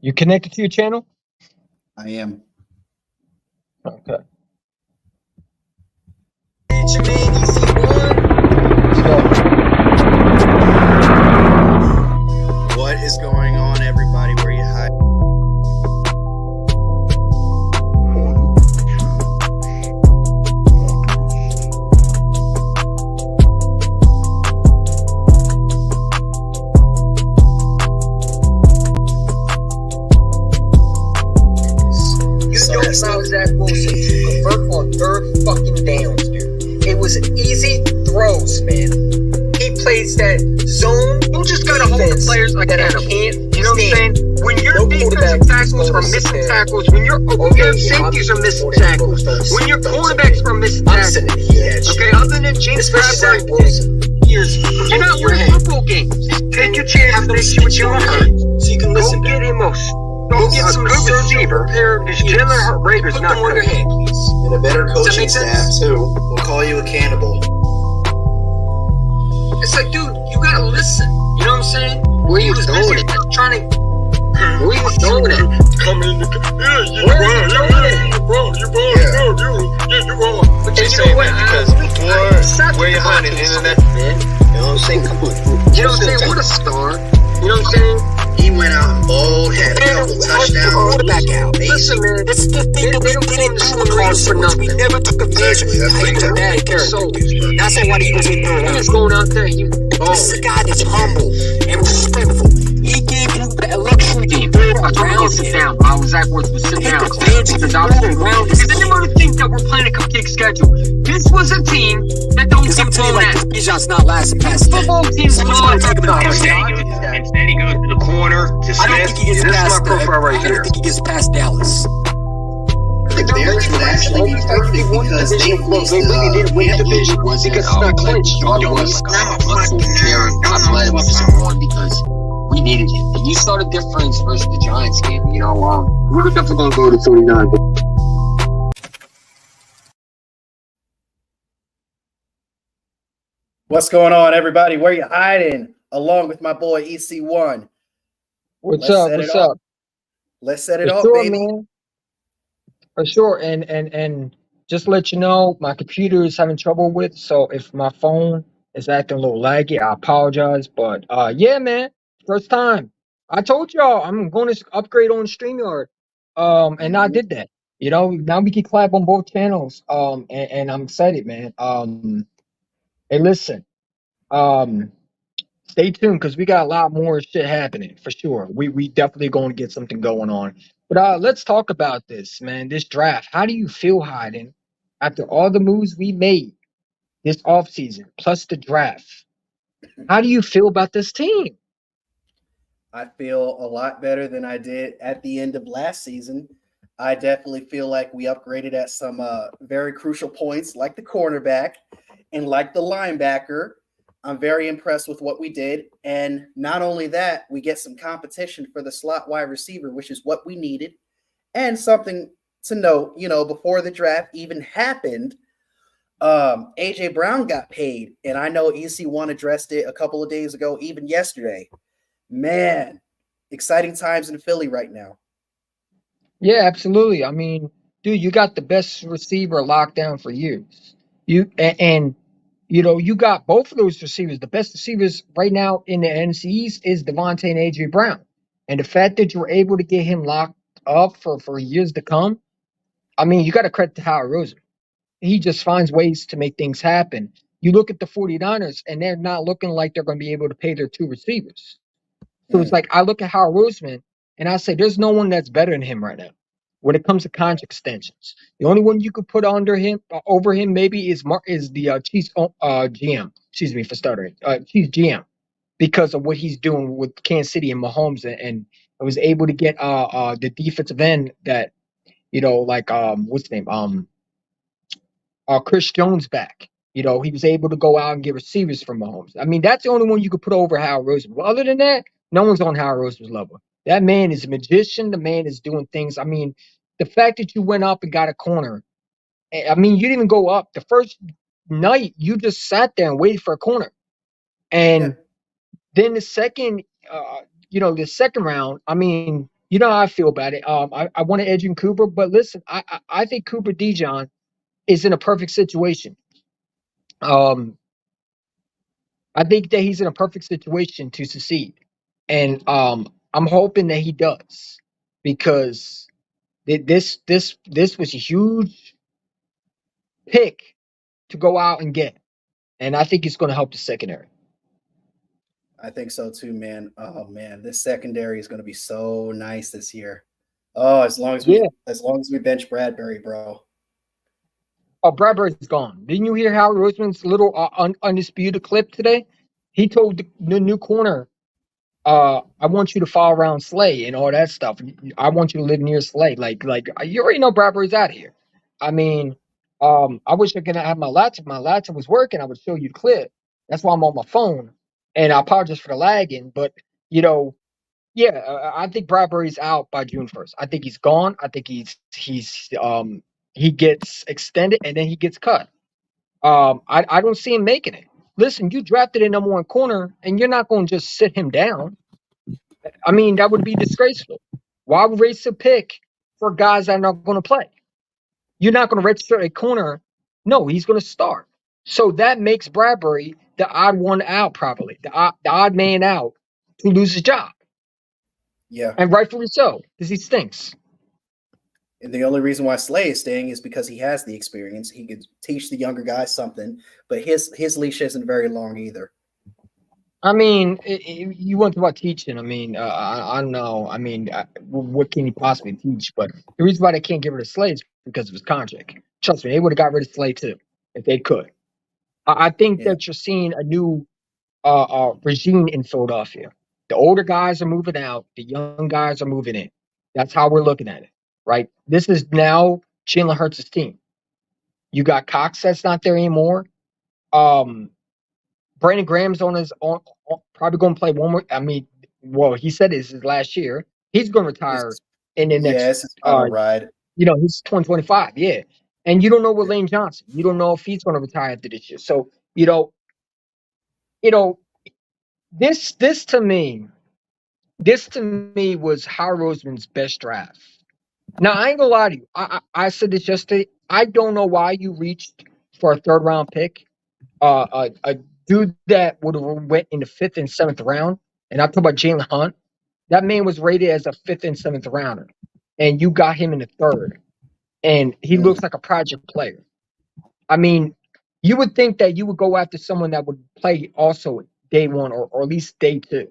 You connected to your channel? I am. Okay. It's your man, EC1. What is going on, everybody? Where you hide? You don't allow Zach Wilson to convert on third fucking downs, dude. It was easy throws, man. He plays that zone. You just gotta hold the players like that. I can't. You know what I'm saying? When your defensive tackles are missing tackles, when your safeties are missing tackles, when your quarterbacks are missing tackles, okay, other than James Bradbury, you're not winning football games. Take your chance to see what you want, so you can listen. Go get Amos. Go get some good receiver. His Jalen Rager's not good. And a better coaching staff too. We'll call you a cannibal. It's like, dude, you gotta listen. You know what I'm saying? Where you was busy trying to. Where you was going at? Coming in the you wrong. What you saying, man? Because before Whereyahidin internet, You know what I'm saying? Come on. You know what I'm saying? What a star. You know what I'm saying? He went out in bold, had a couple touchdowns. Quarterback out. Listen, man, this is the thing that we didn't do in college for nothing. We never took advantage of him. He was a bad character. That's why he was in there. He was going out there. This is a guy that's humble and respectful. He gave you the luxury to build around him. Down. I was at work, was sitting down. Because I was around. Because I never think that we're playing a cupcake schedule. This was a team that don't get blown out. Bijan's not lasting past football teams. instead he goes to the corner to Smith. I don't think he gets past right I don't think he gets past Dallas. The Bears would actually be perfect because they really didn't win the division because it's not clinched. I'm glad it was one because we needed it. And you saw the difference versus the Giants game. You know, we're definitely going to go to 49. What's going on, everybody? Where you hiding? Along with my boy EC1. What's up? Let's set it For off, sure, baby. man. For sure. And just to let you know, my computer is having trouble with, so if my phone is acting a little laggy, I apologize. But yeah, man. First time. I told y'all I'm going to upgrade on StreamYard. And I did that. You know, now we can clap on both channels. And I'm excited, man. Hey, listen. Stay tuned because we got a lot more shit happening for sure. We definitely going to get something going on. But let's talk about this, man. This draft. How do you feel, Hayden, after all the moves we made this offseason, plus the draft? How do you feel about this team? I feel a lot better than I did at the end of last season. I definitely feel like we upgraded at some very crucial points, like the cornerback and like the linebacker. I'm very impressed with what we did. And not only that, we get some competition for the slot wide receiver, which is what we needed. And something to note, you know, before the draft even happened, AJ Brown got paid. And I know EC1 addressed it a couple of days ago, even yesterday. Man, exciting times in Philly right now. Yeah, absolutely. I mean, dude, you got the best receiver locked down for years. And you know, you got both of those receivers. The best receivers right now in the NFC East is Devontae and AJ Brown. And the fact that you were able to get him locked up for years to come, I mean, you got to credit to Howard Roseman. He just finds ways to make things happen. You look at the 49ers, and they're not looking like they're going to be able to pay their two receivers. So it's like I look at Howard Roseman, and I say there's no one that's better than him right now when it comes to contract extensions. The only one you could put over him maybe is the Chiefs GM. Excuse me for stuttering. Chiefs GM, because of what he's doing with Kansas City and Mahomes, and was able to get the defensive end that, you know, like what's his name, Chris Jones back. You know, he was able to go out and get receivers from Mahomes. I mean, that's the only one you could put over Howard Roseman. Well, other than that, no one's on Howard Roseman's level. That man is a magician. The man is doing things. I mean, the fact that you went up and got a corner, I mean, you didn't even go up. The first night, you just sat there and waited for a corner. And then the second round, I mean, You know how I feel about it. I want to edge in Cooper, but listen, I think Cooper DeJohn is in a perfect situation. Um, I think that he's in a perfect situation to succeed, and I'm hoping that he does because this was a huge pick to go out and get, and I think it's going to help the secondary. I think so too, man. Oh man, this secondary is going to be so nice this year. Oh, Yeah. as long as we bench Bradbury, bro. Oh, Bradbury's gone. Didn't you hear Howard Roseman's little undisputed clip today? He told the new corner, I want you to follow around Slay and all that stuff. I want you to live near Slay. Like you already know Bradbury's out here. I mean, I wish I could have my laptop. My laptop was working. I would show you the clip. That's why I'm on my phone. And I apologize for the lagging, but you know, yeah, I think Bradbury's out by June 1st. I think he's gone. I think he gets extended and then he gets cut. I don't see him making it. Listen, you drafted a number one corner, and you're not going to just sit him down. I mean, that would be disgraceful. Why race a pick for guys that are not going to play? You're not going to register a corner. No, he's going to start. So that makes Bradbury the odd one out, probably the odd man out to lose his job, Yeah. and rightfully so because he stinks. And the only reason why Slay is staying is because he has the experience. He could teach the younger guys something, but his leash isn't very long either. I mean, you want to talk about teaching. I mean, I don't know. I mean, what can he possibly teach? But the reason why they can't get rid of Slade is because of his contract. Trust me, they would have got rid of Slade too if they could. I think Yeah. that you're seeing a new regime in Philadelphia. The older guys are moving out. The young guys are moving in. That's how we're looking at it, right? This is now Jalen Hurts' team. You got Cox that's not there anymore. Um, Brandon Graham's probably going to play one more. I mean, well, he said it's his last year. He's going to retire It's in the yeah, next, it's his final ride. he's 2025. Yeah. And you don't know what Yeah. Lane Johnson, you don't know if he's going to retire after this year. So, you know, this, this to me, this to me was Howard Roseman's best draft. Now, I ain't going to lie to you. I said this yesterday. I don't know why you reached for a third round pick a dude that would have went in the fifth and seventh round, and I'm talking about Jalen Hunt. That man was rated as a fifth and seventh rounder, and you got him in the third, and he Mm, looks like a project player. I mean, you would think that you would go after someone that would play also day one or at least day two.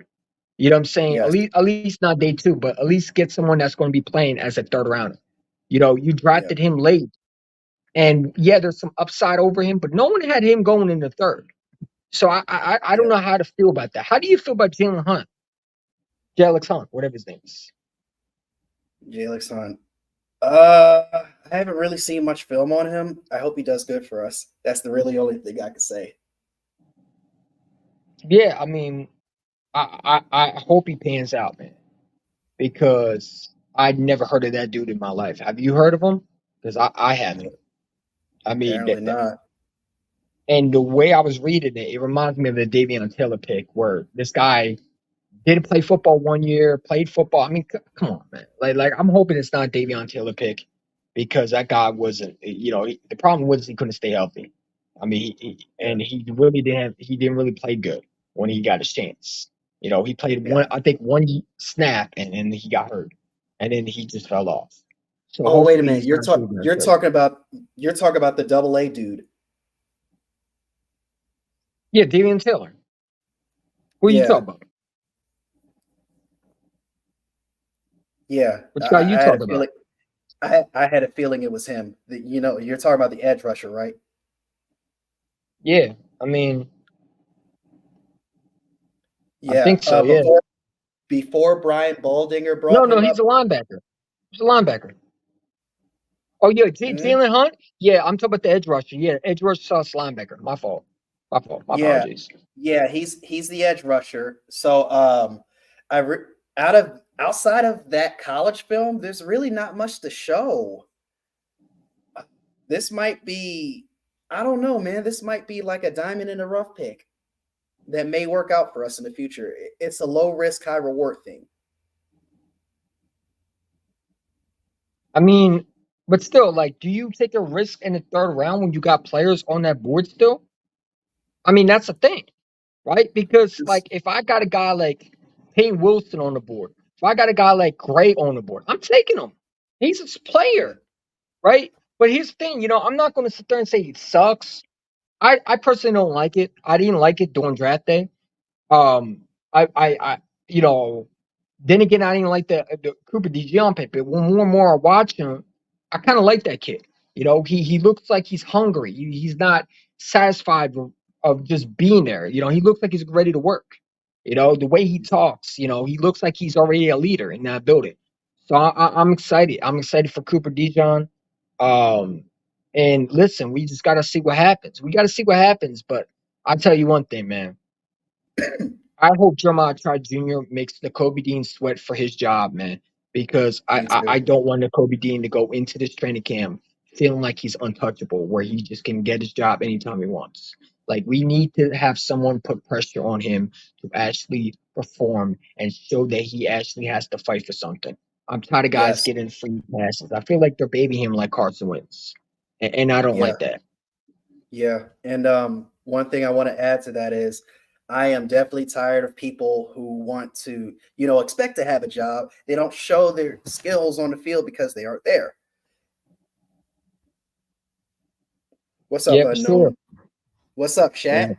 You know what I'm saying? yes. At least not day two, but at least get someone that's going to be playing as a third rounder. You Yeah. drafted him late, and yeah, there's some upside over him, but no one had him going in the third. So I don't Yeah. know how to feel about that. How do you feel about Jalen Hunt, Jalex Hunt, whatever his name is? Jalen Hunt. I haven't really seen much film on him. I hope he does good for us. That's the really only thing I can say. Yeah, I mean, I hope he pans out, man, because I'd never heard of that dude in my life. Have you heard of him? Because I haven't. I mean, Apparently not. and the way I was reading it, it reminds me of the Davion Taylor pick, where this guy didn't play football one year, played football. I mean, come on, man. Like I'm hoping it's not Davion Taylor pick because that guy wasn't. The problem was he couldn't stay healthy. I mean, Yeah. and he didn't really play good when he got his chance. He played Yeah. I think one snap, and then he got hurt, and then he just fell off. So Oh, wait a hopefully minute. he's not doing that. You're talking about the double A dude. Yeah, Davion Taylor. Who are you Yeah. talking about? Yeah. Which guy you I had a talking about? feeling I had a feeling it was him. You're talking about the edge rusher, right? Yeah, I mean, I Yeah. think so. Yeah. Before Brian Baldinger No, brought no, him he's up. a linebacker. He's a linebacker. Oh yeah, Mhm. Jalen Hunt. Yeah, I'm talking about the edge rusher. Yeah, edge rusher / linebacker. My fault. My fault. My Yeah. apologies. Yeah, he's the edge rusher. So I re- outside of that college film, there's really not much to show. This might be, I don't know, man. This might be like a diamond in the rough pick that may work out for us in the future. It's a low risk, high reward thing. I mean, but still, like, do you take a risk in the third round when you got players on that board still? I mean, that's the thing, right? Because like, if I got a guy like Payne Wilson on the board, if I got a guy like Gray on the board, I'm taking him. He's a player, right? But here's the thing, I'm not going to sit there and say he sucks. I personally don't like it. I didn't like it during draft day. Um, I you know, then again, I didn't like the Cooper DeJean pick, but when more and more I watch him, I kind of like that kid. He looks like he's hungry. He's not satisfied of just being there. He looks like he's ready to work. The way he talks, he looks like he's already a leader in that building. So I'm excited. I'm excited for Cooper DeJean. Um, and listen, we just got to see what happens. We got to see what happens. But I'll tell you one thing, man. I hope Jeremiah Trott Jr. makes the Kobe Dean sweat for his job, man, because Me I too. don't want the Kobe Dean to go into this training camp feeling like he's untouchable, where he just can get his job anytime he wants. Like, we need to have someone put pressure on him to actually perform and show that he actually has to fight for something. I'm tired of guys Yes. getting free passes. I feel like they're babying him like Carson Wentz, and I don't Yeah. like that. Yeah. And one thing I want to add to that is I am definitely tired of people who want to, expect to have a job. They don't show their skills on the field because they aren't there. What's up, Yep, sure. Unknown? What's up, Yeah. chat?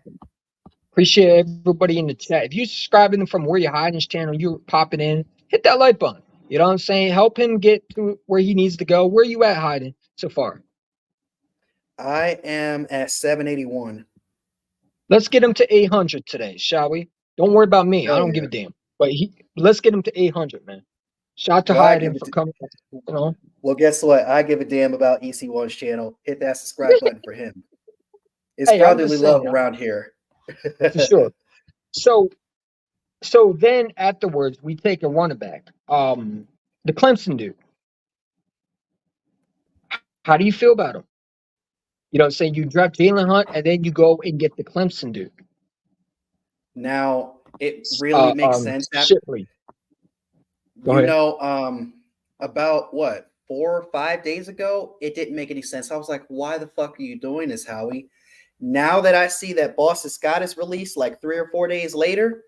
Appreciate everybody in the chat. If you're subscribing from Whereyahidin's channel, you're popping in, hit that like button. You know what I'm saying? Help him get to where he needs to go. Where you at, Hiding, so far? I am at 781. Let's get him to 800 today, shall we? Don't worry about me. I Hell don't give yeah. a damn. But let's get him to 800, man. Shout out to Well, I Hiding give it for to- coming. Well, guess what? I give a damn about EC1's channel. Hit that subscribe button for him. It's Hey, I'm brotherly just love saying, around here. for sure. So then afterwards, we take a running back. The Clemson dude. How do you feel about him? Saying you draft Jalen Hunt and then you go and get the Clemson dude. Now, it really makes sense. Shipley. Go ahead. About what, 4 or 5 days ago, it didn't make any sense. I was like, why the fuck are you doing this, Howie? Now that I see that Boston Scott is released like 3 or 4 days later,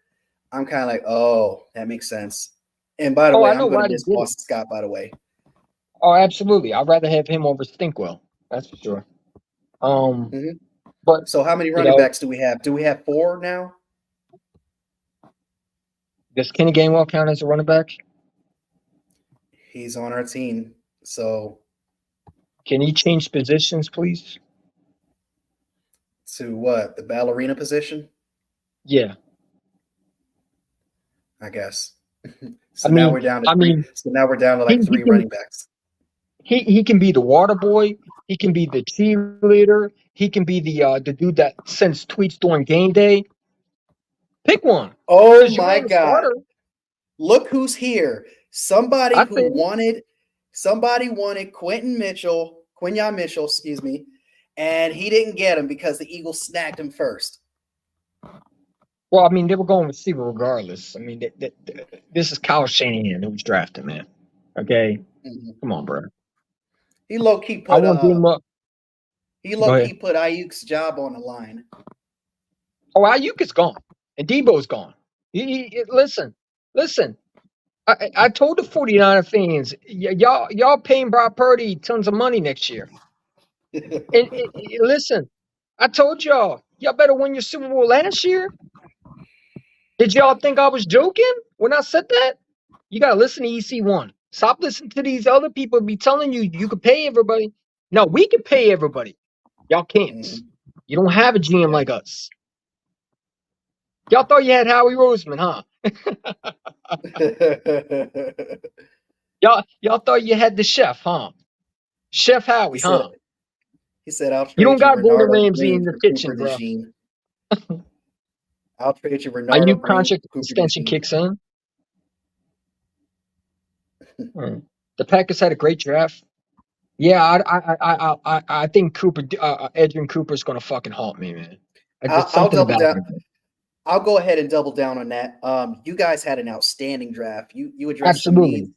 I'm kind of like, oh, that makes sense. And by the way, I'm going to miss Boston Scott, by the way. Oh, absolutely. I'd rather have him over Stinkwell. That's for sure. But so how many running backs do we have? Do we have 4 now? Does Kenny Gainwell count as a running back? He's on our team. So can he change positions, please? To what? The ballerina position? Yeah. I guess. Now we're down to 3. So now we're down to like 3 running backs. He can be the water boy. He can be the cheerleader. He can be the dude that sends tweets during game day. Pick one. Oh my God! Look who's here. Somebody wanted Quinyon Mitchell, excuse me, and he didn't get him because the Eagles snagged him first. Well, I mean, they were going receiver regardless. I mean, this is Kyle Shanahan who's drafted, man. Okay, Come on, bro. He low key put Ayuk's job on the line. Oh, Ayuk is gone, and Debo's gone. Listen. I told the 49er fans, y'all paying Brock Purdy tons of money next year. and listen, I told y'all better win your Super Bowl last year. Did y'all think I was joking when I said that? You got to listen to EC1. Stop listening to these other people be telling you could pay everybody. No, we can pay everybody. Y'all can't. You don't have a GM like us. Y'all thought you had Howie Roseman, huh? y'all thought you had the chef, huh? Chef Howie, huh? He said, "I'll trade you don't got Bernardo Gordon Ramsay in Green the kitchen, bro." I'll trade you Bernardo Are you Green. contract extension kicks in? The Packers had a great draft. Yeah, I think Edwin Cooper's gonna fucking haunt me, man. I'll double down. I'll go ahead and double down on that. You guys had an outstanding draft. You addressed some needs.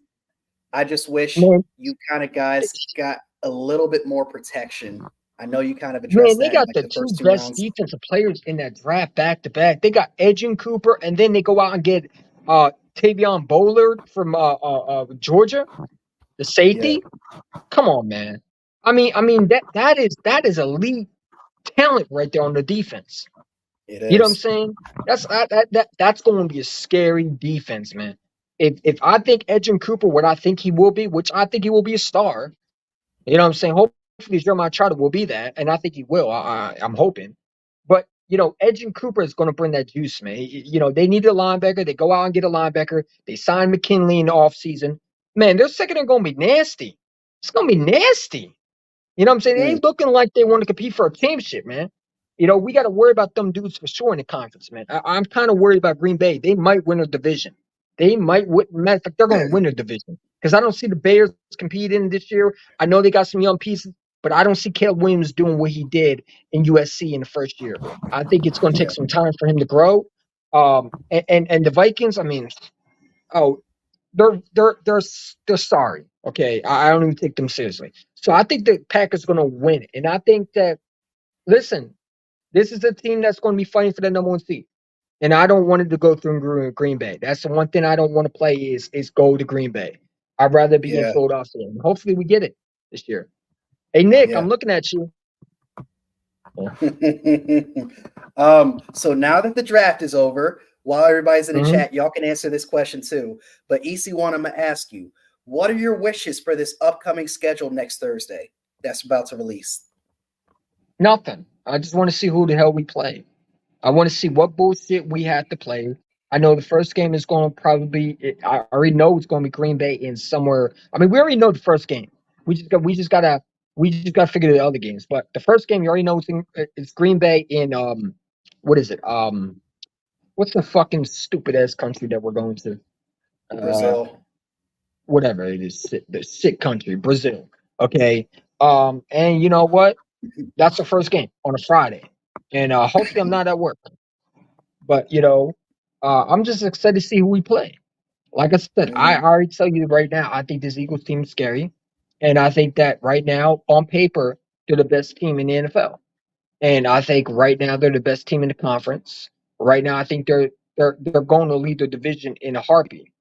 I just wish Man, you kind of guys got a little bit more protection. I know you kind of man, addressed they that in got like the the two first two best rounds. defensive players in that draft back to back. They got Edgin Cooper, and then they go out and get Tavion Bullard from Georgia, the Yeah, safety. Come on, man. I mean that is elite talent right there on the defense. it You know what I'm is. saying? That's going to be a scary defense, man. If I think Edgin Cooper, what I think he will be, which I think he will be a star. You know what I'm saying? Hopefully Jeremiah Trotter will be that, and I think he will. I'm hoping. But Edgin Cooper is going to bring that juice, man. They need a linebacker. They go out and get a linebacker. They sign McKinley in the offseason. Man, their secondary going to be nasty. It's going to be nasty. You know what I'm saying? They Mm, ain't looking like they want to compete for a championship, man. We got to worry about them dudes for sure in the conference, man. I'm kind of worried about Green Bay. They might win a division. They might win. Matter of fact, they're going to win a division because I don't see the Bears competing this year. I know they got some young pieces, but I don't see Caleb Williams doing what he did in USC in the first year. I think it's going to take yeah, some time for him to grow. And the Vikings, I mean, oh, they're sorry. Okay, I don't even take them seriously. So I think the Packers going to win, and I think that listen, this is a team that's going to be fighting for the number one seed, and I don't want it to go through Green Bay. That's the one thing I don't want to play is go to Green Bay. I'd rather be in yeah, Philadelphia, and hopefully we get it this year. Hey Nick, yeah. I'm looking at you. So now that the draft is over, while everybody's in the Mhm. chat, y'all can answer this question too. But EC1, I'm gonna ask you, what are your wishes for this upcoming schedule next Thursday that's about to release? Nothing. I just want to see who the hell we play. I want to see what bullshit we had to play. I know the first game is going to probably be. I already know it's going to be Green Bay in somewhere. I mean, we already know the first game. We just gotta figure the other games. But the first game, you already know it's Green Bay in what is it? What's the fucking stupid ass country that we're going to? Uh, Brazil. Whatever it is, the sick country, Brazil. Okay. And you know what? That's the first game on a Friday, and hopefully I'm not at work. But I'm just excited to see who we play. Like I said, I Mhm. already tell you right now, I think this Eagles team is scary, and I think that right now, on paper, they're the best team in the NFL. And I think right now they're the best team in the conference. Right now, I think they're going to lead the division in a heartbeat.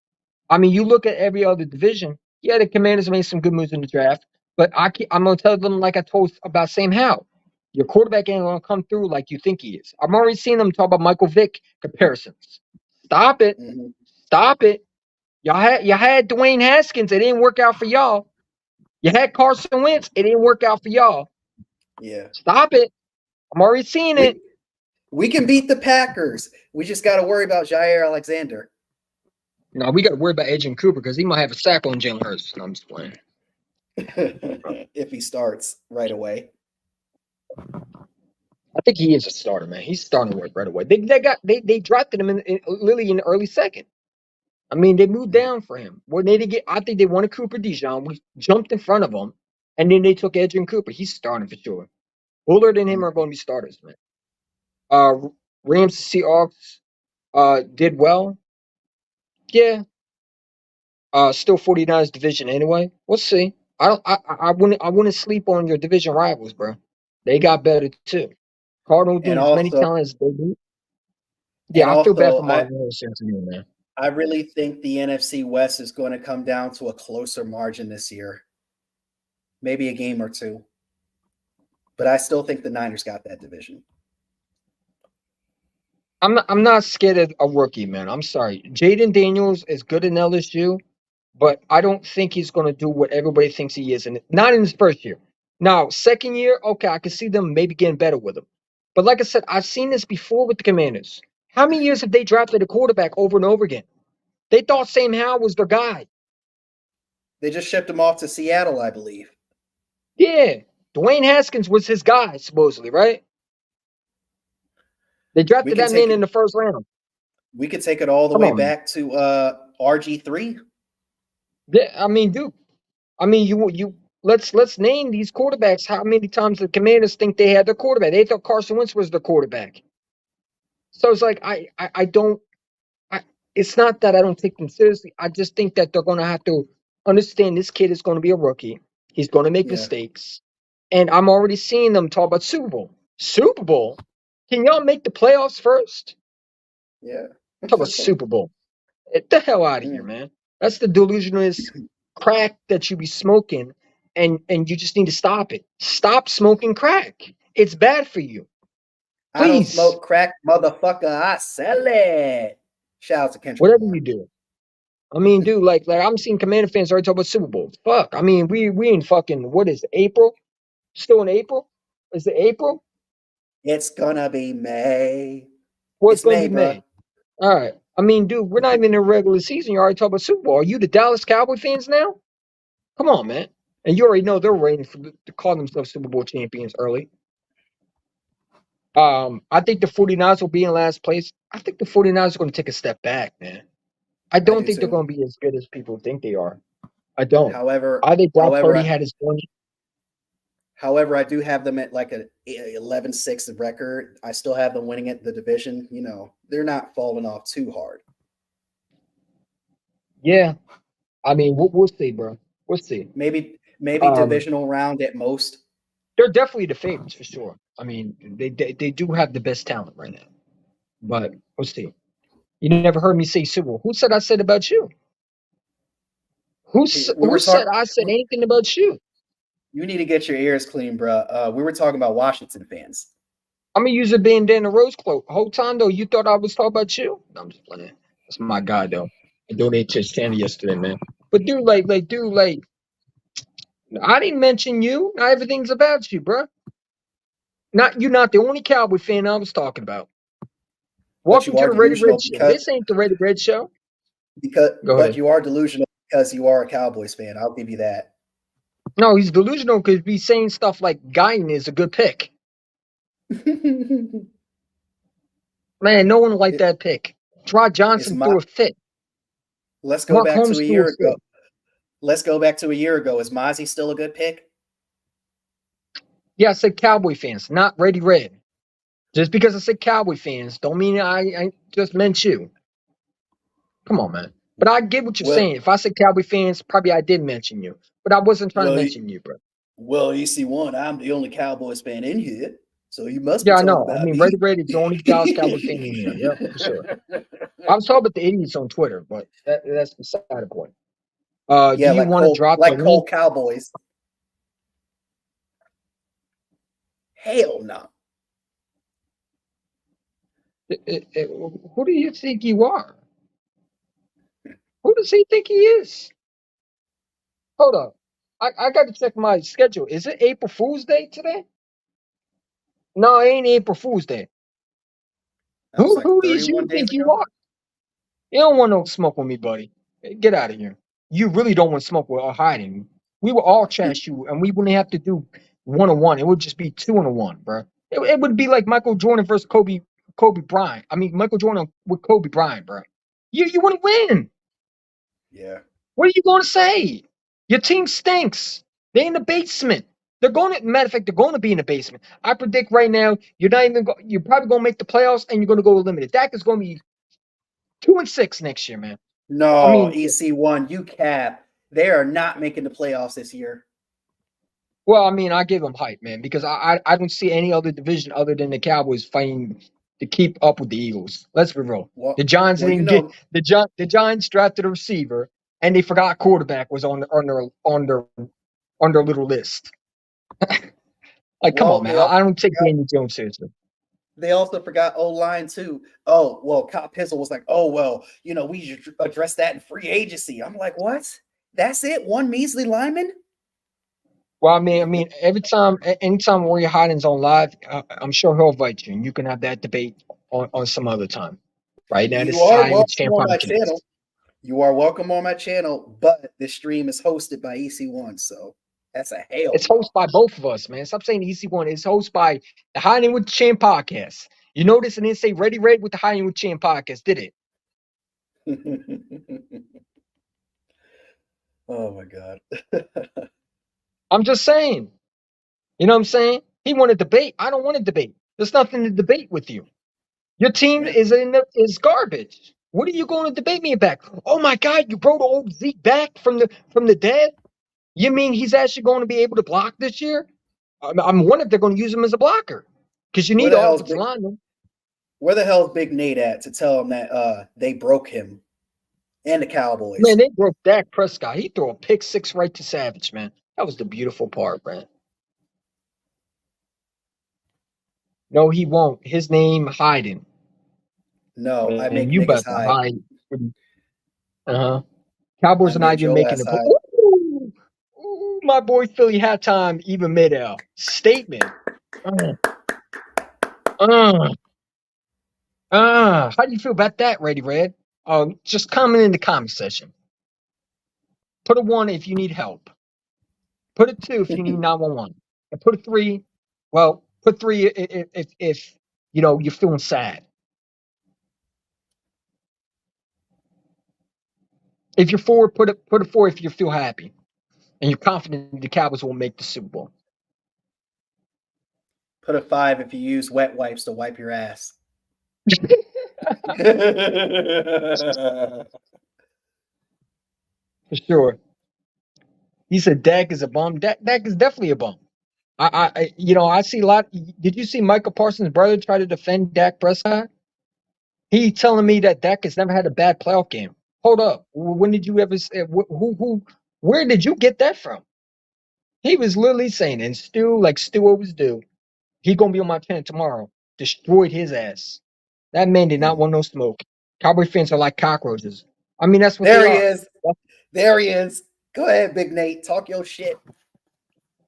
I mean, you look at every other division. Yeah, the Commanders made some good moves in the draft, but I'm going to tell them like I told about Sam Howell. Your quarterback ain't going to come through like you think he is. I'm already seeing them talk about Michael Vick comparisons. Stop it. Mhm. Stop it. Y'all had Dwayne Haskins. It didn't work out for y'all. You had Carson Wentz. It didn't work out for y'all. Yeah. Stop it. I'm already seeing it. We can beat the Packers. We just got to worry about Jair Alexander. No, we got to worry about Adrian Cooper because he might have a sack on Jalen Hurts. No, I'm just playing. If he starts right away. I think he is a starter, man. He's starting work right away. They drafted him literally in the early second. I mean, they moved down for him. When they did get, I think they wanted Cooper Dijon. We jumped in front of him, and then they took Adrian Cooper. He's starting for sure. Bullard and him are going to be starters, man. Rams Seahawks did well. Yeah. Still 49ers division anyway. We'll see. I don't. I wouldn't sleep on your division rivals, bro. They got better too. Cardinals And doing as many also, talents as they do. and Yeah, I feel bad also, for Martin Harrison to me, man. I really think the NFC West is going to come down to a closer margin this year, maybe a game or two. But I still think the Niners got that division. I'm not scared of a rookie, man. I'm sorry. Jaden Daniels is good in LSU, but I don't think he's going to do what everybody thinks he is, and not in his first year. Now, second year, okay, I can see them maybe getting better with him. But like I said, I've seen this before with the Commanders. How many years have they drafted a quarterback over and over again? They thought Sam Howell was their guy. They just shipped him off to Seattle, I believe. Yeah, Dwayne Haskins was his guy, supposedly, right? They We drafted can that take man it. in the first round. We could take it all the Come way on, man. back to RG3. Yeah, I mean, dude. I mean, you let's name these quarterbacks. How many times the Commanders think they had their quarterback? They thought Carson Wentz was their quarterback. So it's like I don't. I, it's not that I don't take them seriously. I just think that they're going to have to understand this kid is going to be a rookie. He's going to make Yeah. mistakes. And I'm already seeing them talk about Super Bowl. Super Bowl? Can y'all make the playoffs first? Yeah. Talk about Super Bowl. Get the hell out of here, man. That's the delusionalist crack that you be smoking, and you just need to stop it. Stop smoking crack. It's bad for you. I don't Please. smoke crack, motherfucker. I sell it. Shout out to Kendrick Whatever Lamar. you do. I mean, dude, like I'm seeing Commander fans already talk about Super Bowl. Fuck. I mean, we in fucking, what is it, April? Still in April? Is it April? It's gonna be May. Well, It's it's gonna May, be bro. May. All right. I mean, dude, we're not even in the regular season. You already talking about Super Bowl. Are you the Dallas Cowboy fans now? Come on, man. And you already know they're waiting to call themselves Super Bowl champions early. I think the 49ers will be in last place. I think the 49ers are going to take a step back, man. I don't do think they're too. going to be as good as people think they are. I don't. However, I think Brock however, Purdy had his one. However, I do have them at like a 11-6 record. I still have them winning at the division. You know, they're not falling off too hard. Yeah. I mean, we'll see, bro. We'll see. Maybe Um, divisional round at most. They're definitely the favorites for sure. I mean, they do have the best talent right now. But we'll see. You never heard me say Super Bowl. Who said I said about you? Who said I said anything about you? You need to get your ears clean, bro. We were talking about Washington fans. I'm gonna use a bandana rose cloak. Whole time though, you thought I was talking about you? No, I'm just playing. That's my guy though. I donated to his channel yesterday, man. But dude, I didn't mention you. Not everything's about you, bro. Not the only Cowboy fan I was talking about. But Welcome you to are the Ready Red delusional Show. This ain't the Ready Red Show. Go ahead. you are delusional because you are a Cowboys fan. I'll give you that. No, he's delusional because he's saying stuff like Guyan is a good pick. Man, no one liked that pick. Rod Johnson threw a fit. Let's go Mark back Holmes to a threw year a ago. fit. Let's go back to a year ago. Is Mozzie still a good pick? Yeah, I said Cowboy fans, not Ready Red. Just because I said Cowboy fans don't mean I just meant you. Come on, man. But I get what you're saying. If I said Cowboy fans, probably I did mention you. But I wasn't trying to mention you, bro. Well, EC1, I'm the only Cowboys fan in here, so you must be Yeah, I talking know. about I mean, me. Ready Red is the only Dallas Cowboy fan in here. Yeah, for sure. I was talking about the idiots on Twitter, but that's beside the point. Yeah, do you want to drop the Cole link? Cowboys? Hell no. Who do you think you are? Who does he think he is? Hold up. I got to check my schedule. Is it April Fool's Day today? No, it ain't April Fool's Day. That was like Who do 31 you days think you ago. are? You don't want no smoke with me, buddy. Get out of here. You really don't want smoke with hiding. We would all trash you, and we wouldn't have to do 1-on-1. It would just be 2-on-1, bro. It would be like Michael Jordan versus Kobe Bryant. I mean, Michael Jordan with Kobe Bryant, bro. You wouldn't win. Yeah. What are you going to say? Your team stinks. They're in the basement. Matter of fact, they're going to be in the basement. I predict right now, you're probably going to make the playoffs and you're going to go limited. Dak is going to be 2-6 next year, man. No, I mean, EC1, you cap. They are not making the playoffs this year. well, I mean, I give them hype, man, because I don't see any other division other than the Cowboys fighting to keep up with the Eagles. Let's be real. The Giants didn't get the Giants drafted a receiver and they forgot quarterback was on their little list. Like, come on, man. I don't take Daniel Jones seriously. They also forgot O-line too. Oh, well, Kyle Pizzle was like, oh, well, we should address that in free agency. I'm like, what? That's it? One measly lineman? Well, I mean, anytime Whereyahidin's on live, I'm sure he'll invite you, and you can have that debate on some other time. Right now, this is Hiding with Champ Podcast. You are welcome on my channel, but this stream is hosted by EC1, so that's a hell. It's hosted by both of us, man. Stop saying EC1. It's hosted by the Hiding with Champ Podcast. You notice it didn't say Ready Red with the Hiding with Champ Podcast, did it? Oh my God. I'm just saying. You know what I'm saying? He wanted to debate. I don't want to debate. There's nothing to debate with you. Your team is garbage. What are you going to debate me about? Oh my God, you brought old Zeke back from the dead? You mean he's actually going to be able to block this year? I'm wondering if they're going to use him as a blocker because you Where need the hell's offensive big? linemen. Where the hell's Big Nate at to tell him that they broke him and the Cowboys? Man, they broke Dak Prescott. He threw a pick six right to Savage, man. That was the beautiful part, man. No, he won't. His name Hyden. No, I And make you niggas better hide. hide. Uh-huh. Cowboys I are not made even your making ass it. hide. Ooh, ooh, my boy Philly had time even mid-L. Statement. Uh, uh, How do you feel about that, Ready Red? Just comment in the comment section. Put a 1 if you need help. Put a 2 if you need 911. And put a 3. Well, put 3 if you know you're feeling sad. If you're 4, put a 4 if you feel happy and you're confident the Cowboys will make the Super Bowl. Put a 5 if you use wet wipes to wipe your ass. For sure. He said Dak is a bum. Dak is definitely a bum. I see a lot. Did you see Michael Parsons' brother try to defend Dak Prescott? He telling me that Dak has never had a bad playoff game. Hold up. When did you ever say, where did you get that from? He was literally saying, and Stu always do, he gonna be on my channel tomorrow. Destroyed his ass. That man did not want no smoke. Cowboy fans are like cockroaches. I mean, that's what they There he are. is. There he is. Go ahead, Big Nate. Talk your shit.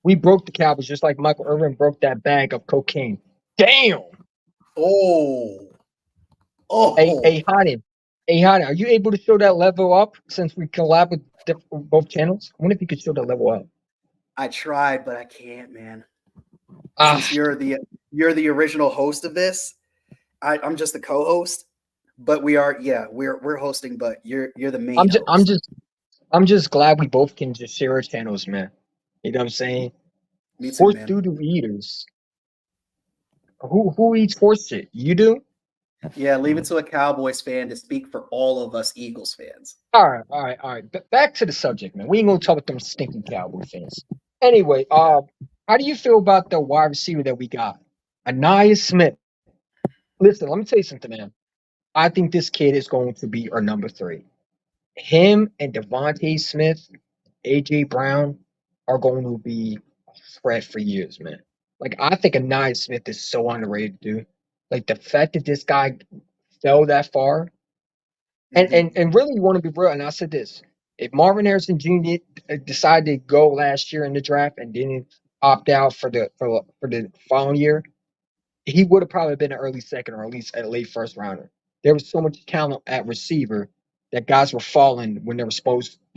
We broke the Cowboys just like Michael Irvin broke that bag of cocaine. Damn. Oh. Hey, Oh. hey, Hottie. Hey, Hottie, are you able to show that level up since we collab with both channels? I wonder if you could show that level up. I tried, but I can't, man. Ah, Since you're the original host of this, I'm just the co-host. But we're hosting, but you're the main host. I'm just glad we both can just share our channels, man. You know what I'm saying? Me too, Horse man. doo-doo eaters. Who eats horse shit? You do? Yeah, leave it to a Cowboys fan to speak for all of us Eagles fans. All right. Back to the subject, man. We ain't gonna talk with them stinking Cowboy fans. Anyway, how do you feel about the wide receiver that we got? Anaya Smith. Listen, let me tell you something, man. I think this kid is going to be our number 3. Him and Devontae Smith, AJ Brown are going to be a threat for years, man. Like I think Anaya Smith is so underrated, dude. Like the fact that this guy fell that far, and really you want to be real. And I said this: if Marvin Harrison Jr. Decided to go last year in the draft and didn't opt out for the following year, he would have probably been an early second or at least a late first rounder. There was so much talent at receiver that guys were falling when they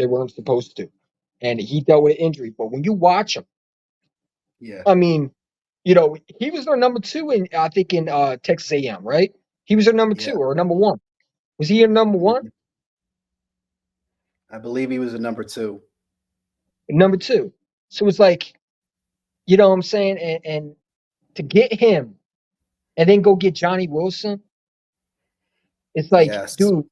weren't supposed to, and he dealt with an injury. But when you watch him, Yeah. I mean, he was their number 2 in I think in Texas A&M, right? He was their number Yeah. 2 or number 1. Was he your number 1? I believe he was a number 2. Number 2. So it's like, you know what I'm saying, and to get him and then go get Johnny Wilson, it's like, Yes. dude,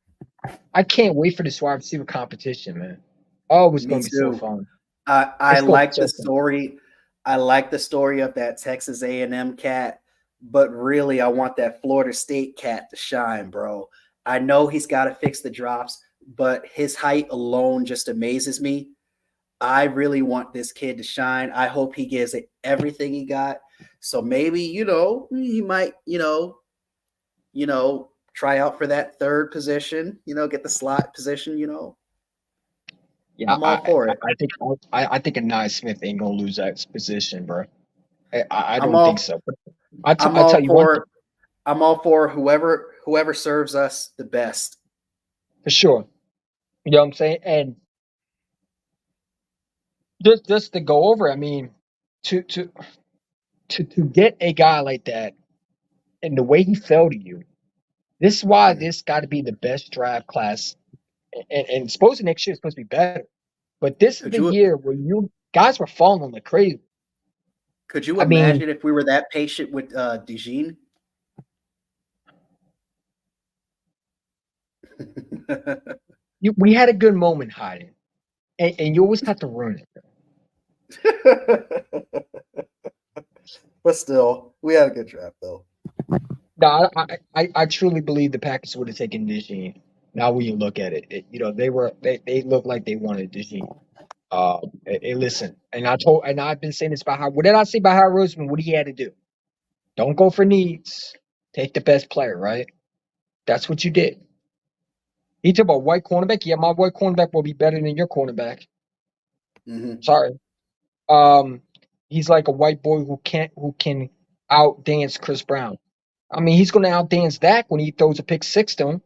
I can't wait for this wide receiver competition, man. Oh, it's Me gonna be so too. fun. I It's gonna be like the so fun. story. I like the story of that Texas A&M cat, but really I want that Florida State cat to shine, bro. I know he's got to fix the drops, but his height alone just amazes me. I really want this kid to shine. I hope he gives it everything he got. So maybe, he might, try out for that third position, get the slot position. Yeah, I'm all for it. I think Anaya Smith ain't gonna lose that position, bro. I I'm don't think all so. But I'm I tell all you one thing for I'm all for whoever serves us the best. for sure. You know what I'm saying? And just to go over, I mean, to to to get a guy like that and the way he fell to you, this is why Mhm. this got to be the best draft class. And supposedly next year is supposed to be better. But this is Could the you year where you guys were falling like crazy. could you I mean, imagine if we were that patient with DeJean? We had a good moment hiding, and you always have to ruin it. But still, we had a good draft though. No, I truly believe the Packers would have taken Dejean. Now, when you look at it, they look like they wanted Dejean. Listen, and I've been saying this about how. What did I say about Howard Roseman? What he had to do? Don't go for needs. Take the best player, right? That's what you did. He talked about white cornerback. Yeah, my white cornerback will be better than your cornerback. Mm-hmm. Sorry. He's like a white boy who can outdance Chris Brown. I mean, he's going to outdance Dak when he throws a pick six to him.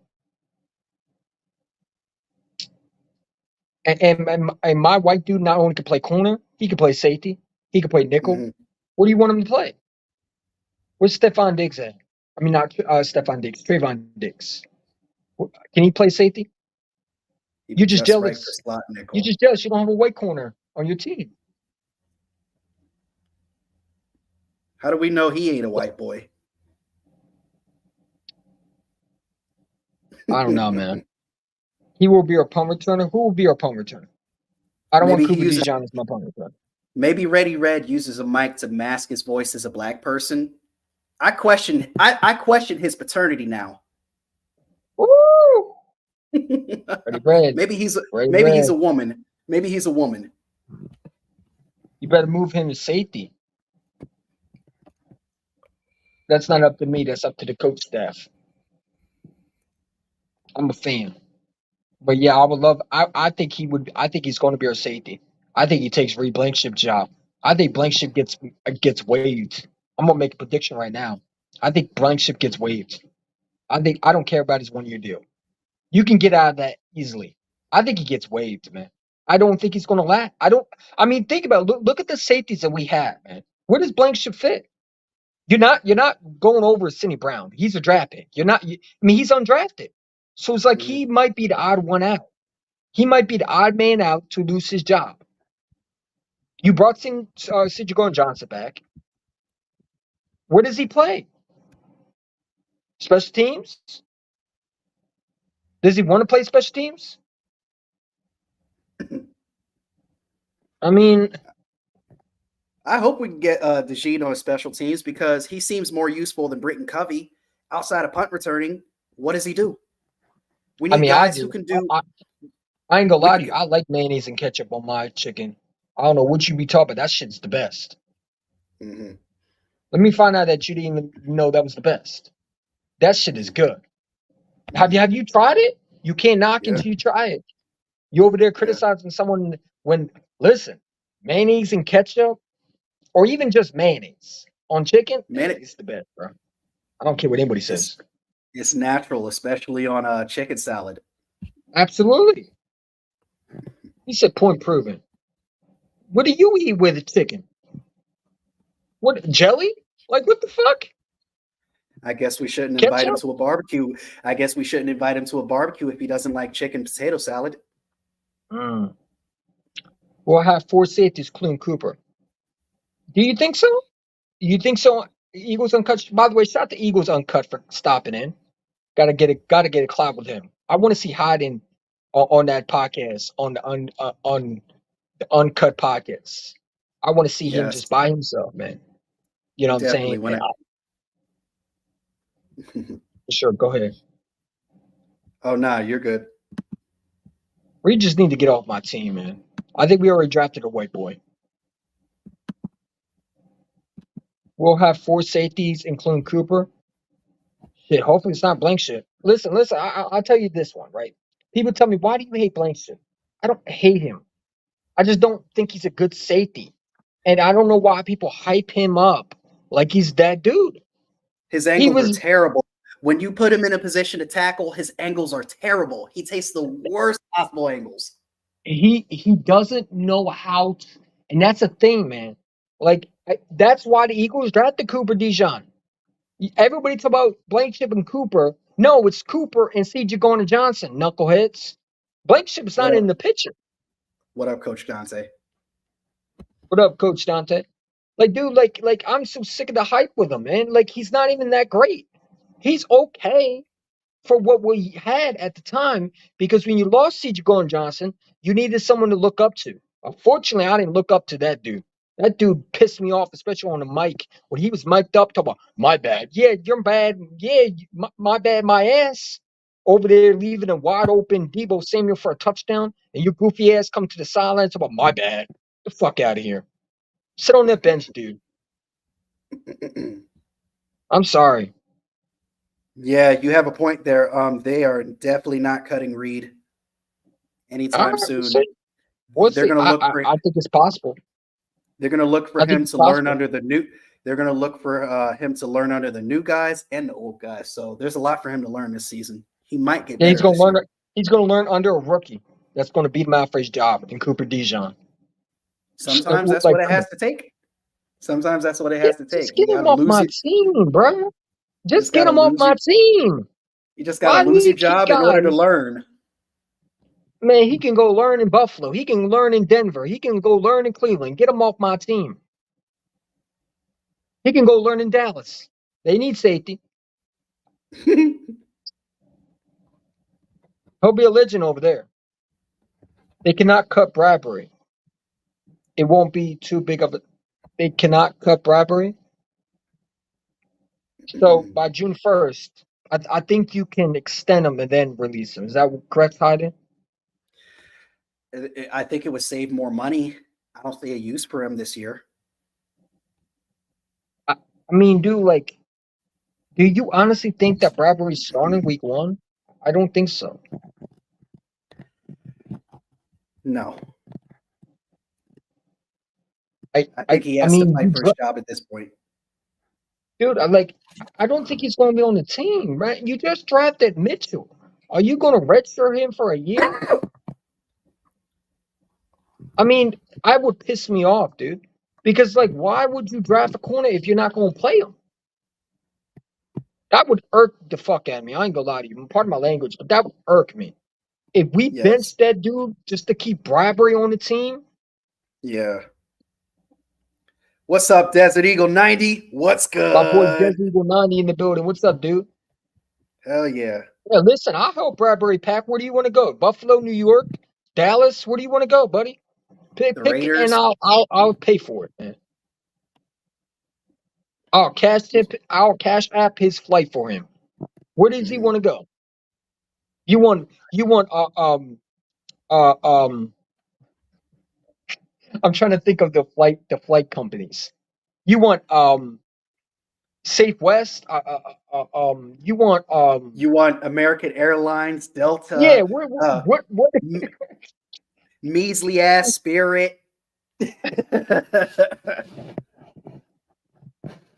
And my white dude not only can play corner, he can play safety. He can play nickel. Mm-hmm. What do you want him to play? Where's Stephon Diggs at? I mean, not Stephon Diggs, Trayvon Diggs. Can he play safety? He'd You're be just just right jealous. for slot nickel. You're just jealous you don't have a white corner on your team. How do we know he ain't a white boy? I don't know, man. He will be our punt returner. Who will be our punt returner? I don't Maybe want he Cooper uses- DeJean as my punt returner. Maybe Reddy Red uses a mic to mask his voice as a black person. I question his paternity now. Woo! Ready, Brad. Maybe he's Red. a woman. Maybe he's a woman. You better move him to safety. That's not up to me. That's up to the coach staff. I'm a fan. But yeah, I would love. I think he would. I think he's going to be our safety. I think he takes Reed Blankenship's job. I think Blankenship gets waived. I'm gonna make a prediction right now. I think Blankenship gets waived. I don't care about his 1 year deal. You can get out of that easily. I think he gets waived, man. I don't think he's going to last. I mean, think about it. Look at the safeties that we have, man. Where does Blankenship fit? You're not going over Sidney Brown. He's a draft pick. He's undrafted. So it's like he might be the odd one out. He might be the odd man out to lose his job. You brought Sid Johnson back. Where does he play? Special teams? Does he want to play special teams? I mean, I hope we can get DeJean on special teams because he seems more useful than Britton Covey. Outside of punt returning, what does he do? We need guys who can do. I ain't gonna lie to you. I like mayonnaise and ketchup on my chicken. I don't know what you be talking about. That shit's the best. Mm-hmm. Let me find out that you didn't even know that was the best. That shit is good. Have you tried it? You can't knock until you try it. You over there criticizing someone when listen, mayonnaise and ketchup, or even just mayonnaise on chicken, it's the best, bro. I don't care what anybody says. It's natural, especially on chicken salad. Absolutely. He said point proven. What do you eat with a chicken? What, jelly? Like, what the fuck? I guess we shouldn't invite him to a barbecue. I guess we shouldn't invite him to a barbecue if he doesn't like chicken potato salad. We'll have 4 safeties, including Cooper. Do you think so? You think so? Eagles Uncut. By the way, shout out to Eagles Uncut for stopping in. Gotta get a clap with him. I want to see Hidin on that podcast, on the Uncut podcast. I want to see him just by himself, man. You know what I'm saying? Sure, go ahead. Oh, nah, you're good. We just need to get off my team, man. I think we already drafted a white boy. We'll have 4 safeties, including Cooper. Shit, hopefully it's not Blankenship. Listen, I'll tell you this one, right? People tell me, why do you hate Blankenship? I don't hate him. I just don't think he's a good safety. And I don't know why people hype him up like he's that dude. His angles are terrible. When you put him in a position to tackle, his angles are terrible. He takes the worst possible angles. He doesn't know how to, and that's a thing, man. Like, that's why the Eagles drafted Cooper DeJean. Everybody talk about Blankenship and Cooper. No, it's Cooper and C.J. Gardner-Johnson, knuckleheads. Blankenship's not in the picture. What up, Coach Dante? What up, Coach Dante? Like, dude, like I'm so sick of the hype with him, man. Like, he's not even that great. He's okay for what we had at the time, because when you lost C.J. Gordon Johnson, you needed someone to look up to. Unfortunately, I didn't look up to that dude. That dude pissed me off, especially on the mic when he was mic'd up. Talking about my bad, yeah, you're bad, yeah, my bad, my ass. Over there, leaving a wide open Debo Samuel for a touchdown, and your goofy ass come to the sidelines about my bad. Get the fuck out of here. Sit on that bench, dude. I'm sorry. Yeah, you have a point there. They are definitely not cutting Reed anytime soon. They're going to look for. I think it's possible. They're going to look for him to learn under the new. They're going to look for him to learn under the new guys and the old guys. So there's a lot for him to learn this season. He might get. Yeah, he's going to learn. He's going to learn under a rookie that's going to beat him out for his job in Cooper DeJean. Sometimes that's what it has to take. Sometimes that's what it has to take. Just get him off my team, bro. Just get him off my team. You just got to lose your job in order to learn. Man, he can go learn in Buffalo. He can learn in Denver. He can go learn in Cleveland. Get him off my team. He can go learn in Dallas. They need safety. He'll be a legend over there. They cannot cut Bradbury. It won't be too big of a. They cannot cut Bradbury. So by June 1st, I think you can extend him and then release him. Is that correct, Hayden? I think it would save more money. I don't see a use for him this year. I mean, do you honestly think that Bradbury's starting week 1? I don't think so. No. I think he has to fight for his job at this point. Dude, I don't think he's going to be on the team, right? You just drafted Mitchell. Are you going to redshirt him for a year? I mean, I would piss me off, dude. Because, why would you draft a corner if you're not going to play him? That would irk the fuck out of me. I ain't going to lie to you. Pardon my language, but that would irk me. If we benched that dude just to keep Bradbury on the team. Yeah. What's up, Desert Eagle 90? What's good? My boy Desert Eagle 90 in the building. What's up, dude? Hell yeah. Yeah, listen, I'll help Bradbury pack. Where do you want to go? Buffalo, New York, Dallas? Where do you want to go, buddy? Pick and I'll pay for it, man. I'll cash app his flight for him. Where does he want to go? You want I'm trying to think of the flight companies. You want Safe West? You want American Airlines, Delta? Yeah, what measly ass Spirit.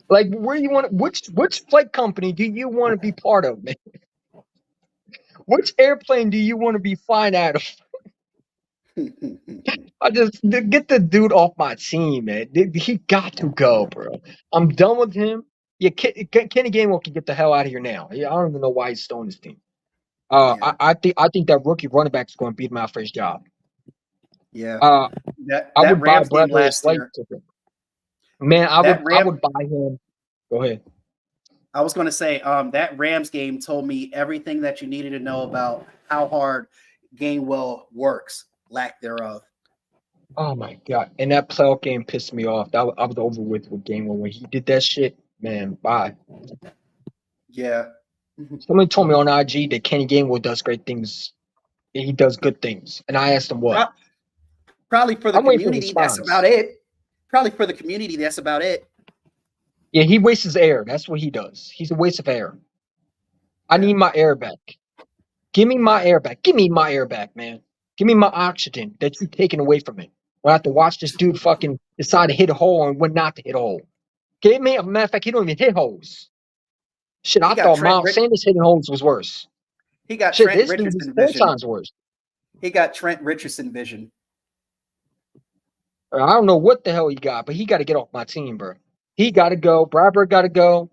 Where you want? Which flight company do you want to be part of, man? Which airplane do you want to be flying out of? I just get the dude off my team, man. He got to go, bro. I'm done with him. Yeah, Kenny Gainwell can get the hell out of here now. Yeah, I don't even know why he's still on his team. I think that rookie running back is going to beat him out for his job. Yeah. I would buy Bradbury's flight ticket. Man, I would buy him. Go ahead. I was going to say, that Rams game told me everything that you needed to know about how hard Gainwell works, lack thereof. Oh my god! And that playoff game pissed me off. I was over with Gainwell when he did that shit. Man, bye. Yeah. Somebody told me on IG that Kenny Gainwell does great things. He does good things, and I asked him what. Probably for the community, that's about it. Probably for the community, that's about it. Yeah, he wastes air. That's what he does. He's a waste of air. I need my air back. Give me my air back. Give me my air back, man. Give me my oxygen that you've taken away from me. I have to watch this dude fucking decide to hit a hole and when not to hit a hole. Give me a matter of fact, he don't even hit holes. Shit, I thought Miles Sanders hitting holes was worse. He got Trent Richardson vision. 4 times worse. He got Trent Richardson vision. I don't know what the hell he got, but he got to get off my team, bro. He got to go. Bradbury got to go.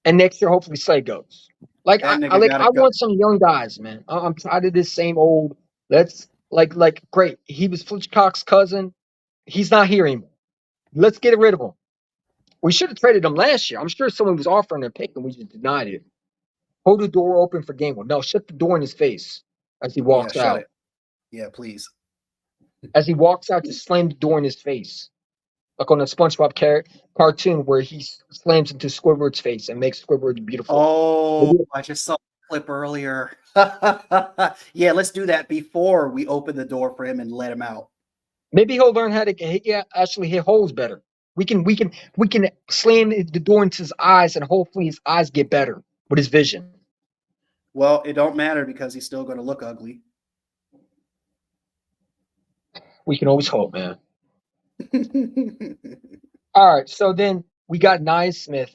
And next year, hopefully, Slay goes. I want some young guys, man. I'm tired of this same old. Let's great. He was Hitchcock's cousin. He's not here anymore. Let's get rid of him. We should have traded him last year. I'm sure someone was offering a pick and we just denied it. hold the door open for game one. No, shut the door in his face as he Yeah, walks shut out. it. Yeah, please. As he walks out, just slam the door in his face. Like on a SpongeBob cartoon where he slams into Squidward's face and makes Squidward beautiful. Oh, I just saw a clip earlier. Yeah, let's do that before we open the door for him and let him out. Maybe he'll learn how to actually hit holes better. We can slam the door into his eyes, and hopefully his eyes get better with his vision. Well, it don't matter because he's still going to look ugly. We can always hope, man. All right, so then we got Naismith.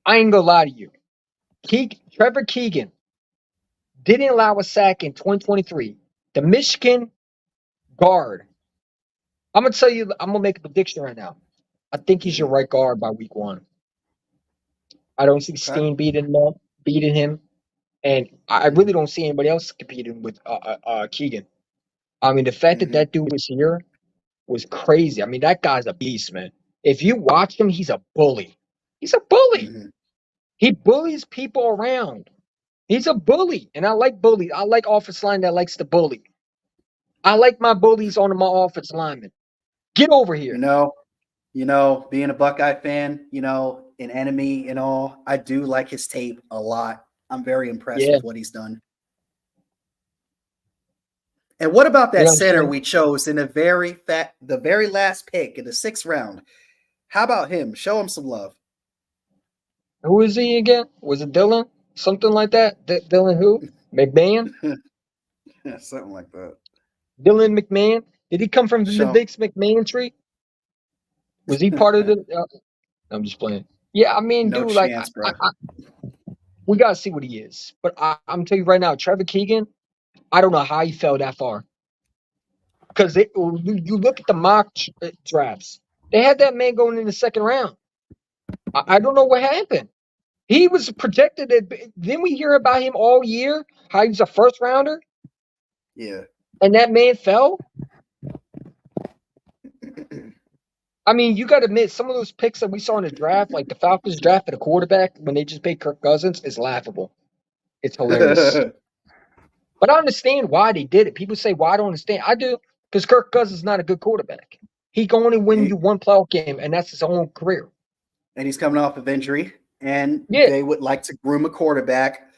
I ain't gonna lie to you. Trevor Keegan didn't allow a sack in 2023. The Michigan guard. I'm gonna tell you. I'm gonna make a prediction right now. I think he's your right guard by week 1. I don't see Steen beating him, and I really don't see anybody else competing with Keegan. I mean, the fact that dude was here was crazy. I mean, that guy's a beast, man. If you watch him, he's a bully. He's a bully. He bullies people around. He's a bully, and I like bullies. I like offensive line that likes to bully. I like my bullies on my offensive linemen. Get over here. Being a Buckeye fan, an enemy and all, I do like his tape a lot. I'm very impressed with what he's done. And what about that center we chose in the very last pick in the 6th round? How about him? Show him some love. Who is he again? Was it Dylan? Something like that? Dylan who? McMahon? Yeah, something like that. Dylan McMahon? Did he come from the Vince McMahon tree? Was he part of the? I'm just playing. Yeah, I mean, no dude, chance, like, we gotta see what he is. But I'm telling you right now, Trevor Keegan, I don't know how he fell that far. Because you look at the mock drafts, they had that man going in the 2nd round. I don't know what happened. He was projected. Didn't we hear about him all year? How he was a 1st rounder? Yeah. And that man fell? I mean, you got to admit, some of those picks that we saw in the draft, like the Falcons draft for the quarterback, when they just paid Kirk Cousins, is laughable. It's hilarious. But I understand why they did it. People say, well, I don't understand. I do, because Kirk Cousins is not a good quarterback. He can only win you one playoff game, and that's his own career. And he's coming off of injury, and they would like to groom a quarterback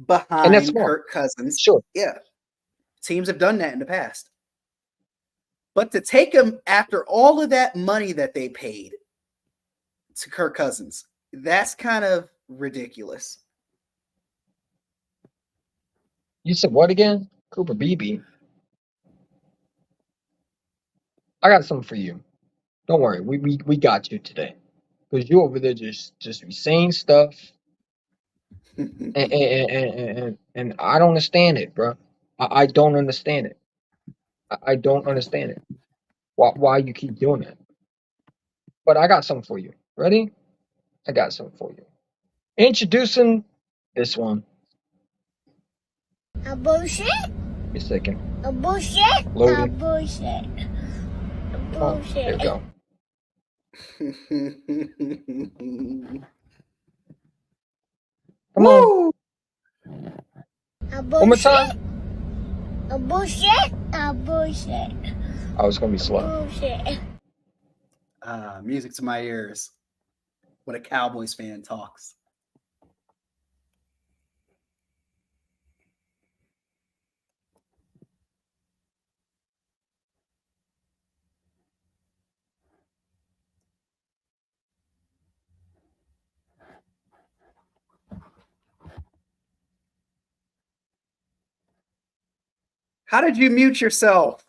behind Kirk Cousins. Sure. Yeah. Teams have done that in the past. But to take him after all of that money that they paid to Kirk Cousins, that's kind of ridiculous. You said what again? Cooper Beebe. I got something for you. Don't worry, we got you today. Because you over there just be saying stuff. and I don't understand it, bro. I don't understand it. I don't understand it. Why you keep doing that? But I got something for you. Ready? I got something for you. Introducing this one. A bullshit? A second. A bullshit? Loading. A bullshit. A bullshit. There we go. Come on. A bullshit? One more time. A bullshit? A bullshit. I was gonna be slow. Bullshit. Music to my ears when a Cowboys fan talks. How did you mute yourself?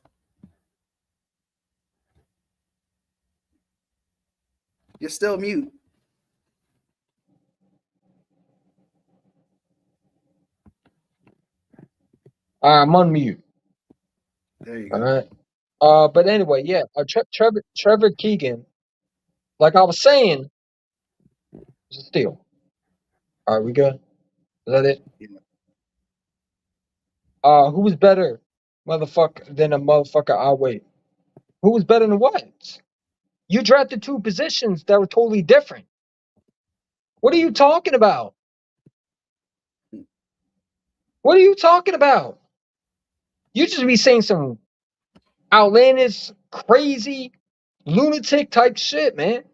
You're still mute. I'm on mute. There you go. All right. But anyway, yeah. Trevor Keegan, like I was saying, is a steal. All right, we good? Is that it? Yeah. Who was better, motherfucker, than a motherfucker? I'll wait. Who was better than what? You drafted 2 positions that were totally different. What are you talking about? What are you talking about? You just be saying some outlandish, crazy, lunatic type shit, man.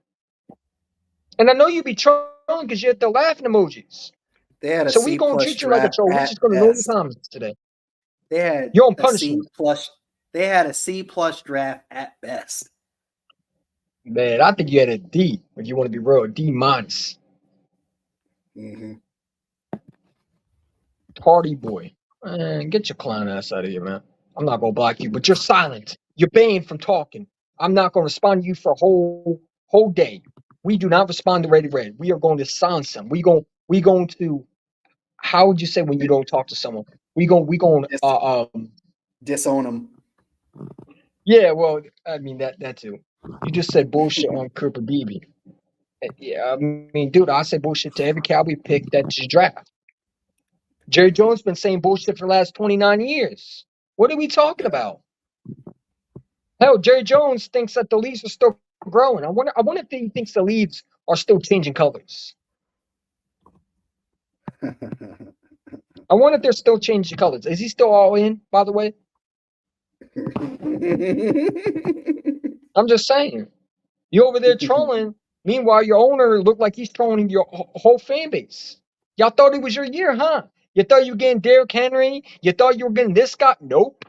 And I know you be trolling because you have the laughing emojis. They had a So we C gonna plus treat you like a draft troll. We're at just gonna know the best. comments today. They had You're on a C punishment. plus. They had a C plus draft at best. Man, I think you had a D, if you want to be real, a D minus. Mm-hmm. Party boy. Man, get your clown ass out of here, man. I'm not gonna block you, but you're silent. You're banned from talking. I'm not gonna respond to you for a whole day. We do not respond to Ready Red. We are going to silence them. We going to, how would you say when you don't talk to someone? We going Disown them. yeah, well, I mean that too. You just said bullshit on Cooper Beebe. Yeah, I mean, dude, I say bullshit to every Cowboy pick that you draft. Jerry Jones been saying bullshit for the last 29 years. What are we talking about? Hell, Jerry Jones thinks that the leaves are still growing. I wonder if he thinks the leaves are still changing colors. I wonder if they're still changing colors. Is he still all in, by the way? I'm just saying. You over there trolling. Meanwhile, your owner looked like he's trolling your whole fan base. Y'all thought it was your year, huh? You thought you were getting Derrick Henry? You thought you were getting this guy? Nope.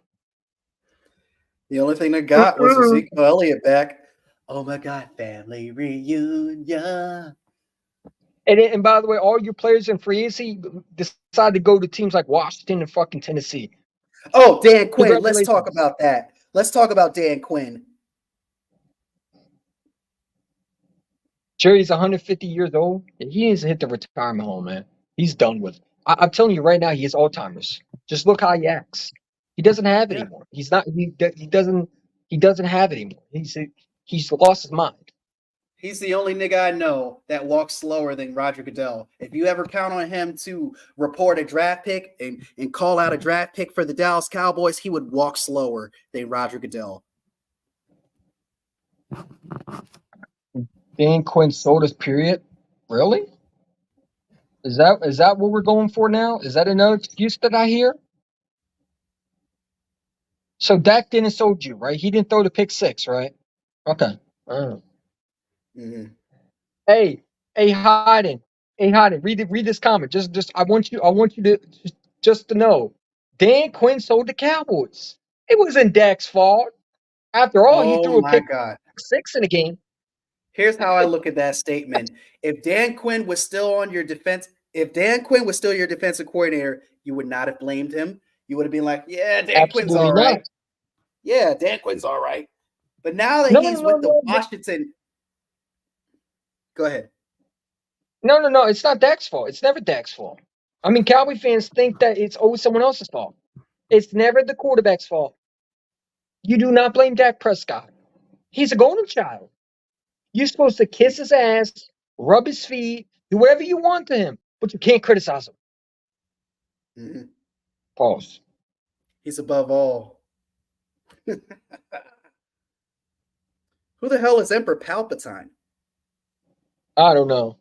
The only thing they got was Ezekiel Elliott back. Oh my God, family reunion. And by the way, all your players in free agency decided to go to teams like Washington and fucking Tennessee. Oh, Dan Quinn. Let's Congratulations. talk about that. Let's talk about Dan Quinn. Jerry's 150 years old. He needs to hit the retirement home, man. He's done with it. I'm telling you right now, he has Alzheimer's. Just look how he acts. He doesn't have it Yeah. anymore. He doesn't have it anymore. He's lost his mind. He's the only nigga I know that walks slower than Roger Goodell. If you ever count on him to report a draft pick and call out a draft pick for the Dallas Cowboys, he would walk slower than Roger Goodell. Dan Quinn sold his period? Really? Is that what we're going for now? Is that another excuse that I hear? So Dak didn't sold you, right? He didn't throw the pick six, right? Okay. Mm-hmm. Hey, Hayden. Hey, Hayden, read this comment. Just I want you to just to know. Dan Quinn sold the Cowboys. It wasn't Dak's fault. After all, he threw Oh a my pick God. six in the game. Here's how I look at that statement. If Dan Quinn was still on your defense, if Dan Quinn was still your defensive coordinator, you would not have blamed him. You would have been like, yeah, Dan Quinn's all Absolutely right. not. Yeah, Dan Quinn's all right. But now that No, he's no, with the no, Washington, go ahead. no. It's not Dak's fault. It's never Dak's fault. I mean, Cowboy fans think that it's always someone else's fault. It's never the quarterback's fault. You do not blame Dak Prescott. He's a golden child. You're supposed to kiss his ass, rub his feet, do whatever you want to him, but you can't criticize him. Mm-hmm. Pause. He's above all. Who the hell is Emperor Palpatine? I don't know.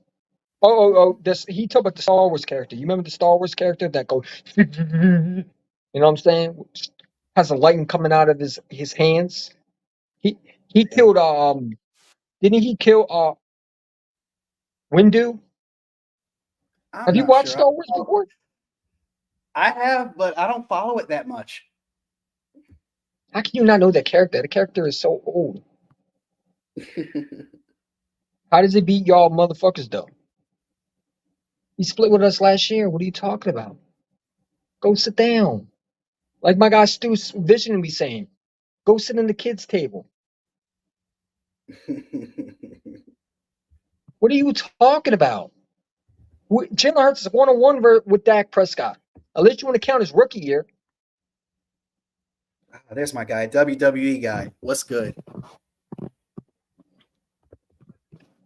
He talked about the Star Wars character. You remember the Star Wars character that goes, you know what I'm saying? Has a lightning coming out of his hands. He killed didn't he kill Windu? I'm Have you not watched sure. Star Wars before? I have, but I don't follow it that much. How can you not know that character? The character is so old. How does he beat y'all motherfuckers though? He split with us last year. What are you talking about? Go sit down. Like my guy Stu Vision be saying, go sit in the kids' table. What are you talking about? Jalen Hurts is 1-on-1 with Dak Prescott. Unless you want to count his rookie year. There's my guy, WWE guy. What's good?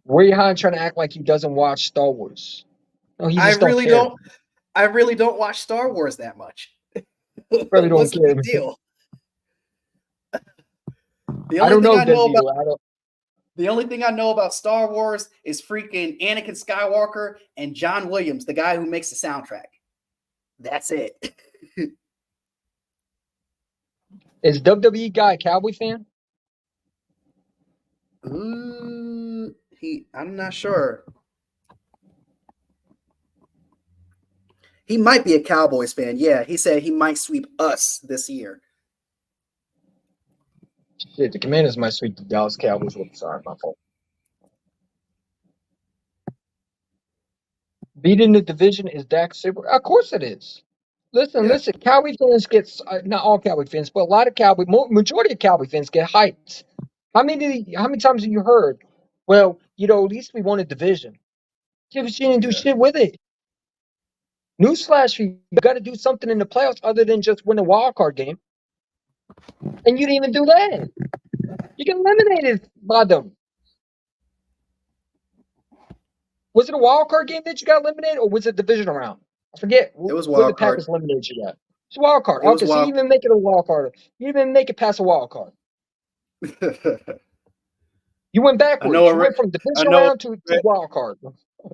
Whereyahidin trying to act like he doesn't watch Star Wars. No, he I just don't really care. don't watch Star Wars that much. Really don't What's the care. big deal? The I don't know, the only thing I know about Star Wars is freaking Anakin Skywalker and John Williams, the guy who makes the soundtrack. That's it. Is WWE guy a Cowboy fan? I'm not sure. He might be a Cowboys fan. Yeah, he said he might sweep us this year. Shit, the Commanders might sweep the Dallas Cowboys. Whoops, sorry, my fault. Beating the division is Dak super. Of course it is. Listen, Yeah. listen. Cowboy fans get not all Cowboy fans, but a lot of majority of Cowboy fans get hyped. How many times have you heard? Well, at least we won a division. Yeah, but you didn't do shit with it. Newsflash: you got to do something in the playoffs other than just win a wild card game, and you didn't even do that. You get eliminated by them. Was it a wild card game that you got eliminated, or was it divisional round? I forget It was where the wild card. Packers eliminated you at. It's a wild card. It was Okay, so you wild. even make it a wild card. You didn't even make it past a wild card. You went backwards. You went from divisional round to wild card.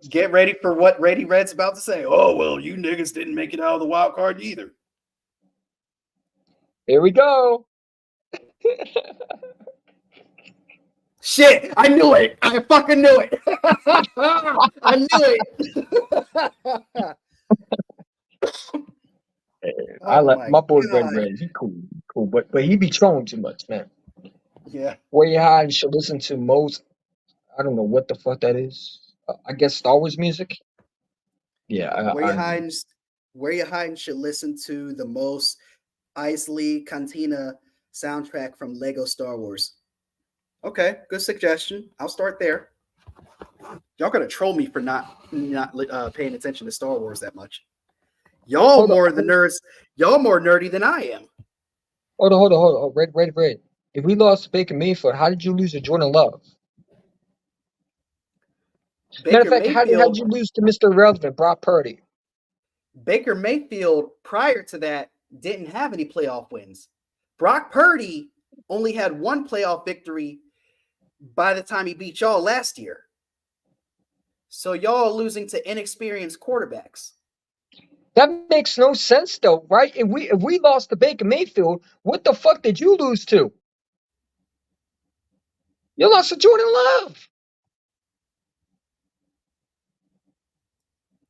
Get ready for what Rady Red's about to say. Oh, well, you niggas didn't make it out of the wild card either. Here we go. Shit, I knew it. I fucking knew it. I knew it. I let my boy Red. He cool, but he be trolling too much, man. Yeah. Whereyahidin should listen to most. I don't know what the fuck that is. I guess Star Wars music. Yeah. Whereyahidin should listen to the most Isley Cantina soundtrack from Lego Star Wars. Okay, good suggestion. I'll start there. Y'all gonna troll me for not paying attention to Star Wars that much. Y'all more nerdy than I am. Hold on. Red. If we lost to Baker Mayfield, how did you lose to Jordan Love? Matter of fact, how did you lose to Mr. Irrelevant, Brock Purdy? Baker Mayfield, prior to that, didn't have any playoff wins. Brock Purdy only had one playoff victory by the time he beat y'all last year. So y'all losing to inexperienced quarterbacks. That makes no sense, though, right? If we lost to Baker Mayfield, what the fuck did you lose to? You lost to Jordan Love.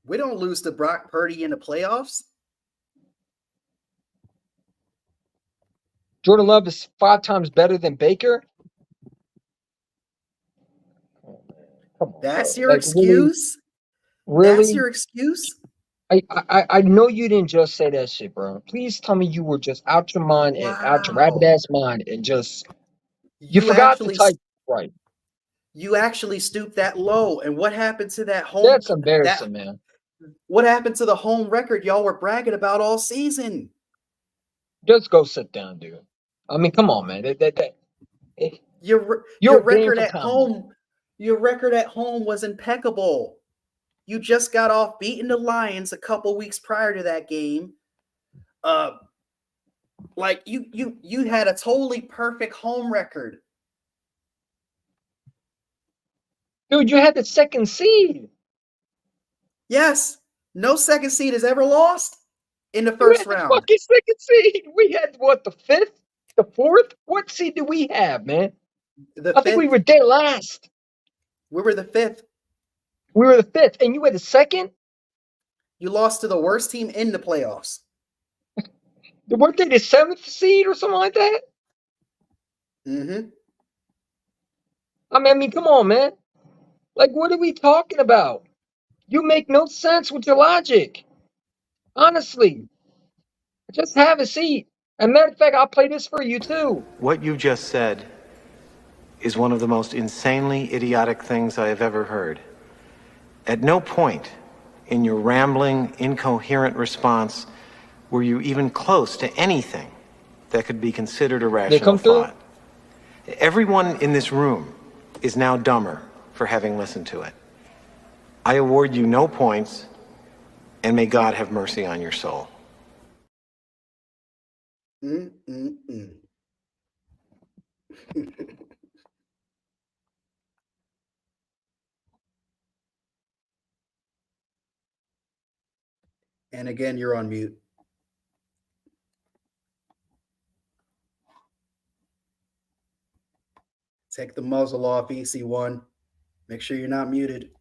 We don't lose to Brock Purdy in the playoffs. Jordan Love is 5 times better than Baker. Come on, that's bro. your excuse? Really? That's your excuse? I know you didn't just say that shit, bro. Please tell me you were just out your mind and out your rabbit ass mind and just you forgot to type right. You actually stooped that low. And what happened to that home? That's embarrassing, man. What happened to the home record y'all were bragging about all season? Just go sit down, dude. I mean, come on, man. Your record at home. Your record at home was impeccable. You just got off beating the Lions a couple weeks prior to that game. Like you had a totally perfect home record. Dude, you had the second seed. Yes. No second seed has ever lost in the first round. Fucking second seed. We had what, the 5th? The 4th? What seed did we have, man? I think we were dead last. We were the 5th. We were the 5th, and you were the 2nd? You lost to the worst team in the playoffs. Weren't they the 7th seed or something like that? Mm-hmm. I mean, come on, man. Like, what are we talking about? You make no sense with your logic. Honestly. Just have a seat. As a matter of fact, I'll play this for you, too. What you just said is one of the most insanely idiotic things I have ever heard. At no point in your rambling, incoherent response were you even close to anything that could be considered a rational thought. Everyone in this room is now dumber for having listened to it. I award you no points, and may God have mercy on your soul. And again, you're on mute. Take the muzzle off, EC1. Make sure you're not muted.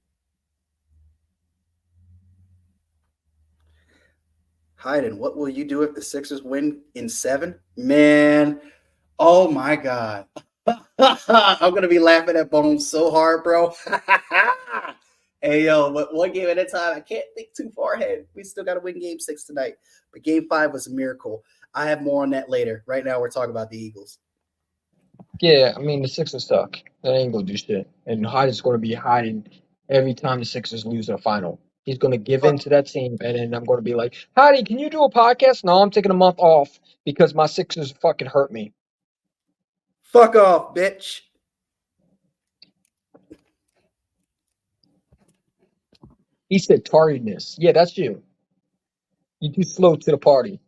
Hayden, what will you do if the Sixers win in 7? Man, oh my God. I'm going to be laughing at Bones so hard, bro. Hey, yo, but one game at a time. I can't think too far ahead. We still got to win game 6 tonight. But game 5 was a miracle. I have more on that later. Right now, we're talking about the Eagles. Yeah, I mean, the Sixers suck. They ain't going to do shit. And Hyden's going to be hiding every time the Sixers lose in a final. He's going to give in to that team, and then I'm going to be like, Heidi, can you do a podcast? No, I'm taking a month off because my Sixers fucking hurt me. Fuck off, bitch. He said tardiness. Yeah, that's you. You're too slow to the party.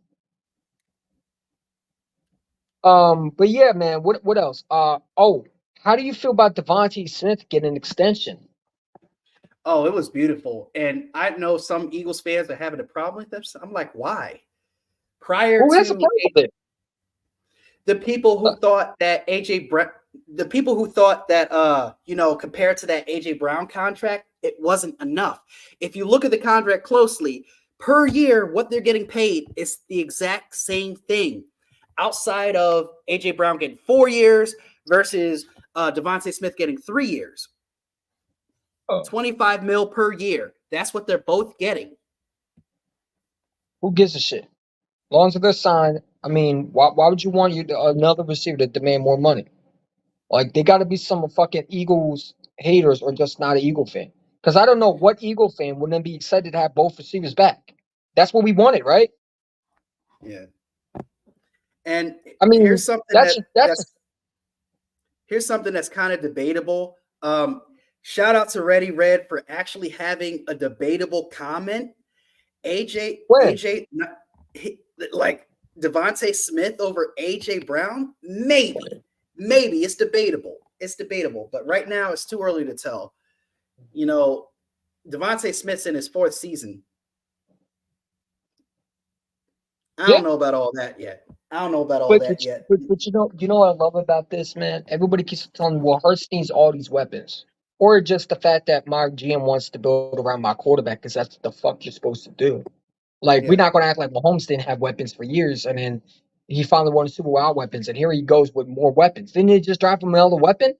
But yeah, man, what else? How do you feel about Devontae Smith getting an extension? Oh, it was beautiful. And I know some Eagles fans are having a problem with this. I'm like, why? Who has a problem with it? The people who thought that compared to that AJ Brown contract, it wasn't enough. If you look at the contract closely, per year, what they're getting paid is the exact same thing. Outside of AJ Brown getting 4 years versus Devontae Smith getting 3 years. 25 mil per year. That's what they're both getting. Who gives a shit? As long as they're signed, I mean, why would you want another receiver to demand more money? Like, they got to be some fucking Eagles haters or just not an Eagle fan. Because I don't know what Eagle fan wouldn't be excited to have both receivers back. That's what we wanted, right? Yeah. And I mean, here's something that's kind of debatable. Shout out to Ready Red for actually having a debatable comment. AJ, like Devontae Smith over AJ Brown? Maybe it's debatable. But right now it's too early to tell. You know, Devontae Smith's in his 4th season. I don't know about all that yet. But you know what I love about this, man? Everybody keeps telling me, well, Hurts needs all these weapons. Or just the fact that my GM wants to build around my quarterback because that's what the fuck you're supposed to do. Like, we're not going to act like Mahomes didn't have weapons for years, and then he finally won a Super Bowl weapons, and here he goes with more weapons. Didn't he just draft him another weapon?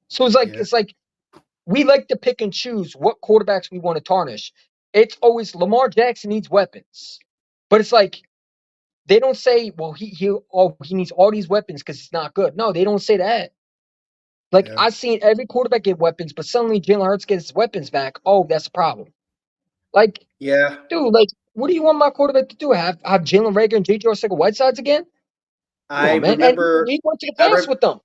So it's like we like to pick and choose what quarterbacks we want to tarnish. It's always Lamar Jackson needs weapons. But it's like they don't say, well, he needs all these weapons because he's not good. No, they don't say that. Like, I've seen every quarterback get weapons, but suddenly Jalen Hurts gets his weapons back. Oh, that's a problem. Like, dude, like, what do you want my quarterback to do? Have Jalen Reagor and J.J. Arcega-Whitesides again? I remember he went to the playoffs with them.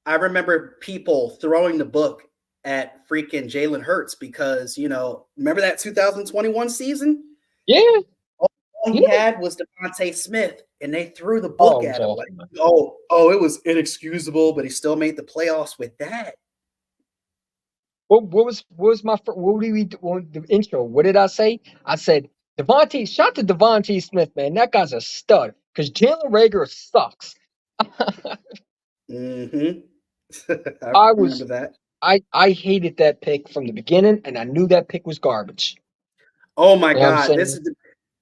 I remember people throwing the book at freaking Jalen Hurts because, remember that 2021 season? Yeah. All he had was Devontae Smith, and they threw the book at him. Like, it was inexcusable, but he still made the playoffs with that. What was the intro? What did I say? I said, shout to Devontae Smith, man. That guy's a stud because Jalen Reagor sucks. Mm-hmm. I remember that. I hated that pick from the beginning, and I knew that pick was garbage. Oh my God! This is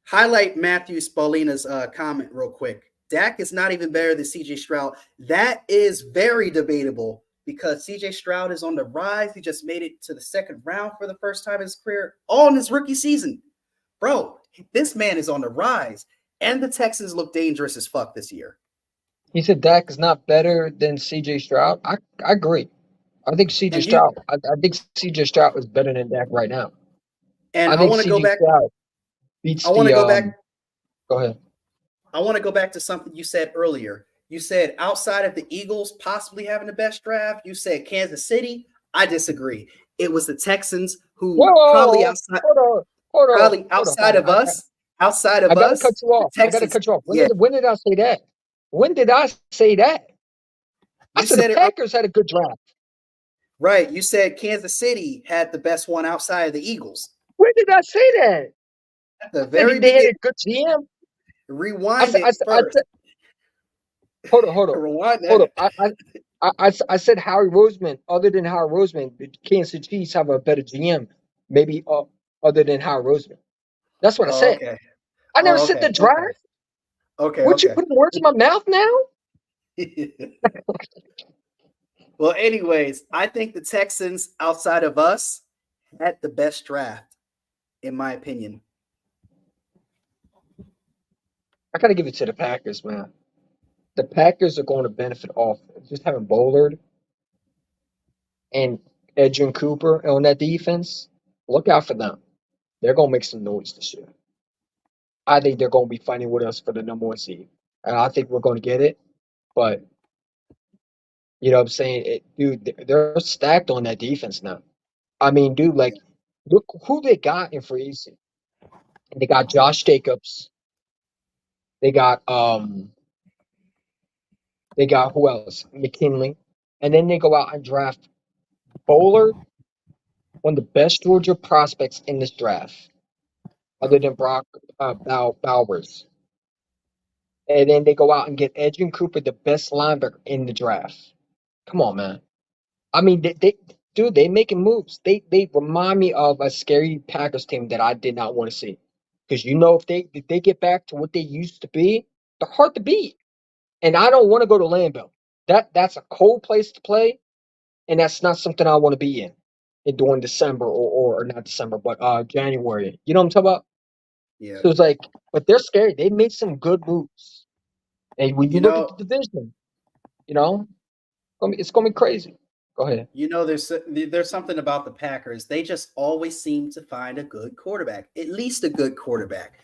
highlight Matthew Spolina's comment real quick. Dak is not even better than CJ Stroud. That is very debatable because CJ Stroud is on the rise. He just made it to the 2nd round for the first time in his career, all in his rookie season. Bro, this man is on the rise, and the Texans look dangerous as fuck this year. He said Dak is not better than CJ Stroud. I agree. I think CJ Stroud. I think CJ Stroud is better than Dak right now. And I want to go back. Go ahead. I want to go back to something you said earlier. You said outside of the Eagles possibly having the best draft, you said Kansas City. I disagree. It was the Texans who probably outside of us. I gotta cut you off. When did I say that? When did I say that? I said the Packers had a good draft. Right. You said Kansas City had the best one outside of the Eagles. When did I say that? the I very said they had beginning. a good GM. Rewind it I first. said, hold up. Rewind Hold up. that. I said Howie Roseman. Other than Howie Roseman, the Kansas City Chiefs have a better GM, maybe other than Howie Roseman. That's what I Oh, said. okay. I never Oh, said the okay. draft. Okay. What you Okay. putting words in my mouth now? Well, anyways, I think the Texans, outside of us, had the best draft, in my opinion. I gotta give it to the Packers, man. The Packers are going to benefit off just having Bullard and Edgerrin Cooper on that defense. Look out for them. They're gonna make some noise this year. I think they're gonna be fighting with us for the number one seed, and I think we're gonna get it. But you know what I'm saying, dude, they're stacked on that defense now. I mean, dude, like, look who they got in free agency. They got Josh Jacobs. They got They got who else? McKinley, and then they go out and draft Bowler, one of the best Georgia prospects in this draft, other than Brock Bowers. And then they go out and get Edgerrin Cooper, the best linebacker in the draft. Come on, man. I mean, dude, they making moves. They remind me of a scary Packers team that I did not want to see. Because you know, if they get back to what they used to be, they're hard to beat. And I don't want to go to Lambeau. That's a cold place to play, and that's not something I want to be in during December or not December, but January. You know what I'm talking about? Yeah. So it's like, but they're scary. They made some good moves. And when you You look at know, the division, you know, it's gonna be crazy. Go ahead. there's something about the Packers. They just always seem to find a good quarterback, at least a good quarterback.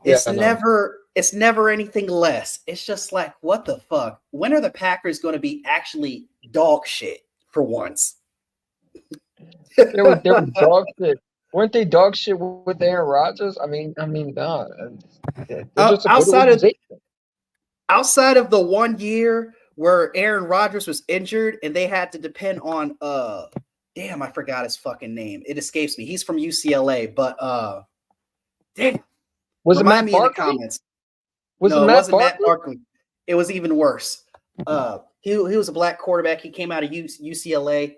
Yeah, I know. It's never anything less. It's just like, what the fuck? When are the Packers going to be actually dog shit for once? They were dog shit. Weren't they dog shit with Aaron Rodgers? No. They're just a good outside of organization. outside of the 1 year where Aaron Rodgers was injured and they had to depend on damn, I forgot his fucking name. It escapes me. He's from UCLA, but damn. Was it Remind Matt me in the Barkley? comments. Was it No, it Matt wasn't Matt Barkley? Barkley. It was even worse. He was a black quarterback. He came out of UCLA.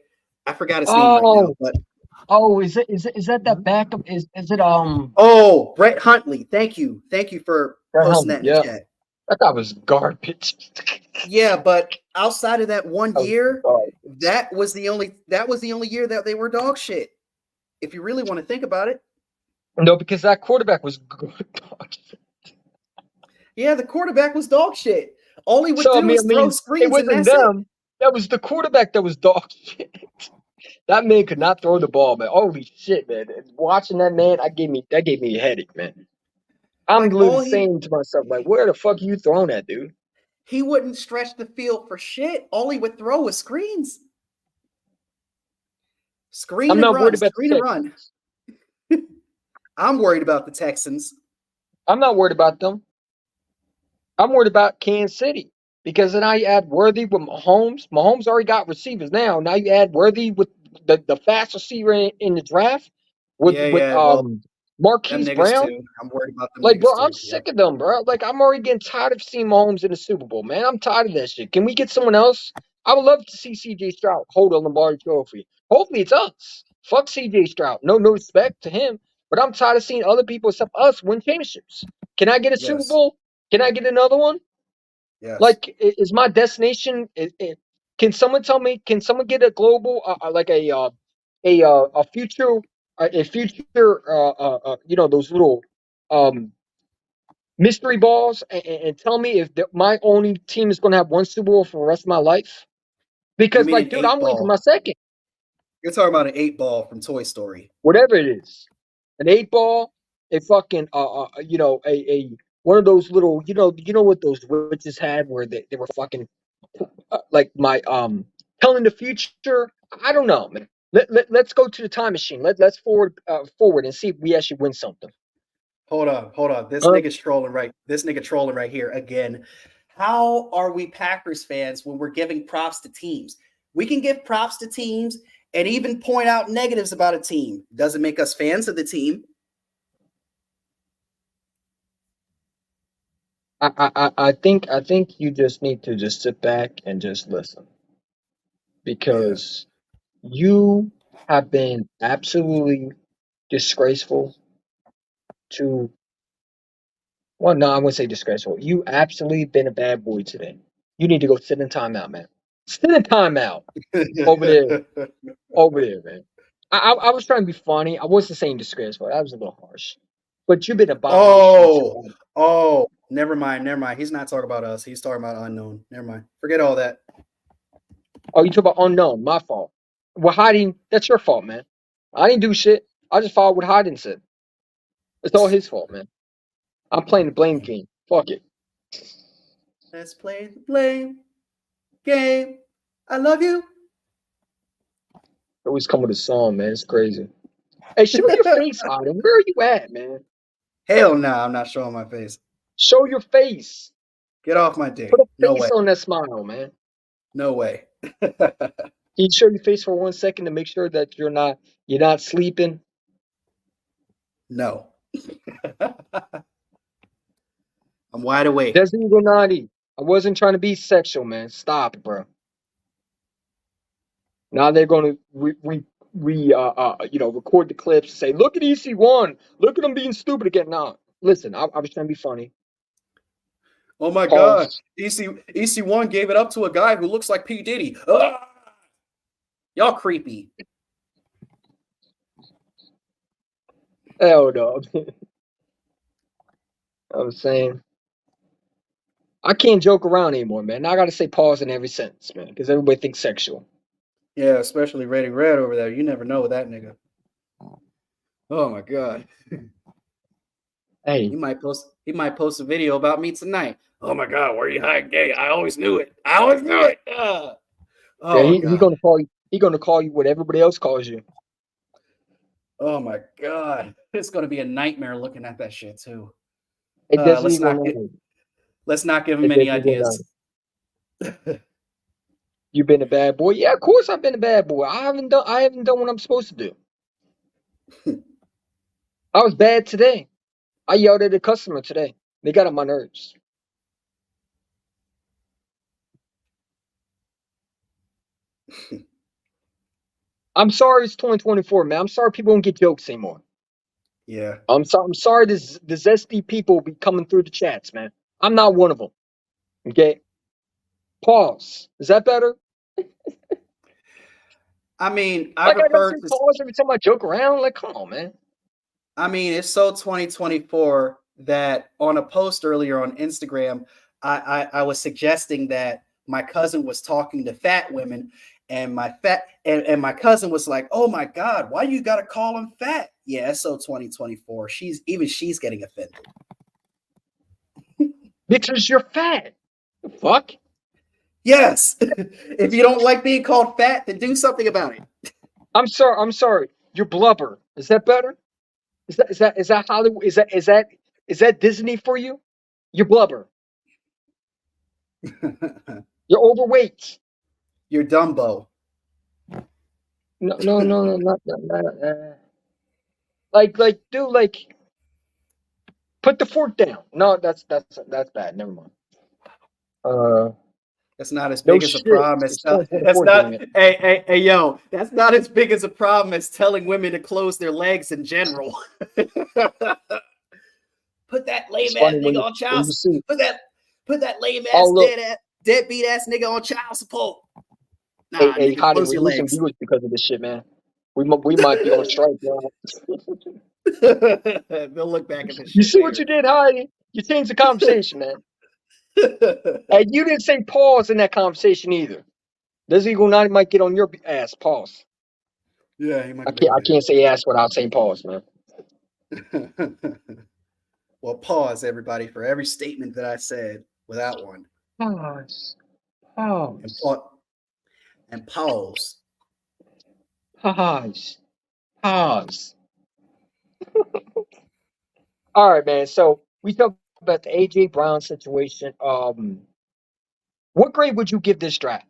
I forgot his name right now, but Is that backup? Is it oh, Brett Huntley. Thank you for Brett posting Hundley? that in the Yeah, chat. that guy was garbage. Yeah, but outside of that 1 That was year, garbage. that was the only year that they were dog shit. If you really want to think about it. No, because that quarterback was good. Yeah, the quarterback was dog shit. All he would So do is throw it screens and wasn't that's it. them. That was the quarterback that was dog shit. That man could not throw the ball, man. Holy shit, man! Watching that man, that gave me a headache, man. I'm Like literally saying to myself, like, where the fuck are you throwing at, dude? he wouldn't stretch the field for shit. All he would throw was screens. I'm Screen and not worried run, about screen the and run. Texans. I'm worried about the Texans. I'm not worried about them. I'm worried about Kansas City because then now you add Worthy with Mahomes. Mahomes already got receivers now. Now you add Worthy with the fast receiver in the draft with Yeah. Well, them Marquise niggas Brown. too. I'm worried about them Like, bro, niggas I'm too. Yeah. sick of them, bro. Like, I'm already getting tired of seeing Mahomes in the Super Bowl, man. I'm tired of that shit. Can we get someone else? I would love to see CJ Stroud hold a Lombardi trophy. Hopefully it's us. Fuck CJ Stroud. No respect to him. But I'm tired of seeing other people except us win championships. Can I get a Super Yes. Bowl? Can I get another one? Yes. Like, is my destination? Can someone tell me? Can someone get a global, like a future, you know, those little um mystery balls, and tell me if my only team is going to have one Super Bowl for the rest of my life? You Because, mean like, an dude, eight I'm waiting for ball? my second, You're talking about an 8-ball from Toy Story. whatever it is, an 8 ball, a fucking you know, a one of those little, you know what those witches had where they were fucking like my telling the future. I don't know, man. Let's go to the time machine. Let's forward and see if we actually win something. Hold on. This Uh, nigga's trolling right. This nigga trolling right here again. How are we Packers fans when we're giving props to teams? We can give props to teams and even point out negatives about a team. Doesn't make us fans of the team. I think you just need to just sit back and just listen Yeah. because you have been absolutely disgraceful to, well, no, I wouldn't say disgraceful. You absolutely been a bad boy today. You need to go sit in timeout, man. Sit in timeout over there, over there, man. I was trying to be funny. I wasn't saying disgraceful. That was a little harsh. But you've been an abomination to Oh, me. oh, never mind, never mind. He's not talking about us. He's talking about unknown. Never mind. Forget all that. Oh, you talk about unknown. My fault. Well, hiding. That's your fault, man. I didn't do shit. I just followed what hiding said. It's all his fault, man. I'm playing the blame game. Fuck it. Let's play the blame game. I love you. Always come with a song, man. It's crazy. Hey, show your face, hiding. Where are you at, man? Hell no, I'm not showing my face. Show your face. Get off my dick. Put a No face way. on that smile, man. No way. Can you show your face for 1 second to make sure that you're not sleeping? No. I'm wide awake. Desmond Gennady. I wasn't trying to be sexual, man. Stop it, bro. Now they're going to record the clips and say, "Look at EC1. Look at him being stupid again." Now, listen, I was trying to be funny. Oh my God. Pause. EC1 gave it up to a guy who looks like P. Diddy. Ah! Y'all creepy. Hell no. I'm saying I can't joke around anymore, man. Now I got to say pause in every sentence, man, because everybody thinks sexual. Yeah, especially Ready Red over there. You never know with that nigga. Oh my God. Hey, He might post a video about me tonight. Oh my God, where you hiding gay? I always knew it. I always knew it. yeah, Oh he's God. gonna call you. He's gonna call you what everybody else calls you. Oh my God. It's gonna be a nightmare looking at that shit too. It doesn't Let's even not matter. let's not give him It any doesn't even ideas. matter. You've been a bad boy. Yeah, of course I've been a bad boy. I haven't done what I'm supposed to do. I was bad today. I yelled at a customer today. They got on my nerves. I'm sorry it's 2024, man. I'm sorry people don't get jokes anymore. Yeah. I'm sorry the zesty people be coming through the chats, man. I'm not one of them. Okay? Pause. Is that better? I mean, I Like I gotta prefer say to pause every time I joke around. Like, come on, man. I mean, it's so 2024 that on a post earlier on Instagram, I was suggesting that my cousin was talking to fat women, and my cousin was like, "Oh my God, why you gotta call him fat?" Yeah, it's so 2024. She's getting offended. Because you're fat. The fuck? Yes, if you don't like being called fat, then do something about it. I'm sorry. You're blubber. Is that better? Is that Hollywood? Is that Disney for you? You're blubber. You're overweight. You're Dumbo. No, not like, dude, like, put the fork down. No, that's bad. Never mind. That's not as No big as a shit. problem as Someone put a that's fork in not it. hey yo, that's not as big as a problem as telling women to close their legs in general. Put that It's lame ass funny nigga on when child you see. put that lame Oh ass look, deadbeat ass nigga on child support. hey, Nah, hey, nigga, Hottie, close we your lose some legs. viewers because of this shit, man. We might be on strike now. They'll look back at this You shit see what later. you did, Hottie? You changed the conversation, man. And you didn't say pause in that conversation either. This eagle 90 might get on your ass. Pause. Yeah, he might I be can't. I back can't say ass without saying pause, man. there. Well, pause everybody for every statement that I said without one. Pause. And Pause. pause. Pause. Pause. All right, man. So we talked about the AJ Brown situation. What grade would you give this draft?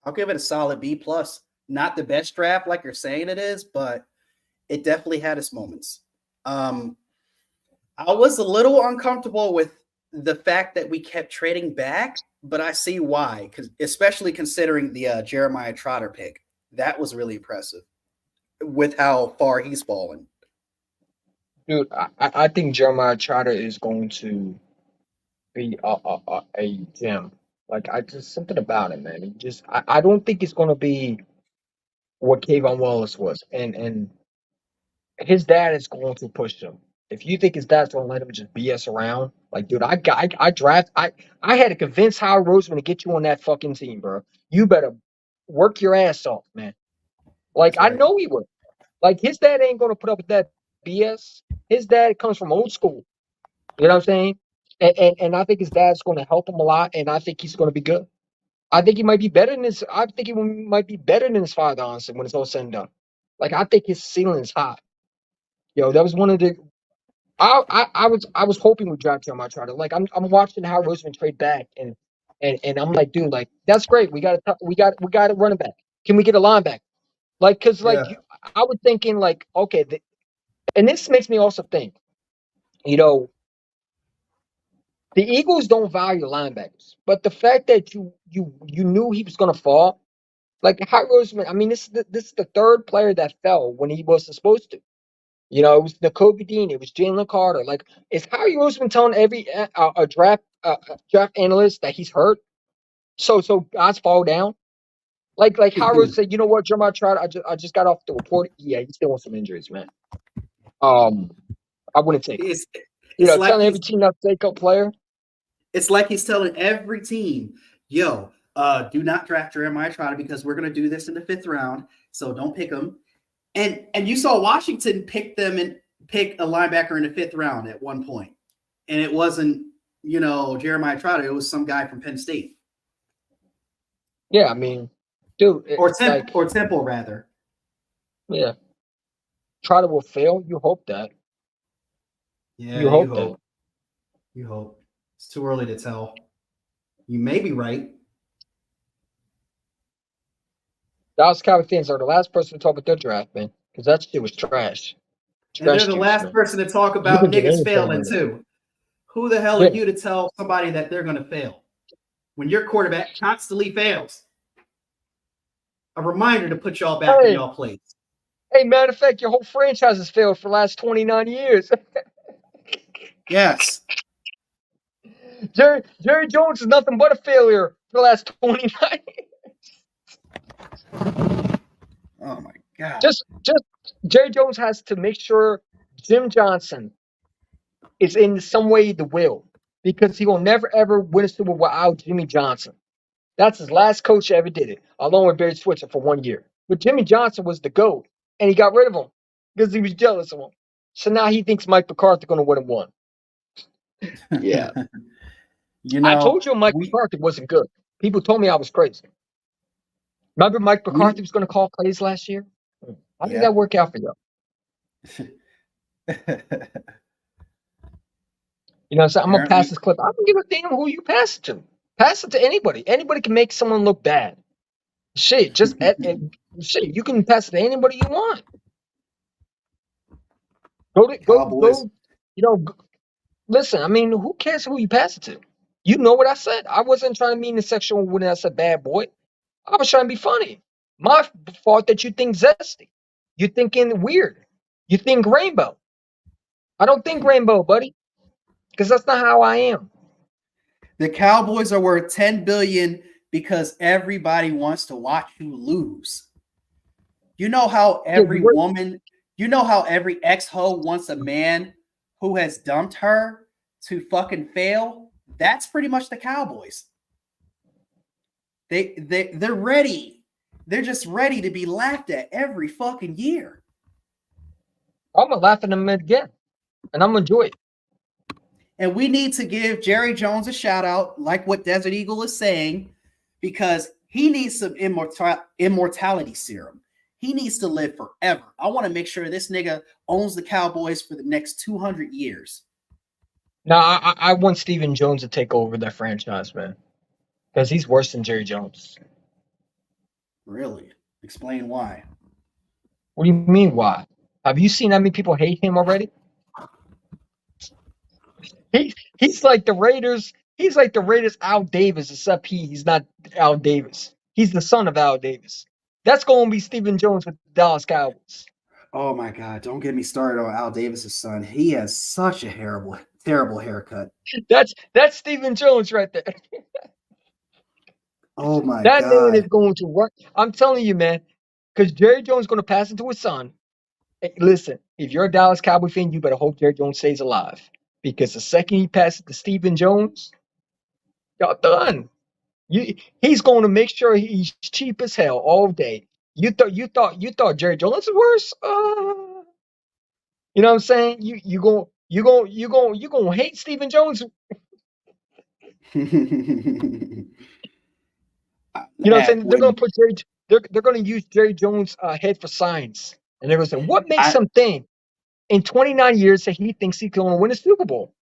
I'll give it a solid B plus. Not the best draft like you're saying it is, but it definitely had its moments. I I was a little uncomfortable with the fact that we kept trading back, but I see why, because especially considering the Jeremiah Trotter pick, that was really impressive with how far he's fallen. Dude, I think Jeremiah Trotter is going to be a gem. Like I just something about it, man. I don't think it's gonna be what Kayvon Wallace was, and his dad is going to push him. If you think his dad's gonna let him just BS around, like, dude, I had to convince Howard Roseman to get you on that fucking team, bro. You better work your ass off, man. Like That's I right. know he would. Like his dad ain't gonna put up with that BS. His dad comes from old school. You know what I'm saying? And I think his dad's going to help him a lot, and I think he's going to be good. I think he might be better than his. I think he might be better than his father, honestly, when it's all said and done. Like I think his ceiling is high. Yo, that was one of the. I was hoping we draft him. I tried to like I'm watching how Roseman trade back, and I'm like, dude, like that's great. We got a running back. Can we get a linebacker? Like, cause Yeah. like I was thinking like, okay, and this makes me also think, you know, the Eagles don't value linebackers, but the fact that you knew he was going to fall, like Howard Roseman. I mean, this is the third player that fell when he wasn't supposed to. You know, it was N'Kobe Dean, it was Jalen Carter. Like, is Howard Roseman telling every draft analyst that he's hurt? So guys fall down. Like Howard Roseman said, you know what, Jeremiah Trotter, I just got off the report. Yeah, he's still on some injuries, man. I wouldn't take him. It's You it's know, like telling every team not to take a player. it's like he's telling every team, yo, do not draft Jeremiah Trotter because we're gonna do this in the 5th round. So don't pick him. And you saw Washington pick a linebacker in the 5th round at one point. And it wasn't, Jeremiah Trotter, it was some guy from Penn State. Yeah, I mean, dude, Or Temple rather. yeah, Trotter will fail. You hope that. Yeah, You hope that. You hope. It's too early to tell. You may be right. Dallas Cowboy fans are the last person to talk about their draft, man, because that shit was trash. And they're Trash the juice, last man. person to talk You about can get niggas anything failing in there. too. Who the hell Yeah. are you to tell somebody that they're going to fail when your quarterback constantly fails? A reminder to put y'all back in y'all place. Hey, matter of fact, your whole franchise has failed for the last 29 years. Yes. Jerry Jones is nothing but a failure for the last 29 years. Oh my God. Just Jerry Jones has to make sure Jim Johnson is in some way the will, because he will never ever win a Super Bowl without Jimmy Johnson. That's his last coach that ever did it, along with Barry Switzer for 1 year. But Jimmy Johnson was the GOAT, and he got rid of him because he was jealous of him. So now he thinks Mike McCarthy going to win him one. Yeah. I told you Mike McCarthy wasn't good. People told me I was crazy. Remember Mike McCarthy was going to call plays last year? How did that work out for you? You know, so I'm going to pass this clip. I don't give a damn who you pass it to. Pass it to anybody. Anybody can make someone look bad. Shit, shit, you can pass it to anybody you want. Go. You know, listen. I mean, who cares who you pass it to? You know what I said. I wasn't trying to mean the sexual when I said bad boy. I was trying to be funny. My fault that you think zesty. You thinking weird. You think rainbow. I don't think rainbow, buddy, because that's not how I am. The Cowboys are worth $10 billion because everybody wants to watch you lose. You know how every woman, you know how every ex-hoe wants a man who has dumped her to fucking fail? That's pretty much the Cowboys. They're ready. They're just ready to be laughed at every fucking year. I'm gonna laugh at them again, and I'm gonna enjoy it. And we need to give Jerry Jones a shout out, like what Desert Eagle is saying, because he needs some immortality serum. He needs to live forever. I want to make sure this nigga owns the Cowboys for the next 200 years. No, I want Stephen Jones to take over that franchise, man, because he's worse than Jerry Jones. Really? Explain why. What do you mean, why? Have you seen how many people hate him already? He's like the Raiders. He's like the Raiders Al Davis, except he's not Al Davis. He's the son of Al Davis. That's going to be Stephen Jones with the Dallas Cowboys. Oh my God! Don't get me started on Al Davis's son. He has such a terrible haircut. That's Stephen Jones right there. Oh my That man is God! going to work. I'm telling you, man, because Jerry Jones is going to pass it to his son. Hey, listen, if you're a Dallas Cowboy fan, you better hope Jerry Jones stays alive. Because the second he passes it to Stephen Jones, y'all done. He's going to make sure he's cheap as hell all day. You thought Jerry Jones was worse. You know what I'm saying? You going to hate Stephen Jones. You know what I'm Laugh saying? They're going when to put Jerry. They're going to use Jerry Jones' head for signs, and they're going to say, "What makes I him think in 29 years that he thinks he's going to win a Super Bowl?"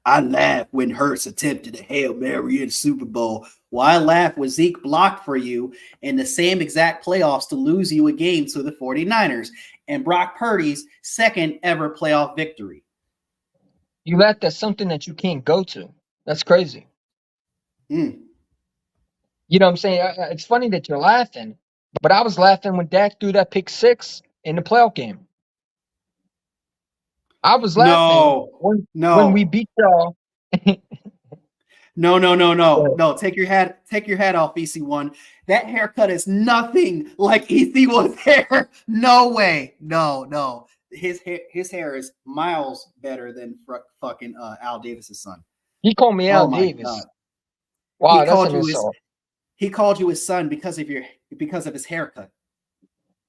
I laugh when Hurts attempted a Hail Mary in the Super Bowl. Well, I laugh when Zeke blocked for you in the same exact playoffs to lose you a game to the 49ers and Brock Purdy's second ever playoff victory. You laughed at something that you can't go to. That's crazy. Mm. You know what I'm saying? It's funny that you're laughing, but I was laughing when Dak threw that pick six in the playoff game. I was laughing No, when we no, beat y'all. no. Take your hat off, EC1. That haircut is nothing like EC1's hair. No way. No. His hair is miles better than fucking Al Davis's son. He called me Oh Al my Davis. God. Wow, that's an insult. He called you his son because of his haircut.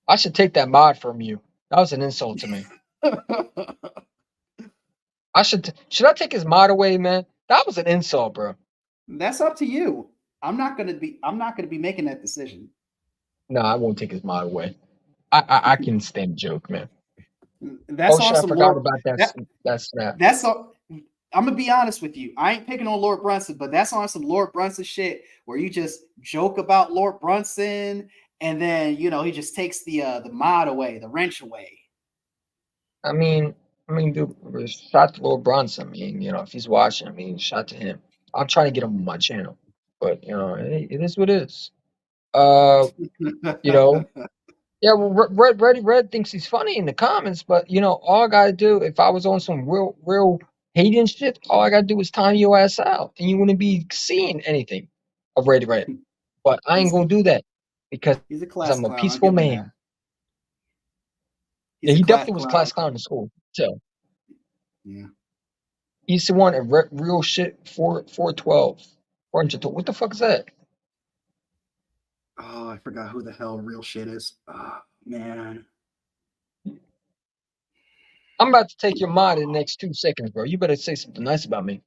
I should take that mod from you. That was an insult to me. Should I take his mod away, man? That was an insult, bro. That's up to you. I'm not gonna be making that decision. No, I won't take his mod away. I can stand the joke, man. That's Oh shit, I forgot about that snap. That's all. I'm gonna be honest with you. I ain't picking on Lord Brunson, but that's on some Lord Brunson shit where you just joke about Lord Brunson, and then he just takes the mod away, the wrench away. I mean, dude, shout to Lil Bronson. I mean, if he's watching, I mean, shout to him. I'm trying to get him on my channel, but it is what it is. You know, yeah. Well, Red thinks he's funny in the comments, but all I gotta do if I was on some real hating shit, all I gotta do is time your ass out, and you wouldn't be seeing anything of Red. But I ain't gonna do that because He's a class I'm a clown. I'll peaceful give him that. man. He's Yeah, a he class definitely was a clown. class clown in school. So. Yeah. He's the one at real shit 412. 412. What the fuck is that? Oh, I forgot who the hell real shit is. Oh, man. I'm about to take your mind in the next 2 seconds, bro. You better say something nice about me.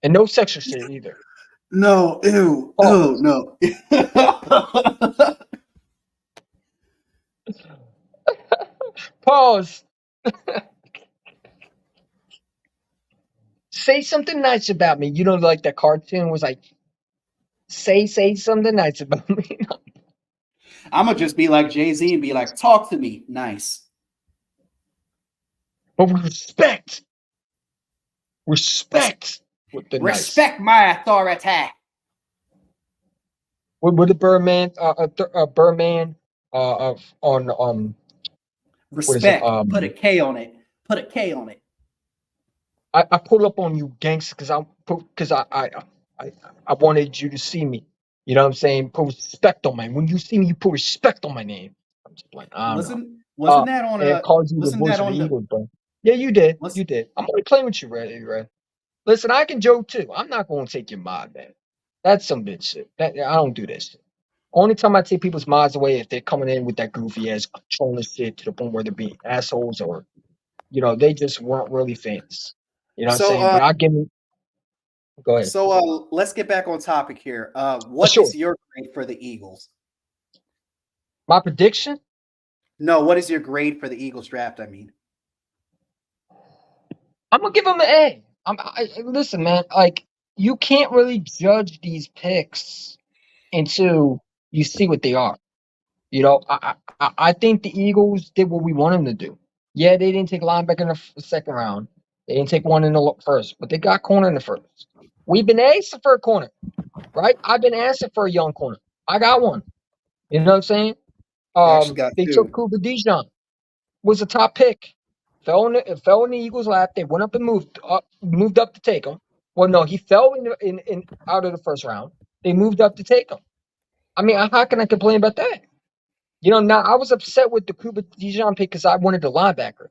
And no sexual shit either. No, ew, Pause. no. Pause. Say something nice about me. You know, like that cartoon was like, say something nice about me. I'm gonna just be like Jay-Z and be like, talk to me, nice. But respect. With the Respect my authority. With the Birdman, Birdman, on Respect. What is it? Put a K on it. Put a K on it. I pulled up on you, gangster, because I wanted you to see me. You know what I'm saying? Put respect on my. When you see me, you put respect on my name. I'm just like, I don't know. Wasn't that on It calls you the wasn't voice that of the on the Eagles, bro. Yeah, you did. was You did. I'm only playing with you, Red. Listen, I can joke too. I'm not going to take your mod, man. That's some bitch shit. I don't do that shit. Only time I take people's mods away if they're coming in with that goofy ass trolling shit to the point where they're being assholes or they just weren't really fans. You know what I'm saying? But I'll give me. Go ahead. So let's get back on topic here. What Sure. is your grade for the Eagles? My prediction? No, what is your grade for the Eagles draft? I mean, I'm gonna give them an A. Listen, man. Like you can't really judge these picks until you see what they are. I think the Eagles did what we want them to do. Yeah, they didn't take linebacker in the second round. They didn't take one in the first, but they got corner in the first. We've been asking for a corner, right? I've been asking for a young corner. I got one. You know what I'm saying? You actually got They took 2. Kuba Dijon, was a top pick. It fell in the Eagles' lap. They went up and moved up to take him. Well, no, he fell in out of the first round. They moved up to take him. I mean, how can I complain about that? Now I was upset with the Kuba Dijon pick because I wanted a linebacker.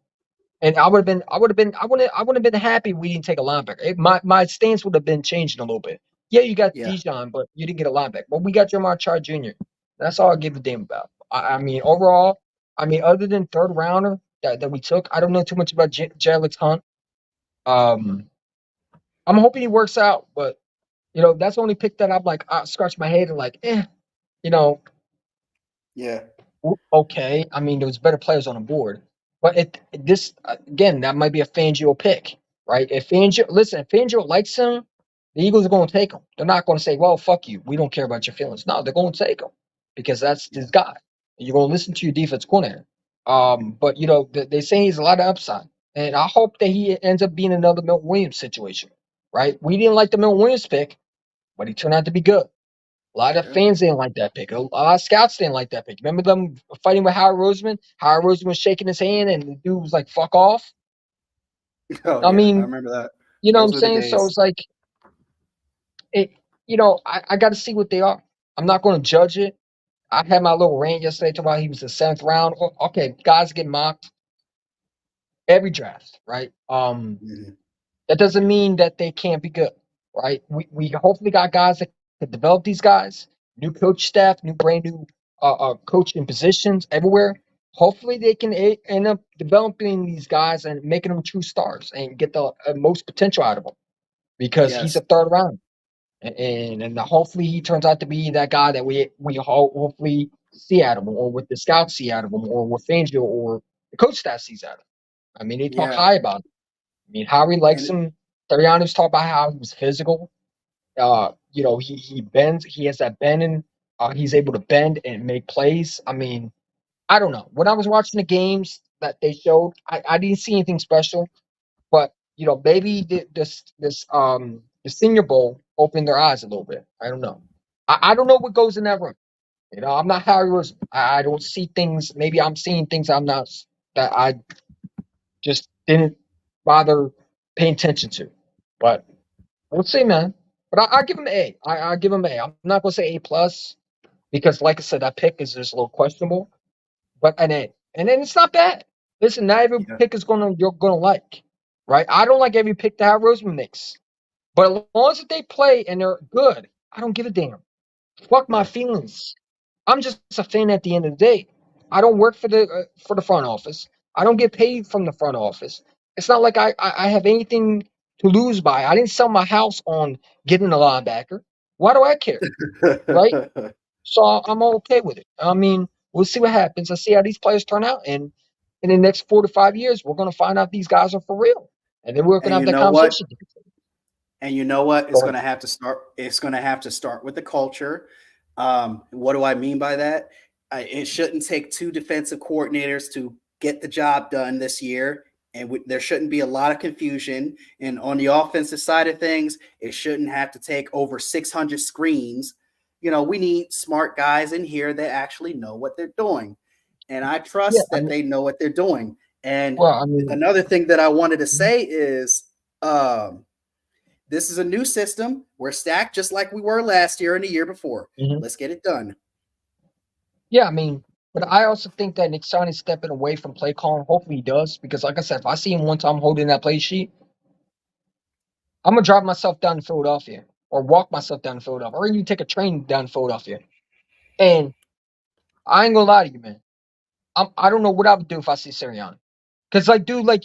And I wouldn't have been happy we didn't take a linebacker. My stance would have been changing a little bit. Yeah, you got Yeah. Dijon, but you didn't get a linebacker. But we got Jamar Char Jr. That's all I give a damn about. I mean, overall, other than third rounder that we took, I don't know too much about Alex Hunt. Um, I'm hoping he works out, but that's the only pick that I'm like, I scratch my head and like, you know, Yeah. okay. I mean, there was better players on the board, but this again, that might be a Fangio pick, right? If Fangio likes him, the Eagles are going to take him. They're not going to say, "Well, fuck you, we don't care about your feelings." No, they're going to take him because that's Yeah. this guy. You're going to listen to your defense coordinator. But they say he's a lot of upside, and I hope that he ends up being another Milton Williams situation, right? We didn't like the Milton Williams pick, but he turned out to be good. A lot of Yeah. fans didn't like that pick. A lot of scouts didn't like that pick. Remember them fighting with Howard Roseman? Howard Roseman was shaking his hand, and the dude was like, "Fuck off." Oh I yeah, I mean, remember that. you know what I'm Those were the saying? So days. it's like, it. I got to see what they are. I'm not going to judge it. I had my little rant yesterday talking about he was the 7th round. Okay, guys get mocked every draft, right? Mhm. That doesn't mean that they can't be good, right? We hopefully got guys that can develop these guys, new coach staff, new brand new coaching positions everywhere. Hopefully they can end up developing these guys and making them true stars and get the most potential out of them because he's Yes. a third round and hopefully he turns out to be that guy that we hopefully see out of him or what the scouts see out of him or what Fangio or the coach staff sees out of him. I mean, they talk Yeah. high about him. I mean, Howie likes And him. Theriano's talked about how he was physical. He bends. He has that bending. He's able to bend and make plays. I mean, I don't know. When I was watching the games that they showed, I didn't see anything special. But maybe the Senior Bowl opened their eyes a little bit. I don't know. I don't know what goes in that room. I'm not Howie Roseman. I don't see things. Maybe I'm seeing things I'm not that I just didn't bother paying attention to. But we'll see, man. But I give him A. I give him A. I'm not gonna say A+ because, like I said, that pick is just a little questionable. But an A, and then it's not bad. Listen, not every yeah. pick you're gonna like, right? I don't like every pick that Howard Roseman makes, but as long as they play and they're good, I don't give a damn. Fuck my Yeah. feelings. I'm just a fan at the end of the day. I don't work for the front office. I don't get paid from the front office. It's not like I have anything to lose by. I didn't sell my house on getting a linebacker. Why do I care, right? So I'm okay with it. I mean, we'll see what happens. Let's see how these players turn out, and in the next 4 to 5 years, we're gonna find out these guys are for real, and then we're And gonna have you that know what? conversation. And you know what? Go ahead. It's going to have to start with the culture. What do I mean by that? It shouldn't take 2 defensive coordinators to get the job done this year. And there shouldn't be a lot of confusion. And on the offensive side of things, it shouldn't have to take over 600 screens. We need smart guys in here that actually know what they're doing. And I Yeah, trust that they know what they're doing. And well, I mean, another thing that I wanted to say is, this is a new system. We're stacked just like we were last year and the year before. mhm. Let's get it done. Yeah, I mean, but I also think that Nick Sirianni's stepping away from play calling. Hopefully he does, because like I said, if I see him one time holding that play sheet, I'm gonna drive myself down to Philadelphia or walk myself down to Philadelphia, or even take a train down to Philadelphia. And I ain't gonna lie to you, man. I don't know what I would do if I see Sirianni, because like, dude, like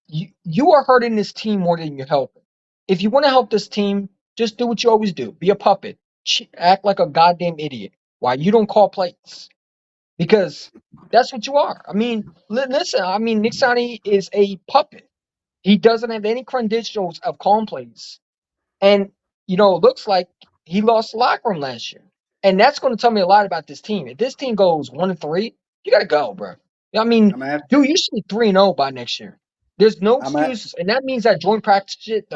you are hurting this team more than you're helping. If you want to help this team, just do what you always do: be a puppet, act like a goddamn idiot. Why you don't call plays? Because that's what you are. I mean, listen. I mean, Nick Sirianni is a puppet. He doesn't have any credentials of calling plays, and it looks like he lost the locker room last year, and that's going to tell me a lot about this team. If this team goes 1-3, you got to go, bro. I mean, I'm gonna have dude, you should be 3-0 by next year. There's no I'm at, excuse, and that means that joint practice shit.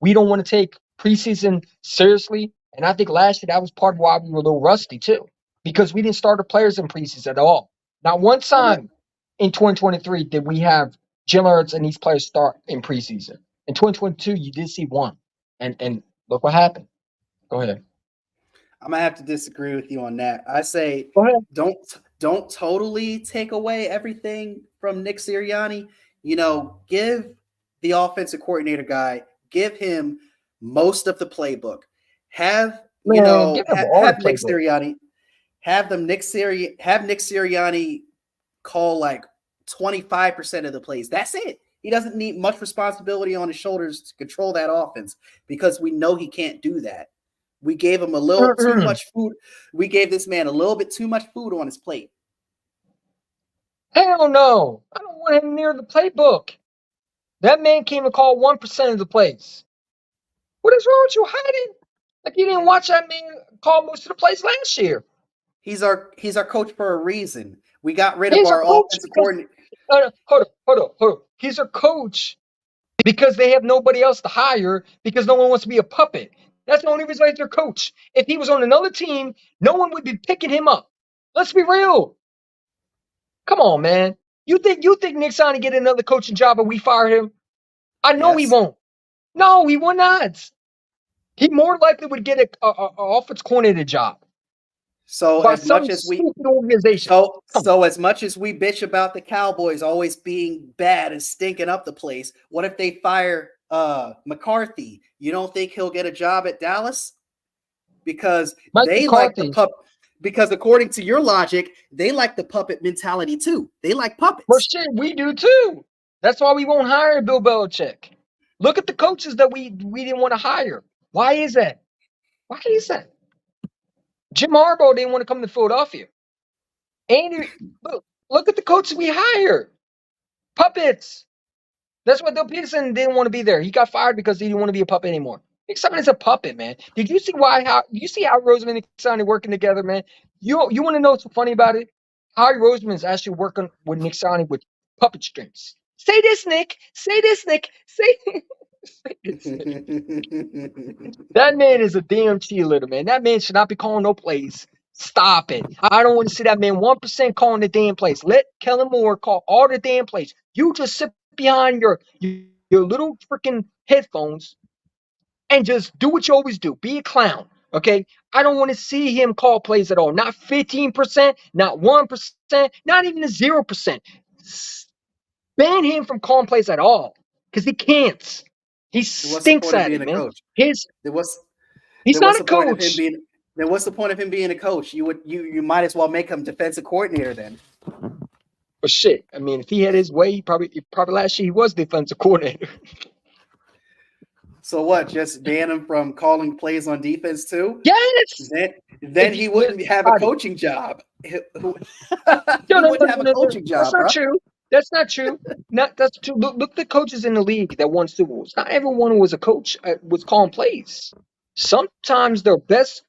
We don't want to take preseason seriously, and I think last year that was part of why we were a little rusty too, because we didn't start the players in preseason at all. Not one I'm at, time in 2023 did we have Jalen Hurts and these players start in preseason. In 2022, you did see one, and look what happened. Go ahead. I'm gonna have to disagree with you on that. I say Go ahead. don't totally take away everything from Nick Sirianni. You know, give the offensive coordinator guy, give him most of the playbook. Have you Man, know give them all the have Nick playbook. Sirianni have Nick Sirianni call like 25% of the plays. That's it. He doesn't need much responsibility on his shoulders to control that offense because we know he can't do that. We gave him a little too much food. We gave this man a little bit too much food on his plate. Hell no. I don't want him near the playbook. That man came and called 1% of the plays. What is wrong with you hiding? Like you didn't watch that man call most of the plays last year. He's our coach for a reason. We got rid of He's a our coach offensive because coordinator. hold on. He's a coach because they have nobody else to hire because no one wants to be a puppet. That's the only reason he's their coach. If he was on another team, no one would be picking him up. Let's be real. Come on, man. You think Nick Sirianni get another coaching job and we fire him? I know he Yes. won't. No, he will not. He more likely would get a offense coordinator job So by as some much as we stupid organization. so as much as we bitch about the Cowboys always being bad and stinking up the place, what if they fire McCarthy? You don't think he'll get a job at Dallas? Because Mike they like the McCarthy. because according to your logic, they like the puppet mentality too. They like puppets. Well, shit, we do too. That's why we won't hire Bill Belichick. Look at the coaches that we didn't want to hire. Why is that? Why is that? Jim Harbaugh didn't want to come to Philadelphia. Andy, look at the coaches we hired. Puppets. That's why Bill Peterson didn't want to be there. He got fired because he didn't want to be a puppet anymore. Nick Sirianni's a puppet, man. Did you see you see how Roseman and Nick Sirianni working together, man? You want to know what's so funny about it? Howie Roseman is actually working with Nick Sirianni with puppet strings. Say this, Nick. Say this, Nick. Say this, Nick. That man is a damn cheerleader, man. That man should not be calling no plays. Stop it. I don't want to see that man 1% calling the damn plays. Let Kellen Moore call all the damn plays. You just sit behind your little freaking headphones and just do what you always do. Be a clown, okay? I don't want to see him call plays at all. Not 15%, not 1%, not even a 0%. Ban him from calling plays at all because he can't. He What's the stinks point of at being it, a man. coach? He's What's not a the point of him coach. being? Then what's the point of him being a coach? You might as well make him defensive coordinator then. But shit, I mean, if he had his way, he probably last year he was defensive coordinator. So what? Just ban him from calling plays on defense too? Yes. Then he wouldn't have a coaching job. He wouldn't have a coaching job, That's not bro. true. That's not true. That's true. Look at the coaches in the league that won Super Bowls. Not everyone who was a coach was calling plays. Sometimes their best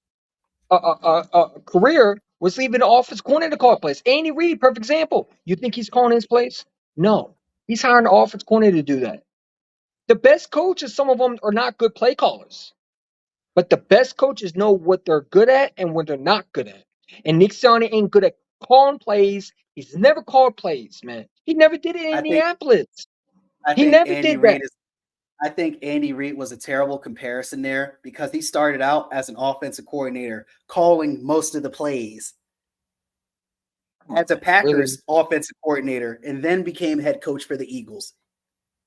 career was leaving the offense coordinator to call plays. Andy Reid, perfect example. You think he's calling his plays? No, he's hiring the offense coordinator to do that. The best coaches, some of them are not good play callers, but the best coaches know what they're good at and what they're not good at. And Nick Sirianni ain't good at calling plays. He's never called plays, man. He never did it in Indianapolis. He never did that. I think Andy Reid was a terrible comparison there because he started out as an offensive coordinator, calling most of the plays as a Packers offensive coordinator, and then became head coach for the Eagles.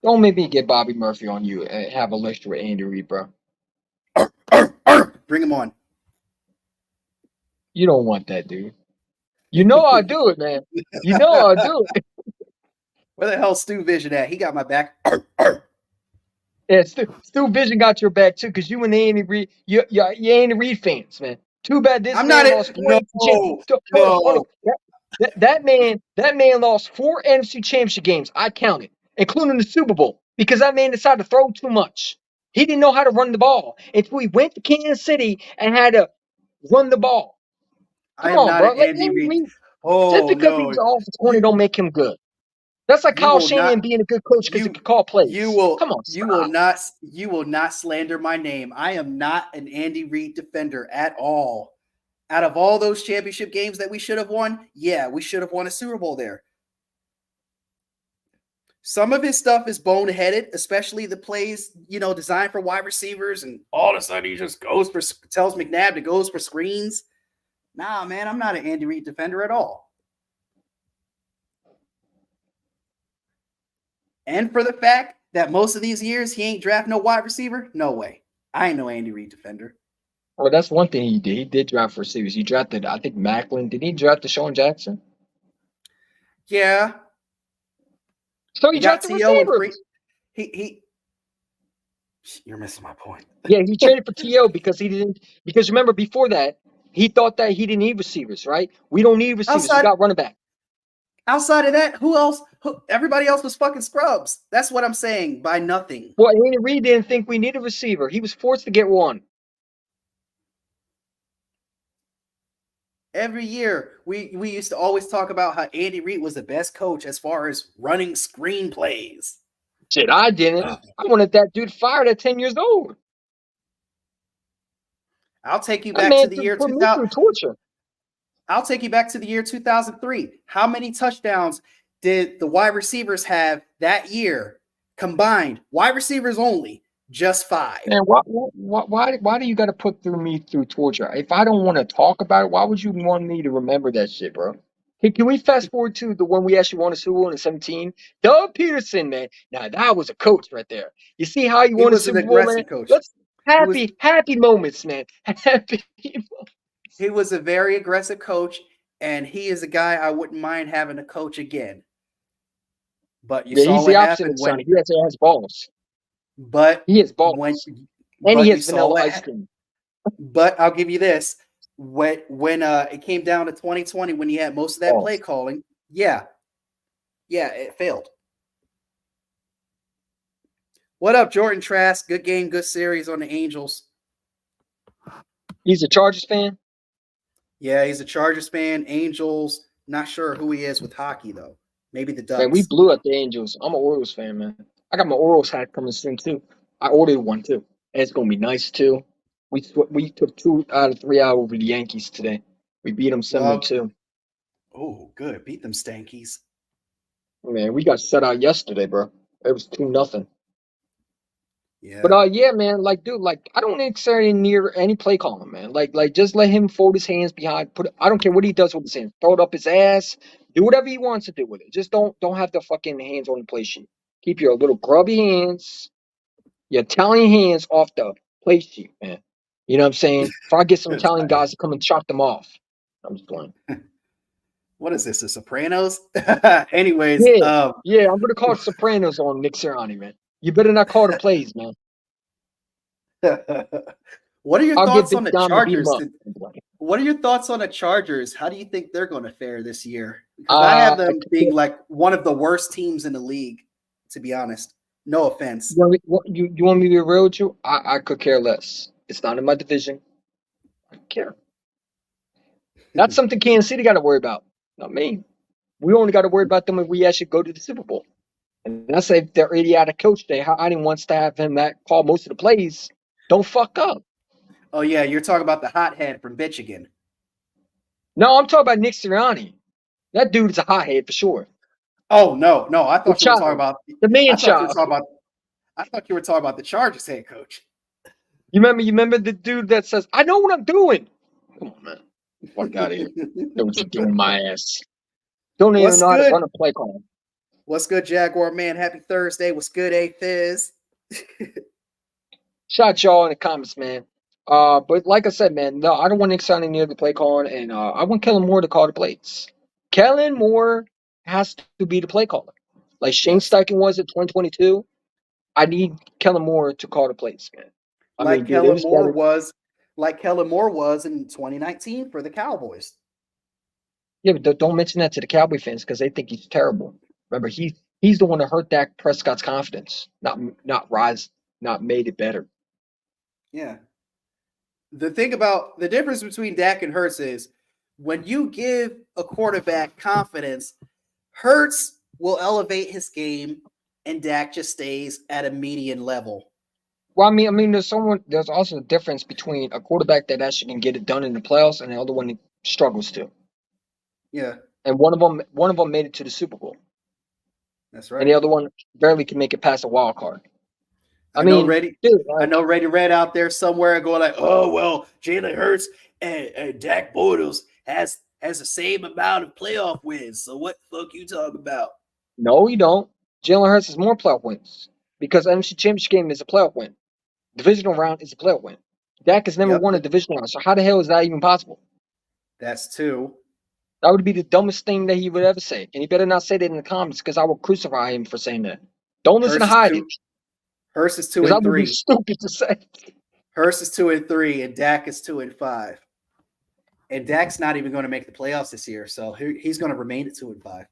Don't make me get Bobby Murphy on you and have a lecture with Andy Reid, bro. Bring him on. You don't want that, dude. You know I'll do it, man. You know I'll do it. Where the hell's Stu Vision at? He got my back. Yeah, Stu Vision got your back too, because you and Andy Reid, you Andy Reid fans, man. Too bad this I'm man not lost. no. That man lost 4 NFC Championship games. I counted, including the Super Bowl, because that man decided to throw too much. He didn't know how to run the ball until he went to Kansas City and had to run the ball. Come on, bro. Like Andy Reid, just because he was offensive coordinator don't make him good. That's like You Kyle will not. Shanahan being a good coach because he You can call plays. you will Come on, you stop. will not you will not slander my name. I am not an Andy Reid defender at all. Out of all those championship games that we should have won, yeah, we should have won a Super Bowl there. Some of his stuff is boneheaded, especially the plays, designed for wide receivers, and all of a sudden he just tells McNabb to go for screens. Nah, man, I'm not an Andy Reid defender at all. And for the fact that most of these years he ain't draft no wide receiver, no way. I ain't no Andy Reid defender. Well, that's one thing he did. He did draft receivers. He drafted, I think, Macklin. Did he draft Deshaun Jackson? Yeah. So he got drafted T.O. and free. receivers. He. You're missing my point. Yeah, he traded for T.O. because he didn't. Because remember, before that, he thought that he didn't need receivers, right? We don't need receivers. We got running back. Outside of that, who else? Everybody else was fucking scrubs. That's what I'm saying by nothing. Well, Andy Reid didn't think we needed a receiver. He was forced to get one. Every year, we used to always talk about how Andy Reid was the best coach as far as running screenplays. Shit, I didn't. I wanted that dude fired at 10 years old. I'll take you back to the year 2000. Torture. I'll take you back to the year 2003. How many touchdowns did the wide receivers have that year combined? Wide receivers only, just 5. Man, why do you got to put me through torture? If I don't want to talk about it, why would you want me to remember that shit, bro? Can we fast forward to the one we actually won a Super Bowl in 17? Doug Peterson, man. Now that was a coach right there. You see how he won a Super Bowl, man? Coach. Let's happy moments, man. Happy moments. He was a very aggressive coach, and he is a guy I wouldn't mind having to coach again. But you saw he's what the opposite happened of Sonny. He has balls. But he has balls. And he has vanilla ice cream. But I'll give you this. When it came down to 2020, when he had most of that play calling, yeah, it failed. What up, Jordan Trask? Good game, good series on the Angels. He's a Chargers fan? Yeah, he's a Chargers fan. Angels, not sure who he is with hockey, though. Maybe the Ducks. Man, we blew up the Angels. I'm an Orioles fan, man. I got my Orioles hat coming soon, too. I ordered one, too. And it's going to be nice, too. We took 2 out of 3 out over the Yankees today. We beat them 7-2. Oh, good. Beat them Stankies. Man, we got shut out yesterday, bro. It was 2-0. Yeah. But yeah, man, dude, I don't necessarily near any play calling, man. Just let him fold his hands behind. I don't care what he does with his hands. Throw it up his ass. Do whatever he wants to do with it. Just don't have the fucking hands on the play sheet. Keep your little grubby hands, your Italian hands off the play sheet, man. You know what I'm saying? If I get some Italian guys to come and chop them off, I'm just playing. What is this, The Sopranos? Anyways. Yeah, I'm going to call it Sopranos on Nick Sirianni, man. You better not call the plays, man. What are your thoughts on the Chargers? What are your thoughts on the Chargers? How do you think they're going to fare this year? Because I have them being like one of the worst teams in the league, to be honest. No offense. You want me to be real with you? I could care less. It's not in my division. I don't care. That's something Kansas City got to worry about. Not me. We only got to worry about them if we actually go to the Super Bowl. And that's if their idiotic coach, Heidin wants to have him call most of the plays. Don't fuck up. Oh, yeah, you're talking about the hothead from Michigan. No, I'm talking about Nick Sirianni. That dude is a hothead for sure. Oh, no. I thought you were talking about the man child. I thought you were talking about the Chargers head coach. You remember the dude that says, I know what I'm doing. Come on, man. Fuck out of here. Know what you're doing, my ass. Don't even know how to run a play call. What's good, Jaguar man? Happy Thursday. What's good, A-Fizz? Shout y'all in the comments, man. But like I said, man, no, I don't want Nick Sirianni near the play calling, and I want Kellen Moore to call the plays. Kellen Moore has to be the play caller. Like Shane Steichen was in 2022. I need Kellen Moore to call the plays, man. Kellen Moore was in 2019 for the Cowboys. Yeah, but don't mention that to the Cowboy fans because they think he's terrible. Remember, he's the one that hurt Dak Prescott's confidence, not made it better. Yeah. The thing about the difference between Dak and Hurts is when you give a quarterback confidence, Hurts will elevate his game, and Dak just stays at a median level. Well, there's also a difference between a quarterback that actually can get it done in the playoffs and the other one that struggles to. Yeah, And one of them made it to the Super Bowl, that's and right. the other one barely can make it past a wild card. I know Dude, I know Ready Red out there somewhere going like, oh well, Jalen Hurts and Dak Bortles has the same amount of playoff wins. So what the fuck you talking about? no, you don't. Jalen Hurts has more playoff wins because NFC Championship game is a playoff win. Divisional round is a playoff win. Dak has never Yep, won a divisional round, so how the hell is that even possible? that's two. That would be the dumbest thing that he would ever say, and he better not say that in the comments because I will crucify him for saying that. Don't listen to Hurst is Hyden two. Hurst is 2 because that and would be 3. stupid to say. Hurst is 2 and 3, and Dak is 2 and 5. And Dak's not even going to make the playoffs this year, so he's going to remain at 2 and 5.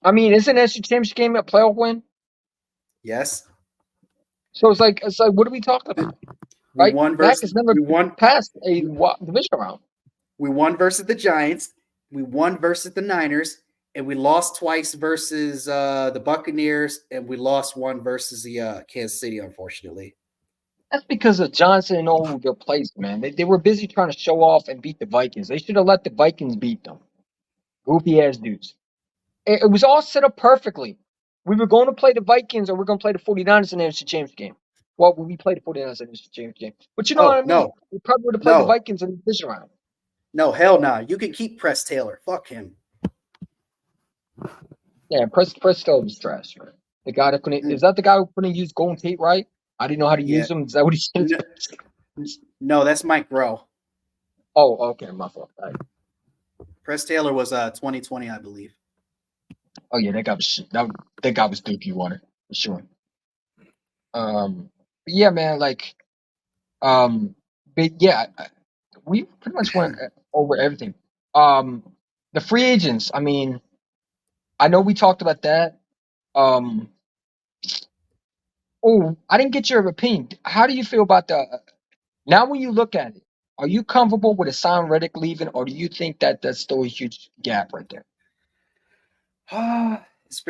I mean, isn't NFC Championship game a playoff win? Yes, So it's like, what are we talking about? we Right? won Dak versus has never we won passed a division round. we won versus the Giants, we won versus the Niners, and we lost twice versus the Buccaneers, and we lost one versus the Kansas City, unfortunately. That's because of Johnson and all their place, man. They were busy trying to show off and beat the Vikings. They should have let the Vikings beat them. Goofy ass dudes. It was all set up perfectly. We were going to play the Vikings or we're going to play the 49ers in the NFC Championship game. Well, we played the 49ers in the NFC Championship game. But you know what I mean? No, We probably would have played the no, Vikings in the division round. no, hell no. Nah. You can keep Press Taylor. Fuck him. Yeah, Press was trash, man. The guy that couldn't is that the guy who couldn't use Golden Tate right? I didn't know how to Yeah. use them. Is that what he said? No, that's Mike Rowe. Oh, okay, my fault. All right. Press Taylor was 2020, I believe. Oh yeah, that guy was Dookie Water for sure. But yeah, man, like, but yeah, we pretty much went over everything. The free agents. I mean, I know we talked about that. Oh, I didn't get your opinion. How do you feel about the now when you look at it? Are you comfortable with Hassan Reddick leaving, or do you think that that's still a huge gap right there? It's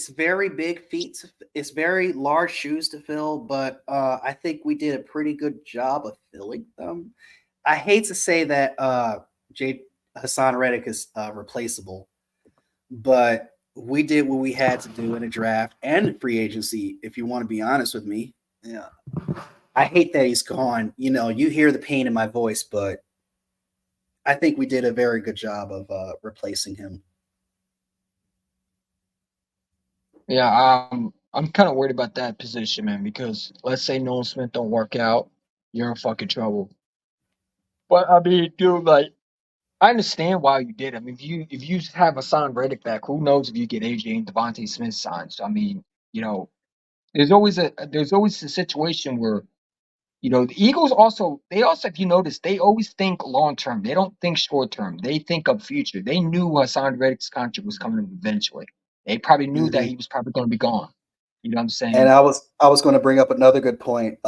very big feet. It's very large shoes to fill, but I think we did a pretty good job of filling them. I hate to say that Hassan Reddick is replaceable, but we did what we had to do in a draft and free agency. If you want to be honest with me, yeah, I hate that he's gone. You know, you hear the pain in my voice, but I think we did a very good job of replacing him. Yeah, I'm kind of worried about that position, man, because let's say Nolan Smith don't work out, you're in fucking trouble. But I mean, dude, like, I understand why you did. I mean, if you have Hassan Reddick back, who knows if you get AJ and Devontae Smith signed? So I mean, there's always a situation where the Eagles also, if you notice, they always think long term. They don't think short term. They think of future. They knew Hassan Reddick's contract was coming up eventually. They probably knew that he was probably going to be gone. You know what I'm And saying? I was going to bring up another good point.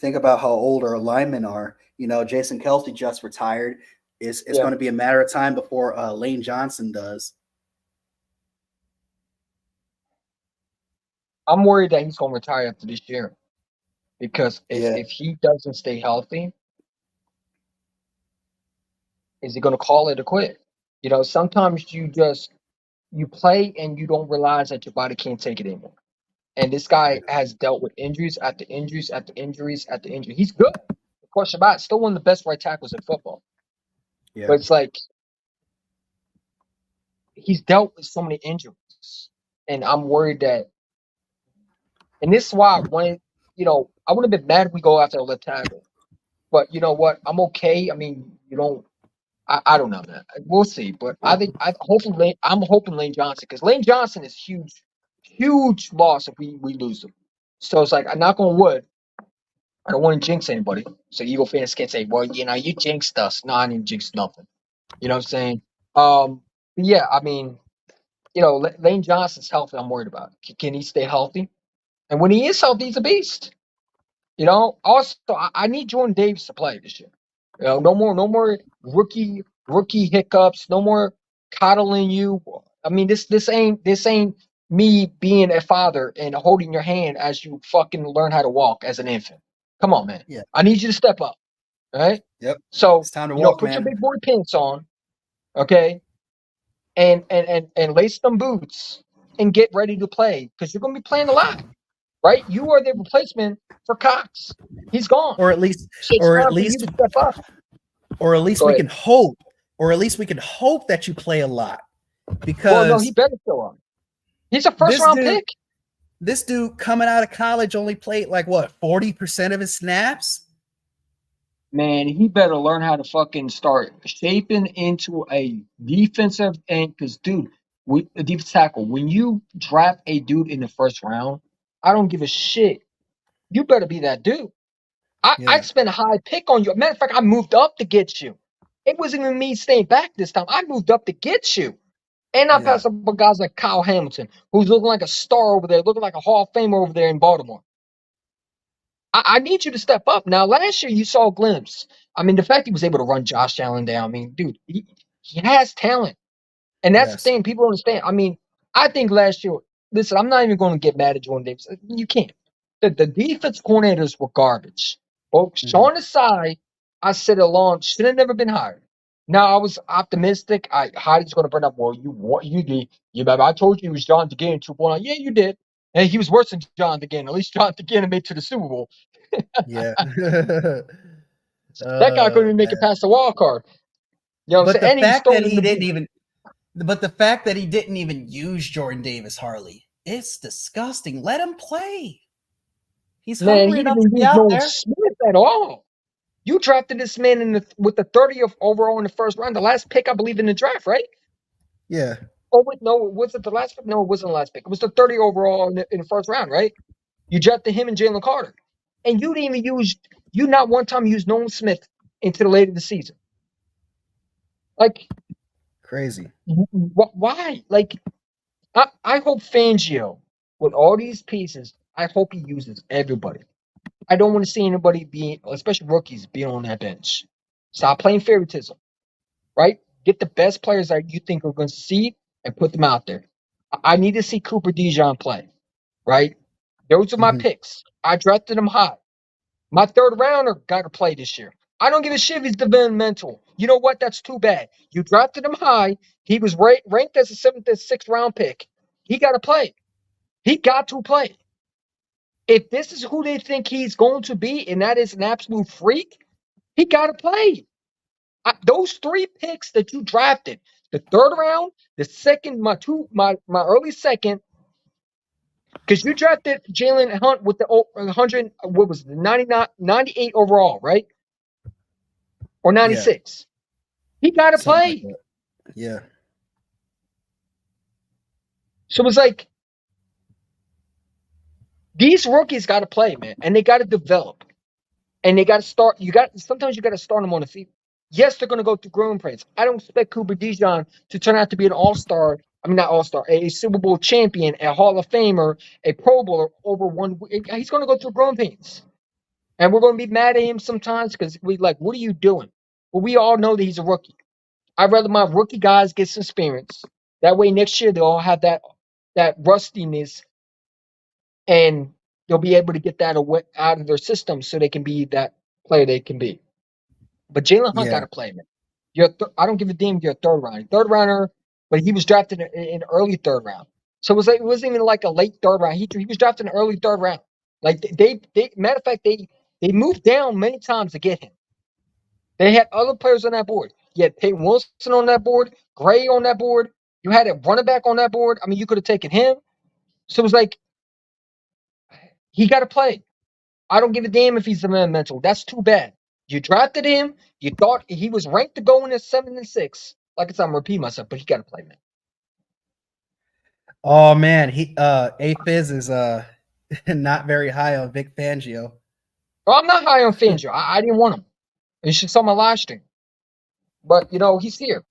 Think about how old our linemen are. You know, Jason Kelsey just retired. It's Yeah. going to be a matter of time before Lane Johnson does. I'm worried that he's going to retire after this year because Yeah. if he doesn't stay healthy, is he going to call it a quit? Sometimes you play and you don't realize that your body can't take it anymore. And this guy has dealt with injuries after injuries after injuries after injury. He's good. Of course about it. Still one of the best right tackles in football. Yeah. But it's like he's dealt with so many injuries. And I'm worried that and this is why I wouldn't have been mad if we go after a left tackle. But you know what? I'm okay. I mean, I don't know, man. We'll see. But I think I'm hoping Lane Johnson because Lane Johnson is huge, huge loss if we lose him. So it's like I knock on wood. I don't want to jinx anybody. So Eagle fans can't say, well, you jinxed us. No, I didn't jinx nothing. You know what I'm saying? But yeah, I mean, Lane Johnson's healthy. I'm worried about. Can he stay healthy? And when he is healthy, he's a beast. Also, I need Jordan Davis to play this year. No more rookie hiccups. No more coddling you. I mean, this ain't me being a father and holding your hand as you fucking learn how to walk as an infant. Come on, man. Yeah. I need you to step up. All right. Yep. So It's time to walk, put your man. big boy pants on, okay, and lace them boots and get ready to play because you're gonna be playing a lot, right? You are the replacement for Cox. He's gone. Or at least, So it's or at time for you least, to step up. or at least Go we ahead. can hope, or at least we can hope that you play a lot, Well, no, he because better show up. He's a first round pick. this dude coming out of college only played like what 40% of his snaps. Man, he better learn how to fucking start shaping into a defensive end. Because, dude, a defensive tackle, when you draft a dude in the first round, I don't give a shit. You better be that dude. I Yeah, spent a high pick on you. Matter of fact, I moved up to get you. It wasn't even me staying back this time. I moved up to get you. And I yeah, passed up on guys like Kyle Hamilton, who's looking like a star over there, looking like a Hall of Famer over there in Baltimore. I need you to step up. Now, last year you saw a glimpse. I mean, the fact he was able to run Josh Allen down, I mean, dude, he has talent. And that's the yes, thing people don't understand. I mean, I think last year, listen, I'm not even going to get mad at Jordan Davis. You can't. The defense coordinators were garbage. Well, mhm, Sean Asai, I said along, should have never been hired. Now, I was optimistic. Heidi's going to bring up, well, you did. You remember, I told you he was John DeGane 2.0. Yeah, you did. And he was worse than John DeGane. At least John DeGane made it to the Super Bowl. yeah. That guy couldn't even make it Man. past the wild card. You know what I'm But saying? the And he was fact that thrown in he the didn't boot. even, but the fact that he didn't even use Jordan Davis, Harley, it's disgusting. Let him play. He's Man, hungry he enough didn't to even be use out Nolan there. Smith at all. You drafted this man with the 30th overall in the first round, the last pick, I believe, in the draft, right? Yeah, Oh, wait, no, was it the last pick? No, it wasn't the last pick. It was the 30 overall in the first round, right? You drafted him and Jalen Carter. And you didn't even you not one time used Nolan Smith into the late of the season. Like, crazy. why? Like, I hope Fangio, with all these pieces, I hope he uses everybody. I don't want to see anybody being, especially rookies, being on that bench. Stop playing favoritism, right? Get the best players that you think are going to succeed and put them out there. I need to see Cooper Dijon play, right? Those are my Mhm. picks. I drafted him high. My third rounder got to play this year. I don't give a shit if he's developmental. You know what? That's too bad. You drafted him high. He was ranked as a seventh or sixth round pick. He got to play. He got to play. If this is who they think he's going to be, and that is an absolute freak, he got to play. Those three picks that you drafted, the third round, the second, my early second, because you drafted Jalen Hunt with the 100, what was it, 99, 98 overall, right? Or Yeah, 96. He got to something like play. that. Yeah, So it's like these rookies got to play, man, and they got to develop. And they got to start. Sometimes you got to start them on the field. Yes, they're going to go through growing pains. I don't expect Cooper Dijon to turn out to be an all-star. I mean, not all-star, a Super Bowl champion, a Hall of Famer, a Pro Bowler over one. He's going to go through growing pains, and we're going to be mad at him sometimes because we like, what are you doing? Well, we all know that he's a rookie. I'd rather my rookie guys get some experience. That way, next year they'll all have that rustiness, and they'll be able to get that away, out of their system so they can be that player they can be. But Jalen Hunt got yeah, to play, man. I don't give a damn if you're a third rounder, but he was drafted in early third round. So it wasn't even like a late third round. He was drafted in early third round. Like they matter of fact they moved down many times to get him. They had other players on that board. You had Peyton Wilson on that board, Gray on that board. You had a running back on that board. I mean, you could have taken him. So it was like he got to play. I don't give a damn if he's a man mental. That's too bad. You drafted him. You thought he was ranked to go in at 7 and 6. Like I said, I'm repeating myself, but he got to play, man. Oh man, he A Fizz is not very high on Vic Fangio. Well, I'm not high on Fangio. I didn't want him. You should saw my live stream. But he's here.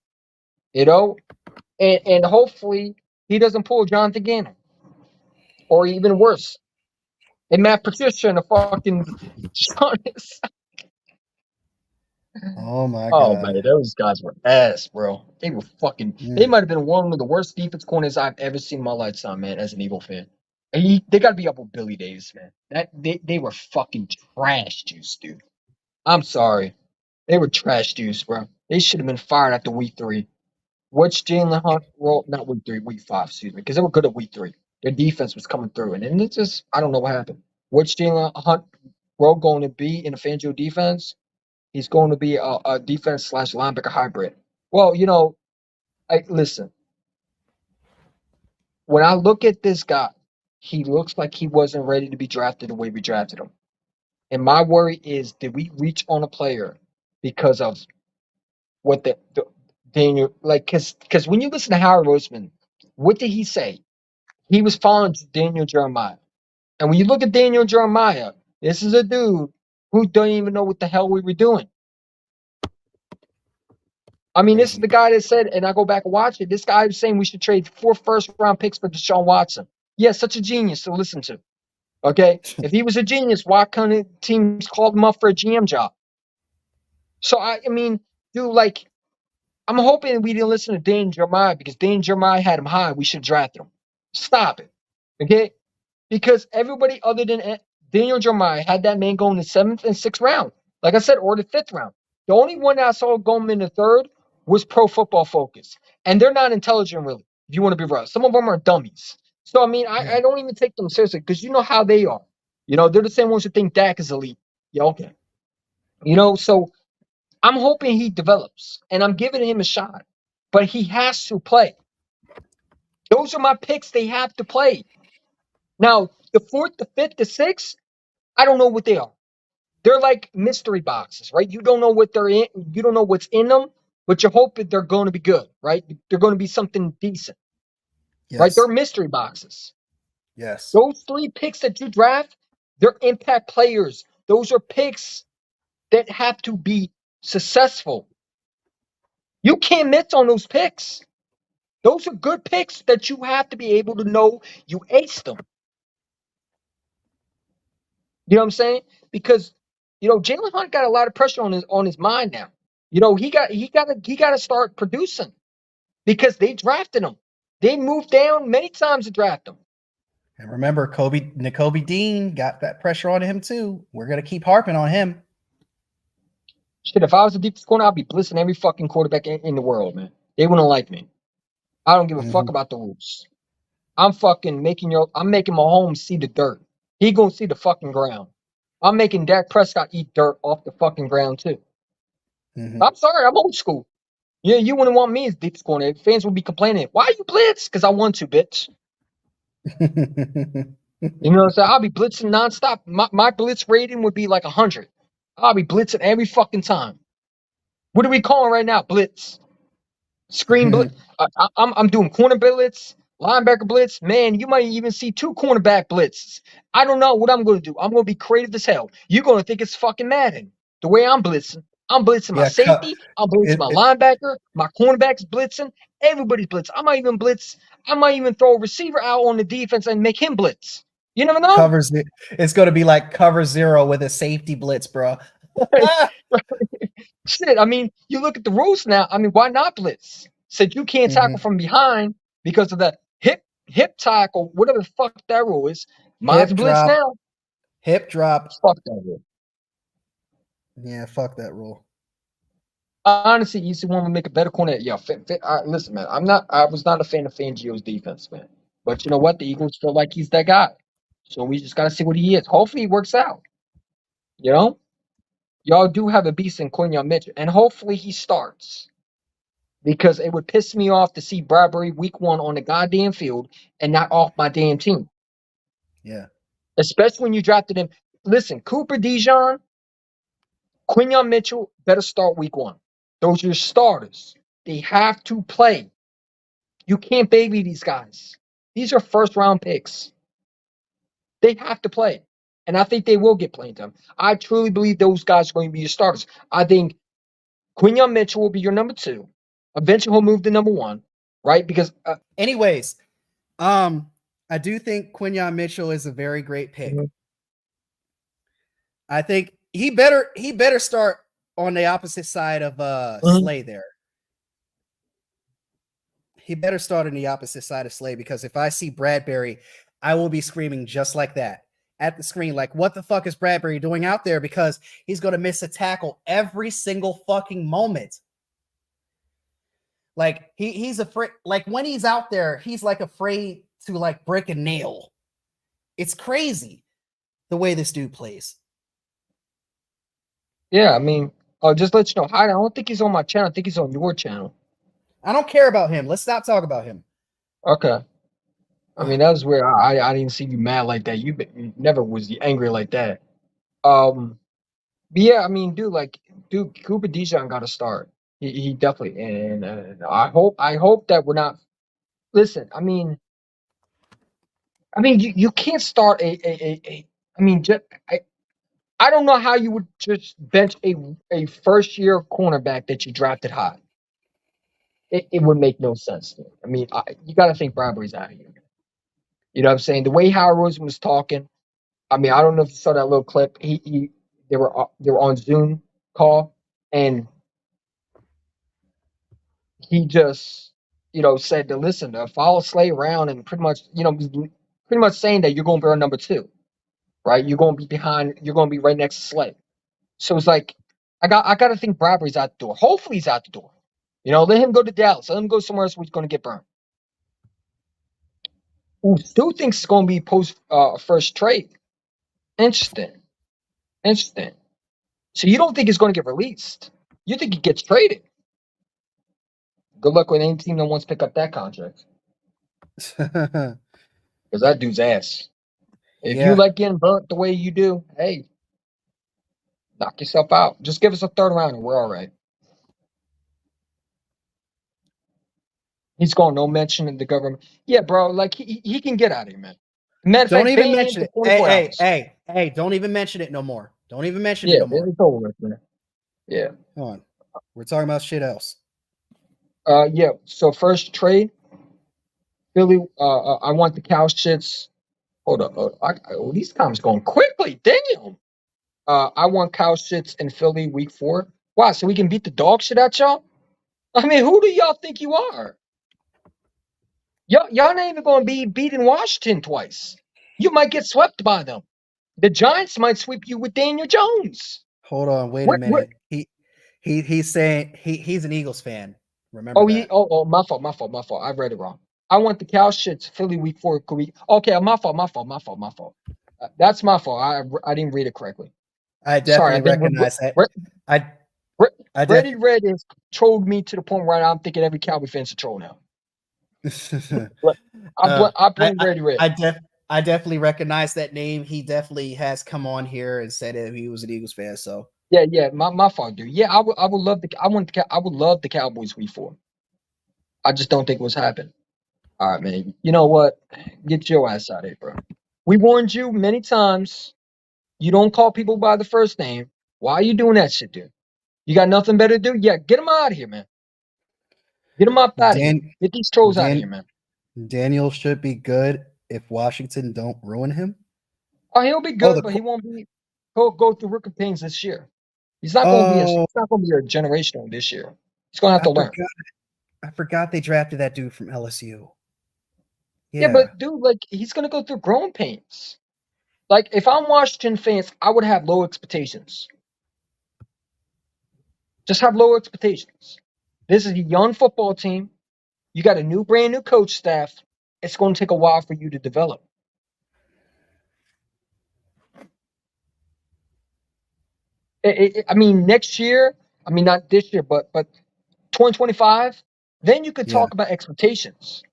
And hopefully he doesn't pull Jonathan Gannon. Or even worse. And Matt Patricia and the fucking Oh my Oh god. man, those guys were ass, bro. They were fucking. They Mm. might have been one of the worst defense corners I've ever seen in my lifetime, man. As an Eagle fan, and they got to be up with Billy Davis, man. They were fucking trash juice, dude. I'm sorry, they were trash juice, bro. They should have been fired after week 3. What's Jalen Hunt? Well, not week 3, week 5, excuse me, because they were good at week 3. Their defense was coming through, and then it just I don't know what happened. What's Jalen Hunt role going to be in the Fangio defense? He's going to be a defense slash linebacker hybrid. Well, listen. When I look at this guy, he looks like he wasn't ready to be drafted the way we drafted him. And my worry is, did we reach on a player because of what the Daniel like? Because when you listen to Howard Roseman, what did he say? He was following Daniel Jeremiah. And when you look at Daniel Jeremiah, this is a dude who don't even know what the hell we were doing. I mean, this is Crazy. the guy that said, and I go back and watch it. This guy was saying we should trade 4 first-round picks for Deshaun Watson. Yeah, such a genius to listen to. Okay, if he was a genius, why couldn't teams call him up for a GM job? So I mean, dude, like, I'm hoping we didn't listen to Dane Jeremiah because Dane Jeremiah had him high. We should draft him. Stop it, okay? Because everybody other than Daniel Jeremiah had that man going in the 7th and 6th round. Like I said, or the 5th round. The only one that I saw going in the 3rd was Pro Football Focus. And they're not intelligent, really, if you want to be real. Some of them are dummies. So, I mean, I don't even take them seriously because you know how they are. They're the same ones who think Dak is elite. Yeah, okay. So I'm hoping he develops, and I'm giving him a shot. But he has to play. Those are my picks. They have to play. Now, the 4th, the 5th, the 6th, I don't know what they are. They're like mystery boxes, right? You don't know what they're in. You don't know what's in them, but you hope that they're going to be good, right? They're going to be something decent, right? Yes. They're mystery boxes. Yes. Those 3 picks that you draft, they're impact players. Those are picks that have to be successful. You can't miss on those picks. Those are good picks that you have to be able to know you aced them. You know what I'm saying? Because Jalen Hunt got a lot of pressure on his mind now. He got to start producing because they drafted him. They moved down many times to draft him. And remember, Nakobe Dean got that pressure on him too. We're gonna keep harping on him. Shit, if I was the deepest corner, I'd be blitzing every fucking quarterback in the world, man. They wouldn't like me. I don't give a fuck about the rules. I'm making Mahomes see the dirt. He gonna see the fucking ground. I'm making Dak Prescott eat dirt off the fucking ground too. I'm sorry, I'm old school. Yeah, you wouldn't want me as deepest corner. Fans would be complaining. Why you blitz? Because I want to, bitch. You know what I'm saying? I'll be blitzing nonstop. My blitz rating would be like 100. I'll be blitzing every fucking time. What are we calling right now? Blitz. Screen blitz. I'm doing corner blitz, linebacker blitz. Man, you might even see 2 cornerback blitzes. I don't know what I'm going to do. I'm going to be creative as hell. You're going to think it's fucking Madden. The way I'm blitzing. I'm blitzing my safety. I'm blitzing my linebacker. My cornerback's blitzing. Everybody's blitzing. I might even throw a receiver out on the defense and make him blitz. You never know. It's going to be like cover 0 with a safety blitz, bro. Shit, I mean, you look at the rules now. I mean, why not blitz? Said you can't tackle from behind because of the hip tackle, whatever the fuck that rule is. Mine's blitz now. Hip drop. Fuck that rule. Yeah, fuck that rule. Honestly, you see, want to make a better corner. Yeah, listen, man. I was not a fan of Fangio's defense, man. But you know what? The Eagles feel like he's that guy. So we just gotta see what he is. Hopefully, he works out. Y'all do have a beast in Quinyon Mitchell, and hopefully he starts. Because it would piss me off to see Bradbury week 1 on the goddamn field and not off my damn team. Yeah. Especially when you drafted him. Listen, Cooper Dijon, Quinyon Mitchell better start week 1. Those are your starters. They have to play. You can't baby these guys. These are first-round picks. They have to play. And I think they will get playing time. I truly believe those guys are going to be your starters. I think Quinyon Mitchell will be your number 2. Eventually, he'll move to number 1, right? Because, anyways, I do think Quinyon Mitchell is a very great pick. I think he better start on the opposite side of Mhm. Slay there. He better start on the opposite side of Slay, because if I see Bradbury, I will be screaming just like that at the screen. Like, what the fuck is Bradbury doing out there? Because he's going to miss a tackle every single fucking moment. Like, he's afraid. Like, when he's out there, he's like afraid to like break a nail. It's crazy the way this dude plays. Yeah, I mean, just let you know, I don't think he's on my channel. I think he's on your channel. I don't care about him. Let's not talk about him. Okay. I mean, that was where I didn't see you mad like that. You never was angry like that. But yeah, I mean, dude, Cooper Dijon got to start. He definitely, and I hope that we're not. Listen, I mean, you can't start a I mean, just, I don't know how you would just bench a first year cornerback that you drafted high. It would make no sense to me. I mean, you got to think Bradbury's out of here. You know what I'm saying? The way Howard Rosen was talking, I mean, I don't know if you saw that little clip. They were on Zoom call, and he just said to listen, to follow Slay around, and pretty much saying that you're going to be our number two, right? You're going to be behind. You're going to be right next to Slay. So it's like I got to think Bradbury's out the door. Hopefully he's out the door. Let him go to Dallas. Let him go somewhere else where he's going to get burned. Who still thinks it's going to be post first trade? Interesting. So you don't think it's going to get released? You think he gets traded? Good luck with any team that wants to pick up that contract, because that dude's ass. If you like getting burnt the way you do, hey, knock yourself out. Just give us a third round and we're all right. He's going no mention in the government. Yeah, bro, like he can get out of here, man. Matter of Don't fact, even ban him mention for it. 24 hours. Hey, don't even mention it no more. Don't even mention it Yeah, no more. it's over with, man. Yeah. Come on. We're talking about shit else. Yeah. So first trade, Philly. I want the cow shits. Hold up. These comments going quickly. Damn. I want cow shits in Philly week 4. Wow, so we can beat the dog shit at y'all? I mean, who do y'all think you are? Y'all not even going to be beating Washington twice. You might get swept by them. The Giants might sweep you with Daniel Jones. Hold on, wait a minute. He's saying he's an Eagles fan. Remember that. My fault. I read it wrong. I want the cow shits Philly week 4. Okay, my fault. That's my fault. I didn't read it correctly. I definitely recognize that. Ready Red has trolled me to the point where I'm thinking every Cowboy fan's a troll now. I blame Ready Red. I definitely recognize that name. He definitely has come on here and said that he was an Eagles fan. So yeah, my fault, dude. Yeah, I would love the Cowboys week 4. I just don't think what's happened. All right, man. You know what? Get your ass out of here, bro. We warned you many times. You don't call people by the first name. Why are you doing that shit, dude? You got nothing better to do? Yeah, get them out of here, man. Get them up out of here. Get these trolls out of here, man. Daniel should be good if Washington don't ruin him. Oh, he'll be good, but he won't be. He'll go through rookie pains this year. He's not going to be. He's not going to be a generational this year. He's going to have to learn. I forgot they drafted that dude from LSU. Yeah, but dude, like he's going to go through growing pains. Like if I'm Washington fans, I would have low expectations. Just have low expectations. This is a young football team. You got a brand new coach staff. It's going to take a while for you to develop. I mean, next year. I mean, not this year, but 2025. Then you could talk about expectations.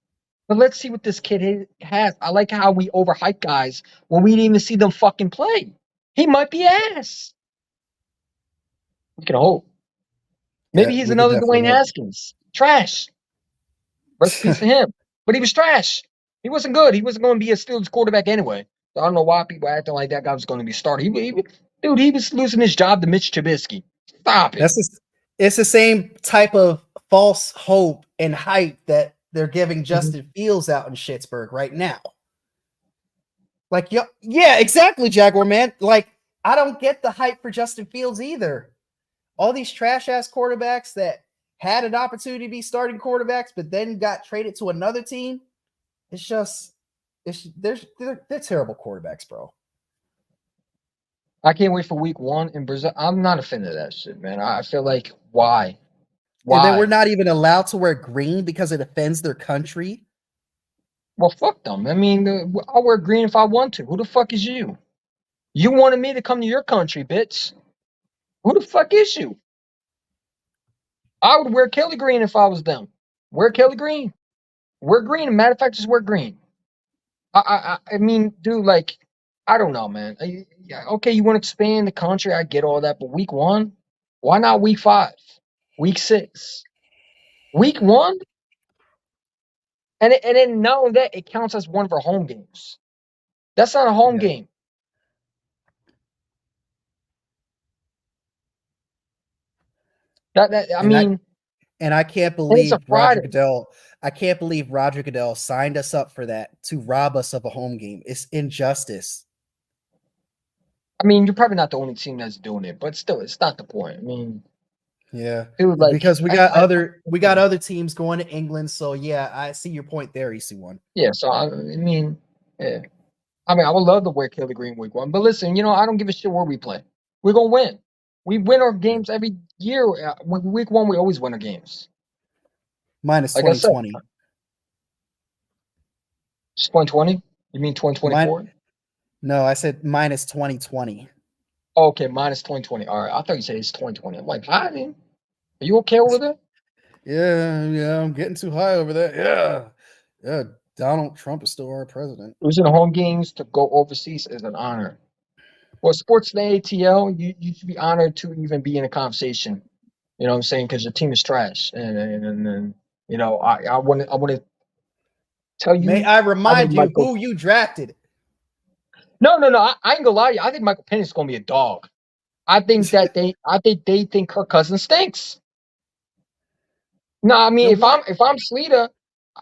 But let's see what this kid has. I like how we overhype guys when we didn't even see them fucking play. He might be ass. We can hope. Maybe he's another Dwayne Haskins. Trash. Rest in peace to him. But he was trash. He wasn't good. He wasn't going to be a Steelers quarterback anyway. So I don't know why people acting like that guy was going to be started. Dude, he was losing his job to Mitch Trubisky. Stop it. It's the same type of false hope and hype that they're giving Justin Fields out in Pittsburgh right now. Like, yeah, exactly, Jaguar man. Like, I don't get the hype for Justin Fields either. all these trash ass quarterbacks that had an opportunity to be starting quarterbacks, but then got traded to another team. They're terrible quarterbacks, bro. I can't wait for week 1 in Brazil. I'm not a fan of that shit, man. I feel like why? And then we're Why? not even allowed to wear green because it offends their country. Well, fuck them. I mean, I'll wear green if I want to. Who the fuck is you? You wanted me to come to your country, bitch. Who the fuck is you? I would wear Kelly green if I was them. Wear Kelly green. Wear green. Matter of fact, just wear green. I mean, dude, like, I don't know, man. Yeah, okay, you want to expand the country, I get all that, but week 1, why not week 5, week 6, week 1, and then not only that, it counts as one of our home games. That's not a home game. I can't believe it's a Friday. Roger Goodell signed us up for that to rob us of a home game. It's injustice. I mean, you're probably not the only team that's doing it, but still, it's not the point. I mean, yeah, dude, like, because we got other teams going to England. So yeah, I see your point there, EC1. Yeah, so I mean, yeah. I mean, I would love to wear Kelly Green week 1, but listen, I don't give a shit where we play. We're gonna win. We win our games every year. Week 1, we always win our games. Minus Like 2020. It's 2020? You mean 2024? No, I said minus 2020. Oh, okay, minus 2020. All right, I thought you said it's 2020. I'm like, hi, man. Are you okay over there? Yeah, I'm getting too high over there. Yeah. Donald Trump is still our president. Losing home games to go overseas is an honor. Well, sports in the ATL, you should be honored to even be in a conversation. You know what I'm saying? Because your team is trash, and I want to tell you. May I remind you who you drafted? No. I ain't gonna lie to you. I think Michael Penix is gonna be a dog. I think they think Kirk Cousins stinks. No, I mean, if I'm Sleeta,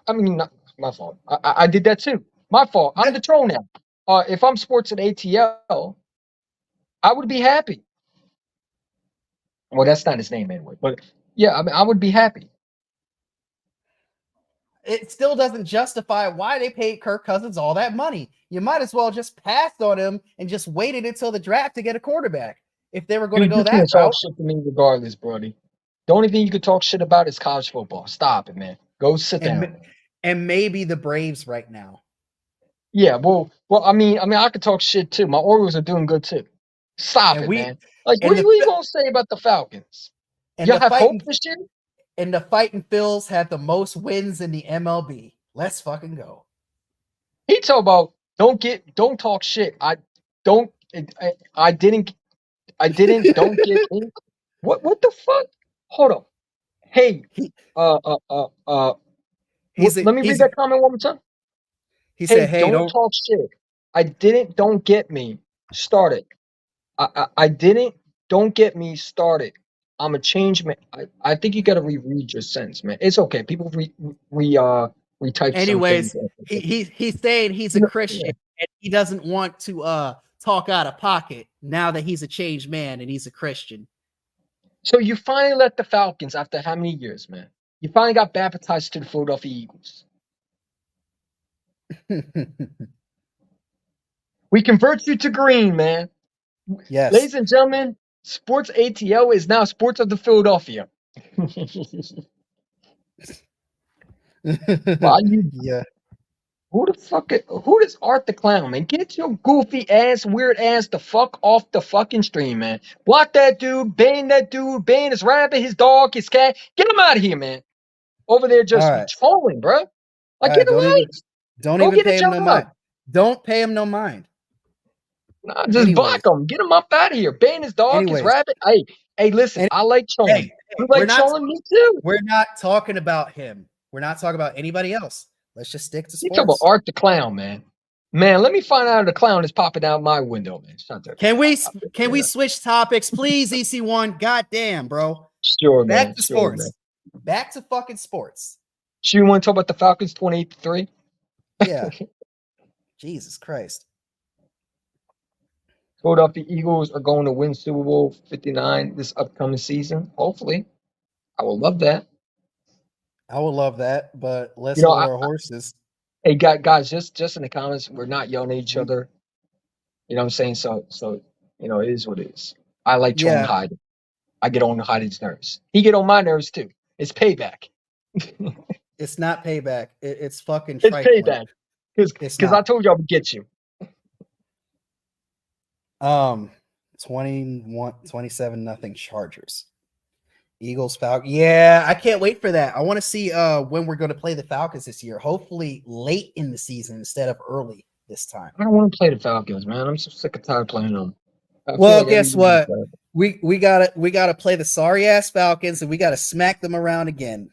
I mean, not my fault. I did that too. My fault. I'm the troll now. If I'm sports at ATL, I would be happy. Well, that's not his name anyway. But yeah, I mean, I would be happy. It still doesn't justify why they paid Kirk Cousins all that money. You might as well just passed on him and just waited until the draft to get a quarterback. If they were going to go that route. Talk shit to me regardless, Brody. The only thing you could talk shit about is college football. Stop it, man. Go sit down. And maybe the Braves right now. Yeah, well, I mean, I could talk shit too. My Orioles are doing good too. Stop it, man. Like, what are you gonna say about the Falcons? Y'all have hope this year? And the Fighting Phils had the most wins in the MLB. Let's fucking go. He talk about don't talk shit. I didn't don't get in. What the fuck? Hold up. Hey, let me read that comment one more time. He said, "Hey, don't talk shit. Don't get me started. I didn't, don't get me started. I'm a change man." I think you got to reread your sentence, man. It's okay. People retype. Anyways, he's saying he's a Christian and he doesn't want to talk out of pocket now that he's a changed man and he's a Christian. So you finally let the Falcons, after how many years, man? You finally got baptized to the Philadelphia Eagles. We convert you to green, man. Yes. Ladies and gentlemen, Sports ATL is now Sports of the Philadelphia. Yeah. Who does Art the Clown, man? Get your goofy ass, weird ass the fuck off the fucking stream, man. Block that dude, ban his rabbit, his dog, his cat. Get him out of here, man. Over there just trolling, bro. Like, get a life. Don't even pay him no mind. Don't pay him no mind. Nah, just block him. Get him up out of here. Ban his dog, his rabbit. Hey, listen, I like trolling. You like trolling? Me too. We're not talking about him. We're not talking about anybody else. Let's just stick to sports. You talk about Art the Clown, man. Man, let me find out if the clown is popping out my window, man. Can we switch topics, please, EC1? Goddamn, bro. Sure, man. Back to sports. Man. Back to fucking sports. So you want to talk about the Falcons 28-3? Yeah. Jesus Christ. Philadelphia Eagles are going to win Super Bowl 59 this upcoming season. Hopefully, I would love that. I would love that, but let's You know, hold our horses. hey, guys, just in the comments, we're not yelling at each Mhm. other. You know what I'm saying? So it is what it is. I like trolling Yeah, Hyden. I get on Hyden's nerves. He get on my nerves too. It's payback. it's not payback. It's fucking It's trifling. payback. It's Because I not. told y'all to get you. 27 nothing Chargers. Eagles, Falcons. Yeah, I can't wait for that. I want to see when we're going to play the Falcons this year. Hopefully late in the season instead of early this time. I don't want to play the Falcons, man. I'm so sick and tired of playing them. I feel Well, like every guess year is what? bad. We gotta play the sorry ass Falcons, and we gotta smack them around again,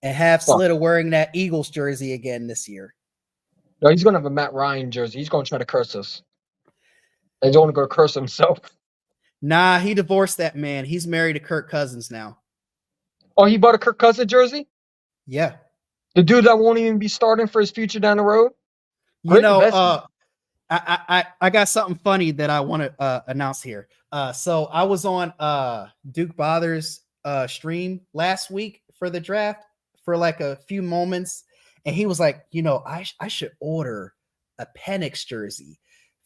and have Fuck. Slitter wearing that Eagles jersey again this year. No, he's gonna have a Matt Ryan jersey. He's gonna try to curse us. He's only gonna curse himself. Nah, he divorced that man. He's married to Kirk Cousins now. Oh, he bought a Kirk Cousins jersey? Yeah. The dude that won't even be starting for his future down the road? You Great know, investment. I got something funny that I want to announce here. So I was on Duke Bother's stream last week for the draft for like a few moments, and he was like, you know, I should order a Penix jersey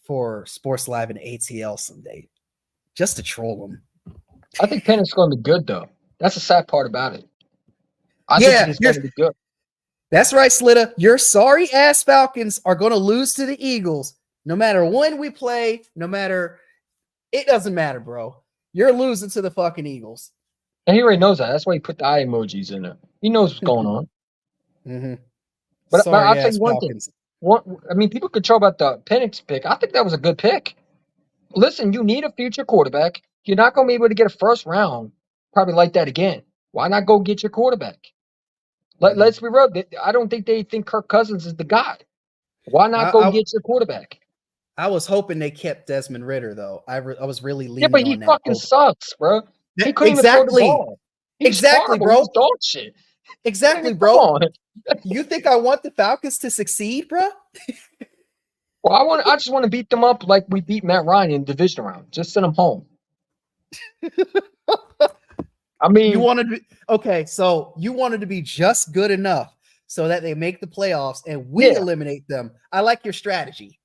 for Sports Live and ATL someday, just to troll him. I think Penix going to be good, though. That's the sad part about it. I Yeah, think he's going to be good. That's right, Slitta. Your sorry ass Falcons are going to lose to the Eagles no matter when we play, no matter. It doesn't matter, bro. You're losing to the fucking Eagles. And he already knows that. That's why he put the eye emojis in there. He knows what's going on. Mm-hmm. But Sorry I'll tell ass you one Falcons. thing. People could talk about the Penix pick. I think that was a good pick. Listen, you need a future quarterback. You're not going to be able to get a first round probably like that again. Why not go get your quarterback? Let's be real. I don't think they think Kirk Cousins is the guy. Why not go get your quarterback? I was hoping they kept Desmond Ritter, though. I was really leaning Yeah, but he on that. fucking sucks, bro. He couldn't even Exactly. throw the ball. He's Exactly, horrible. bro. He's dog shit. Exactly, Come bro. on. You think I want the Falcons to succeed, bro? Well, I just want to beat them up like we beat Matt Ryan in the division round. Just send them home. I mean, You wanted to be okay, so you wanted to be just good enough so that they make the playoffs and we eliminate them. I like your strategy.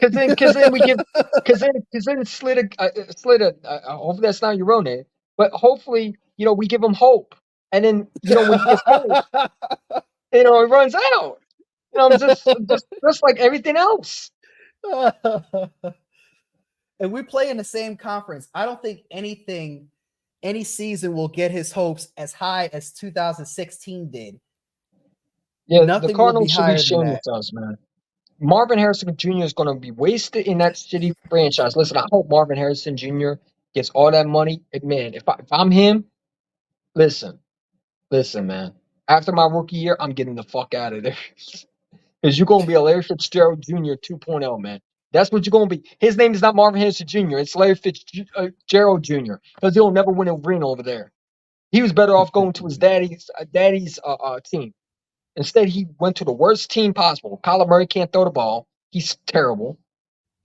Because then we give because then Slid hopefully that's not your own name, but hopefully we give them hope, and then when he gets hope, it runs out. Just like everything else. And we play in the same conference. I don't think any season will get his hopes as high as 2016 did. Yeah, Nothing the Cardinals will be should be ashamed of themselves, man. Marvin Harrison Jr. is going to be wasted in that shitty franchise. Listen, I hope Marvin Harrison Jr. gets all that money. Man, if I'm him, listen, man. After my rookie year, I'm getting the fuck out of there. Because you're going to be a Larry Fitzgerald Jr. 2.0, man. That's what you're going to be. His name is not Marvin Harrison Jr. It's Larry Fitzgerald Jr. Because he'll never win a ring over there. He was better off going to his daddy's team. Instead, he went to the worst team possible. Kyler Murray can't throw the ball. He's terrible.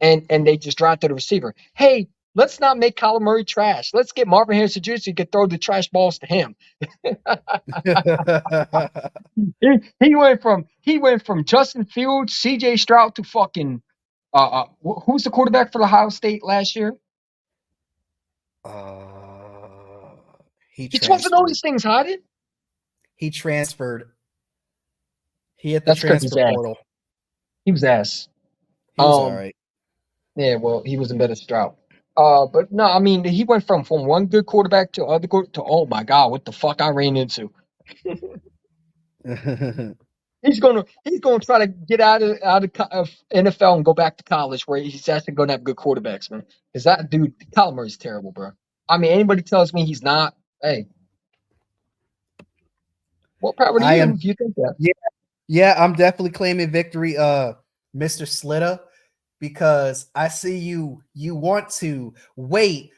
And they just drafted a receiver. Hey, let's not make Kyler Murray trash. Let's get Marvin Harrison Jr. so he can throw the trash balls to him. he went from Justin Fields, CJ Stroud to fucking who's the quarterback for Ohio State last year? You're supposed to know these things, Hyden. He transferred. He hit the transfer portal. He was ass. He was all right. Yeah, well, he wasn't better Stroud. But no, I mean, he went from one good quarterback to other to oh my god, what the fuck I ran into. He's gonna try to get out of NFL and go back to college where he's actually gonna have good quarterbacks, man. Because that dude, Kyler Murray's terrible, bro. I mean, anybody tells me he's not, hey, what power to you if you think that? Yeah, I'm definitely claiming victory, Mr. Slitta, because I see you want to wait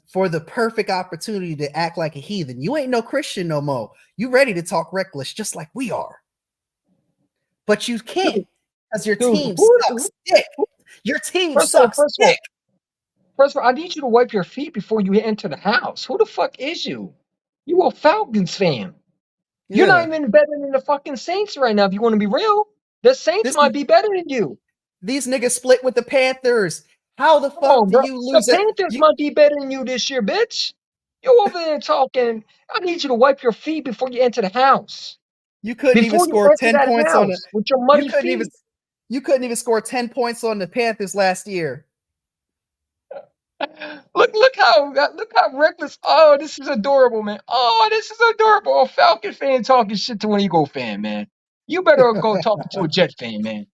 for the perfect opportunity to act like a heathen. You ain't no Christian no more. You ready to talk reckless just like we are. But you can't because your team sucks dick. Your team sucks dick. First of all, I need you to wipe your feet before you enter the house. Who the fuck is you? You a Falcons fan. You're not Yeah. even better than the fucking Saints right now. If you want to be real, the Saints This might be better than you. these niggas split with the Panthers. How the Come fuck on, do bro. you The lose it? Panthers might be better than you this year, bitch. You over there talking. I need you to wipe your feet before you enter the house. You couldn't even Before you score enter 10 that points on it. house with your You muddy couldn't even feet. you couldn't even score 10 points on the Panthers last year. Look how reckless. Oh, this is adorable, man. Oh, this is adorable. A Falcon fan talking shit to an Eagle fan, man. You better go talk to a Jet fan, man.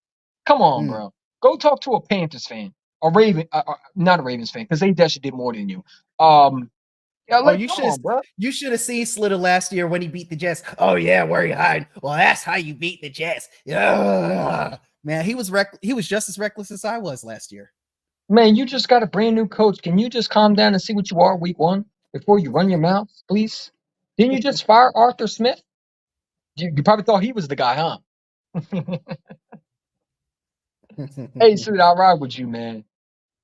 Come on, Mm. bro. Go talk to a Panthers fan, a Raven, not a Ravens fan, because they definitely did more than you. Yeah, Oh, like, come on, bro. you should have seen Slitter last year when he beat the Jets. Oh yeah, where you hiding? Well, that's how you beat the Jets. Yeah, man, he was just as reckless as I was last year. Man, you just got a brand new coach. Can you just calm down and see what you are week one before you run your mouth, please? Didn't you just fire Arthur Smith? You probably thought he was the guy, huh? Hey, Sid, I'll ride with you, man.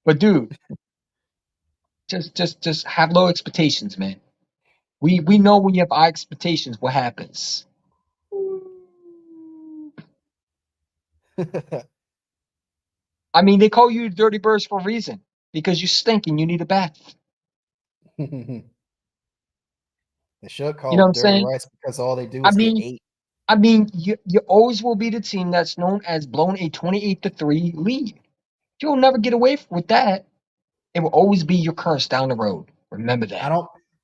But dude, just have low expectations, man. We know when you have high expectations, what happens. I mean, they call you dirty birds for a reason because you stink and you need a bath. They should You call know what them I'm dirty saying? rice because all they do I is get mean, 8. you always will be the team that's known as blown a 28-3 lead. You'll never get away with that. It will always be your curse down the road. Remember I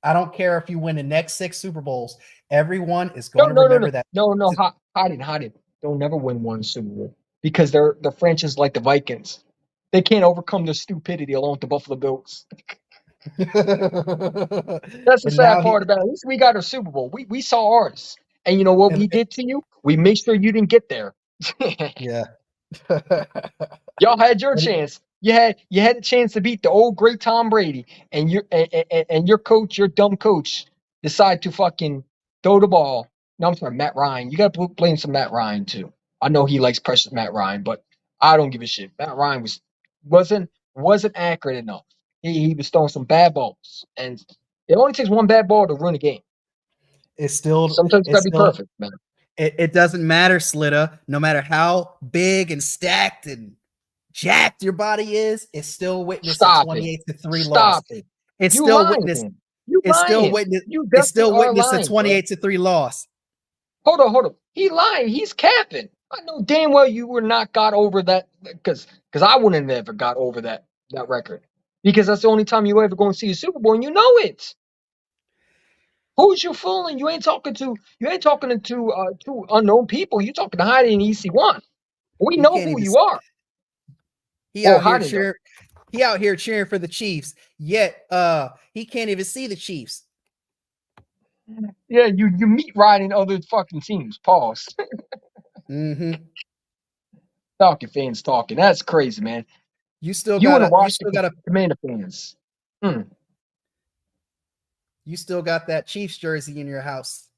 that. don't care if you win the next 6 Super Bowls. Everyone is No, going to no, no, no, remember that. no. Hide it. They'll never win one Super Bowl because they're the franchise like the Vikings. They can't overcome their stupidity along with the Buffalo Bills. That's the And sad now part about it. At least we got our Super Bowl. We saw ours. And you know what we did to you? We made sure you didn't get there. yeah. Y'all had your chance. You had a chance to beat the old great Tom Brady, and your coach, your dumb coach, decided to fucking throw the ball. No, I'm sorry, Matt Ryan. You got to blame some Matt Ryan too. I know he likes precious Matt Ryan, but I don't give a shit. Matt Ryan wasn't accurate enough. He was throwing some bad balls, and it only takes one bad ball to ruin a game. It's still Sometimes you gotta be perfect, man. it doesn't matter, Slitta. No matter how big and stacked and jacked your body is, it's still witness a Stop it. 28-3 loss. Stop it. It's You still lying. witness. You It's still lying. witness. You It's definitely still are witness a lying, bro. 28-3 loss. Hold on. He lying. He's capping. I know damn well you were not got over that because I wouldn't have ever got over that record because that's the only time you ever going to see a Super Bowl and you know it. Who's you fooling? You ain't talking to two unknown people. You talking to Heidi and EC1. We He know can't who even. you are. He Well, out here Heidi does. cheering. He out here cheering for the Chiefs. Yet, he can't even see the Chiefs. Yeah, you meet riding other fucking teams. Pause. Mm-hmm. Talking fans talking. That's crazy, man. You still You and the got Washington Commander fans. you still got that Chiefs jersey in your house.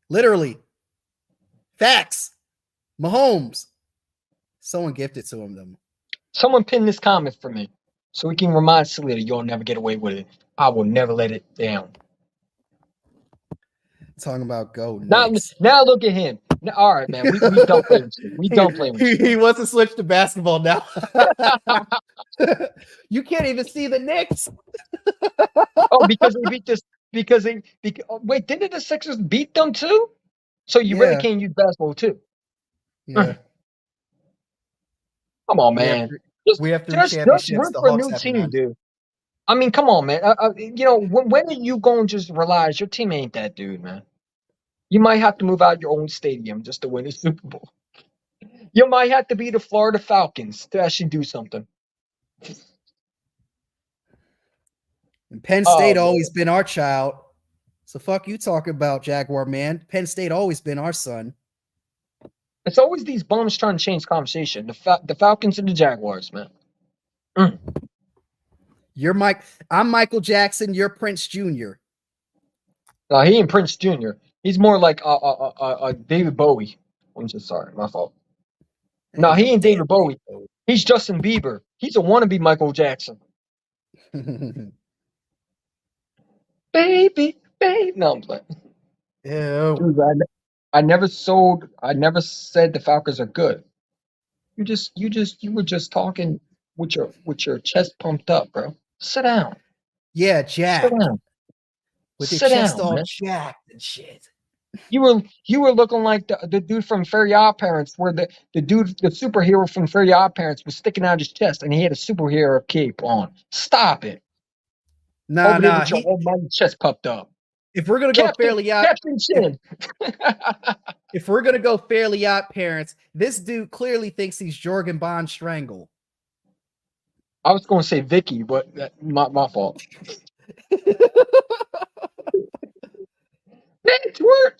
Literally. Facts. Mahomes. Someone gifted to him, though. Someone pin this comment for me so we can remind Salita you'll never get away with it. I will never let it down. Talking about go Now look at him. Now, all right, man. We done playing with you. We done playing with you. He wants to switch to basketball now. You can't even see the Knicks. Oh, because they beat this. Wait, didn't the Sixers beat them too? So you really can't use basketball too. Yeah. Come on, man. We have 3 just championships. root The for a Hawks new have team, none. dude. I mean, come on, man. When are you going to just realize your team ain't that dude, man? You might have to move out your own stadium just to win a Super Bowl. You might have to be the Florida Falcons to actually do something. And Penn State always been our child. So fuck you talking about, Jaguar man. Penn State always been our son. It's always these bums trying to change conversation. The Falcons and the Jaguars, man. I'm Michael Jackson. You're Prince Jr. No, he ain't Prince Jr. He's more like David Bowie. I'm just sorry, my fault. No, Ain't he no ain't damn David Bowie. He's Justin Bieber. He's a wannabe Michael Jackson. David. Baby, baby. No, I'm playing. Ew. Dude, I never said the Falcons are good. You were just talking with your chest pumped up, bro. Sit down. Yeah, Sit jacked. down. With your Sit chest down, all man. jacked and shit. You were looking like the dude from Fairy Odd Parents, where the superhero from Fairy Odd Parents was sticking out his chest and he had a superhero cape on. Stop it. Over there Nah. with your almighty chest puffed up. If we're gonna go Captain fairly odd, Captain Chin. if we're gonna go fairly odd parents, this dude clearly thinks he's Jorgen Bond Strangle. I was going to say Vicky, but my fault. That's work.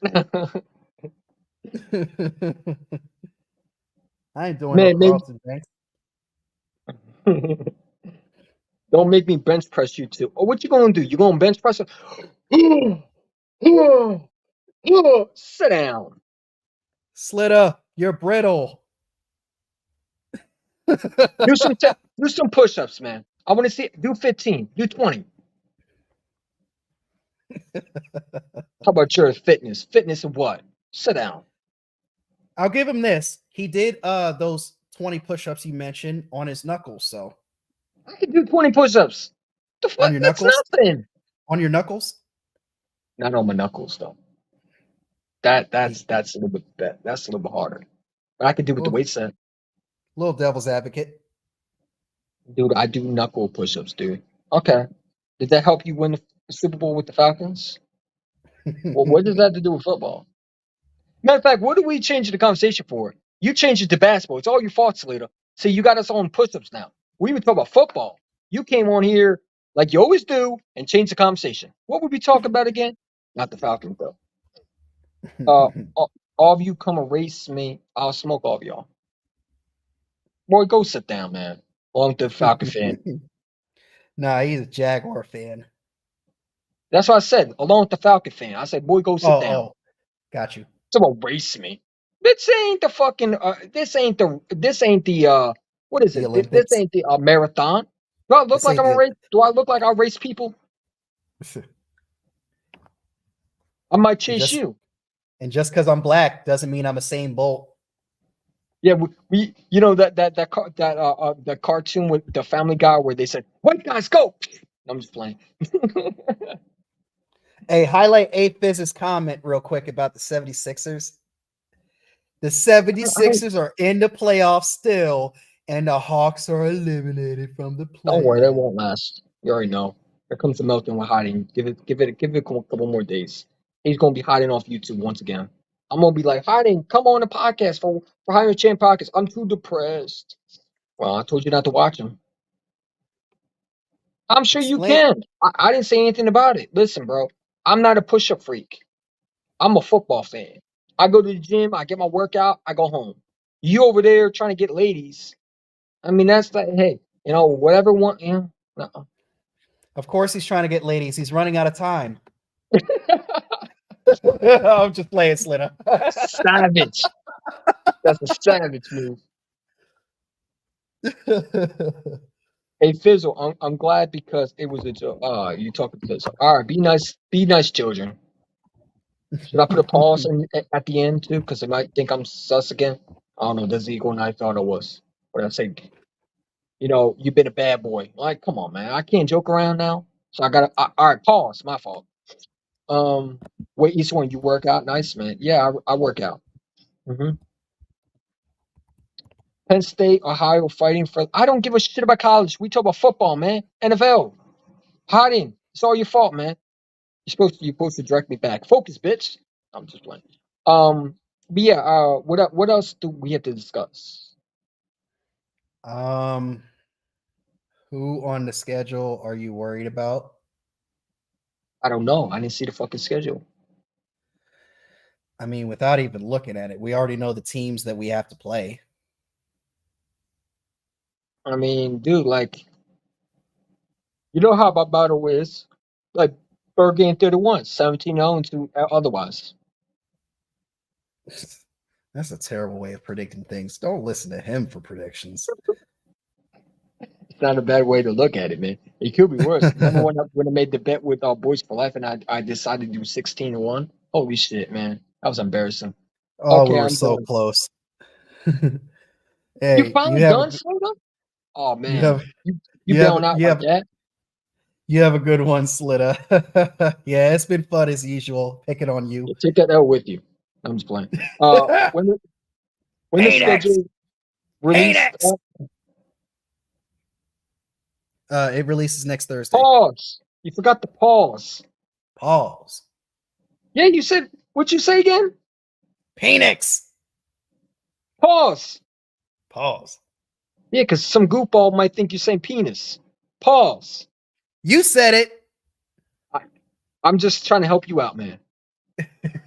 I ain't doing no Man, Carlton Banks. don't make me bench press you too. Oh, what you gonna do? You gonna bench press? Sit down. Slitta, you're brittle. Do some push-ups, man. I want to see. Do 15. Do 20. How about your fitness? Fitness of what? Sit down. I'll give him this. He did those 20 push-ups you mentioned on his knuckles. So I can do 20 push-ups. The on fuck? your That's knuckles? nothing. On your knuckles? Not on my knuckles though. That's a little bit that's a little bit harder. But I can do with the weight set. Little devil's advocate. Dude, I do knuckle push-ups, dude. Okay. Did that help you win the Super Bowl with the Falcons? Well, what does that have to do with football? Matter of fact, what do we change the conversation for? You changed it to basketball. It's all your fault, Slater. See, you got us on push-ups now. We even talk about football. You came on here like you always do and changed the conversation. What would we talk about again? Not the Falcons, though. All of you come erase me. I'll smoke all of y'all. Boy, go sit down, man. Along with the Falcon fan. Nah, he's a Jaguar fan. That's what I said. Along with the Falcon fan. I said, boy, go sit down. Oh, got you. So erase me. This ain't the fucking. This ain't the. What is The it? This Olympics. ain't the marathon. Do I look This like ain't I'm a the- race? Do I look like I race people? I might chase you. And just because I'm black doesn't mean I'm a Usain Bolt. Yeah, we you know that cartoon with the Family Guy where they said white guys go. I'm just playing. Hey, highlight A-Fizz's comment real quick about the 76ers. The 76ers are in the playoffs still, and the Hawks are eliminated from the playoffs. Don't worry, that won't last. You already know. Here comes the melting with hiding. Give it a couple more days. He's gonna be hiding off YouTube once again. I'm gonna be like, hiding, come on the podcast for Hiding Champ Podcast. I'm too depressed. Well, I told you not to watch him. I'm sure you can. I didn't say anything about it. Listen, bro, I'm not a push-up freak. I'm a football fan. I go to the gym, I get my workout, I go home. You over there trying to get ladies. I mean, that's like, hey, whatever one, no. Of course he's trying to get ladies. He's running out of time. I'm just playing, Slitter. Savage. That's a savage move. Hey, Fizzle, I'm glad because it was a joke. You talking to Fizzle. All right, be nice, children. Should I put a pause at the end too? Because they might think I'm sus again. I don't know. Does he go? And I thought it was. What did I say? You've been a bad boy. Like, come on, man. I can't joke around now. So I gotta. All right, pause. My fault. Wait, each one you work out. Nice, man. Yeah, I work out. Penn State, Ohio, fighting for. I don't give a shit about college. We talk about football, man. NFL. Hiding. It's all your fault, man. You're supposed to direct me back. Focus, bitch. I'm just playing. But yeah. What else do we have to discuss? Who on the schedule are you worried about? I don't know. I didn't see the fucking schedule. I mean, without even looking at it, we already know the teams that we have to play. I mean, dude, like, you know how my battle is? Like, third game 31, 17-0 to otherwise. That's a terrible way of predicting things. Don't listen to him for predictions. It's not a bad way to look at it, man. It could be worse. Remember when I made the bet with Boys for Life and I decided to do 16-1? Holy shit, man. That was embarrassing. Oh, we Okay, were I'm so done. close. You Hey, finally done, Slater? Oh you man. have You bailing out like that? you have a good one, Slitta. Yeah, it's been fun as usual. Picking on you. Yeah, take that L with you. I'm just playing. When the Phoenix! schedule released, Phoenix! It releases next Thursday. pause. You forgot to pause. Pause. Yeah, you said what'd you say again? Phoenix. Pause. Pause. Yeah, because some goofball might think you're saying penis. Pause. You said it. I'm just trying to help you out, man.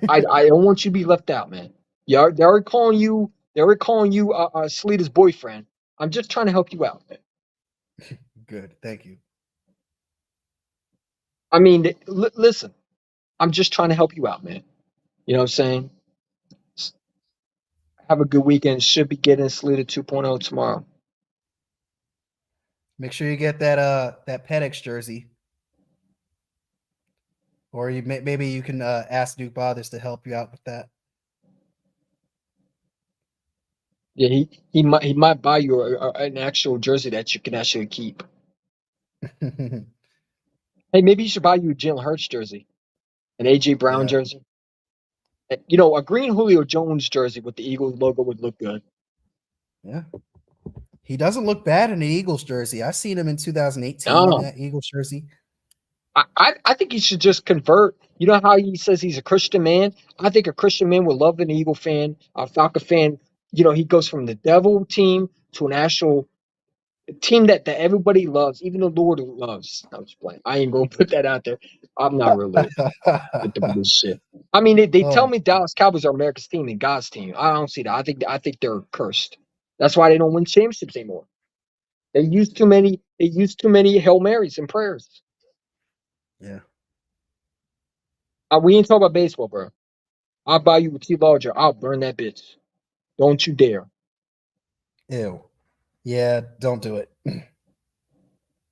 I don't want you to be left out, man. Yeah, they're already calling you. They're already calling you Selena's boyfriend. I'm just trying to help you out, man. Good. Thank you. I mean, listen. I'm just trying to help you out, man. You know what I'm saying? Have a good weekend. Should be getting Selena 2.0 tomorrow. Make sure you get that PEDX jersey. Or maybe you can ask Duke Bothers to help you out with that. Yeah, he might buy you an actual jersey that you can actually keep. Hey, maybe you should buy you a Jalen Hurts jersey, an AJ Brown jersey. You know, a green Julio Jones jersey with the Eagles logo would look good. Yeah. He doesn't look bad in an Eagles jersey. I seen him in 2018 in that Eagles jersey. I think he should just convert. You know how he says he's a Christian man? I think a Christian man would love an Eagle fan, a Falcon fan. You know, he goes from the devil team to an actual team that everybody loves, even the Lord loves. I'm just playing. I ain't gonna put that out there. I'm not really with this shit. I mean, they tell me Dallas Cowboys are America's team and God's team. I don't see that. I think they're cursed. That's why they don't win championships anymore. They use too many. They use too many Hail Marys and prayers. Yeah. We ain't talking about baseball, bro. I'll buy you a T larger. I'll burn that bitch. Don't you dare. Ew. Yeah, don't do it.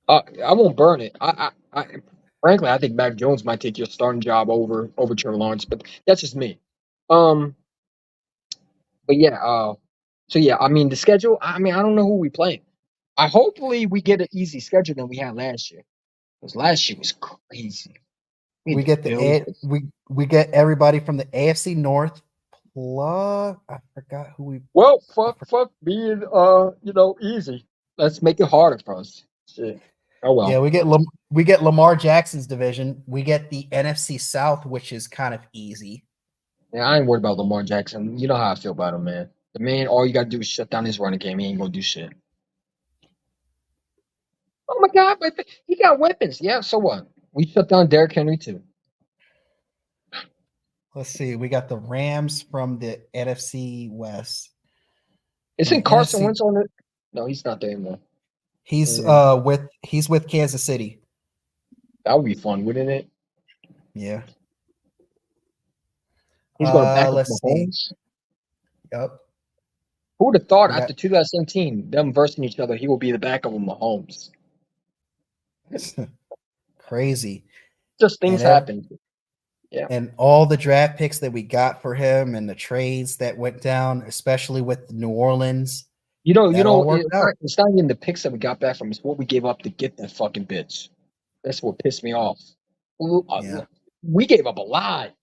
I won't burn it. Frankly, I think Mac Jones might take your starting job over Trevor Lawrence, but that's just me. But yeah. So yeah, I mean the schedule. I mean I don't know who we play. Hopefully we get an easy schedule than we had last year. Because last year was crazy. We get we get everybody from the AFC North. Plus, I forgot who we. Well, fuck being easy. Let's make it harder for us. Shit. Oh well. Yeah, we get Lamar Jackson's division. We get the NFC South, which is kind of easy. Yeah, I ain't worried about Lamar Jackson. You know how I feel about him, man. The man, all you gotta do is shut down his running game. He ain't gonna do shit. Oh my God, but he got weapons. Yeah, so what? We shut down Derrick Henry too. Let's see. We got the Rams from the NFC West. Isn't Carson Wentz on it? No, he's not there anymore. He's with Kansas City. That would be fun, wouldn't it? Yeah. He's going to back up let's Mahomes. See. Yep. Who would have thought after 2017, them versing each other, he will be the backup of Mahomes? Crazy. Just things happen. Yeah. And all the draft picks that we got for him and the trades that went down, especially with New Orleans. It's not even the picks that we got back from. It's what we gave up to get that fucking bitch. That's what pissed me off. We gave up a lot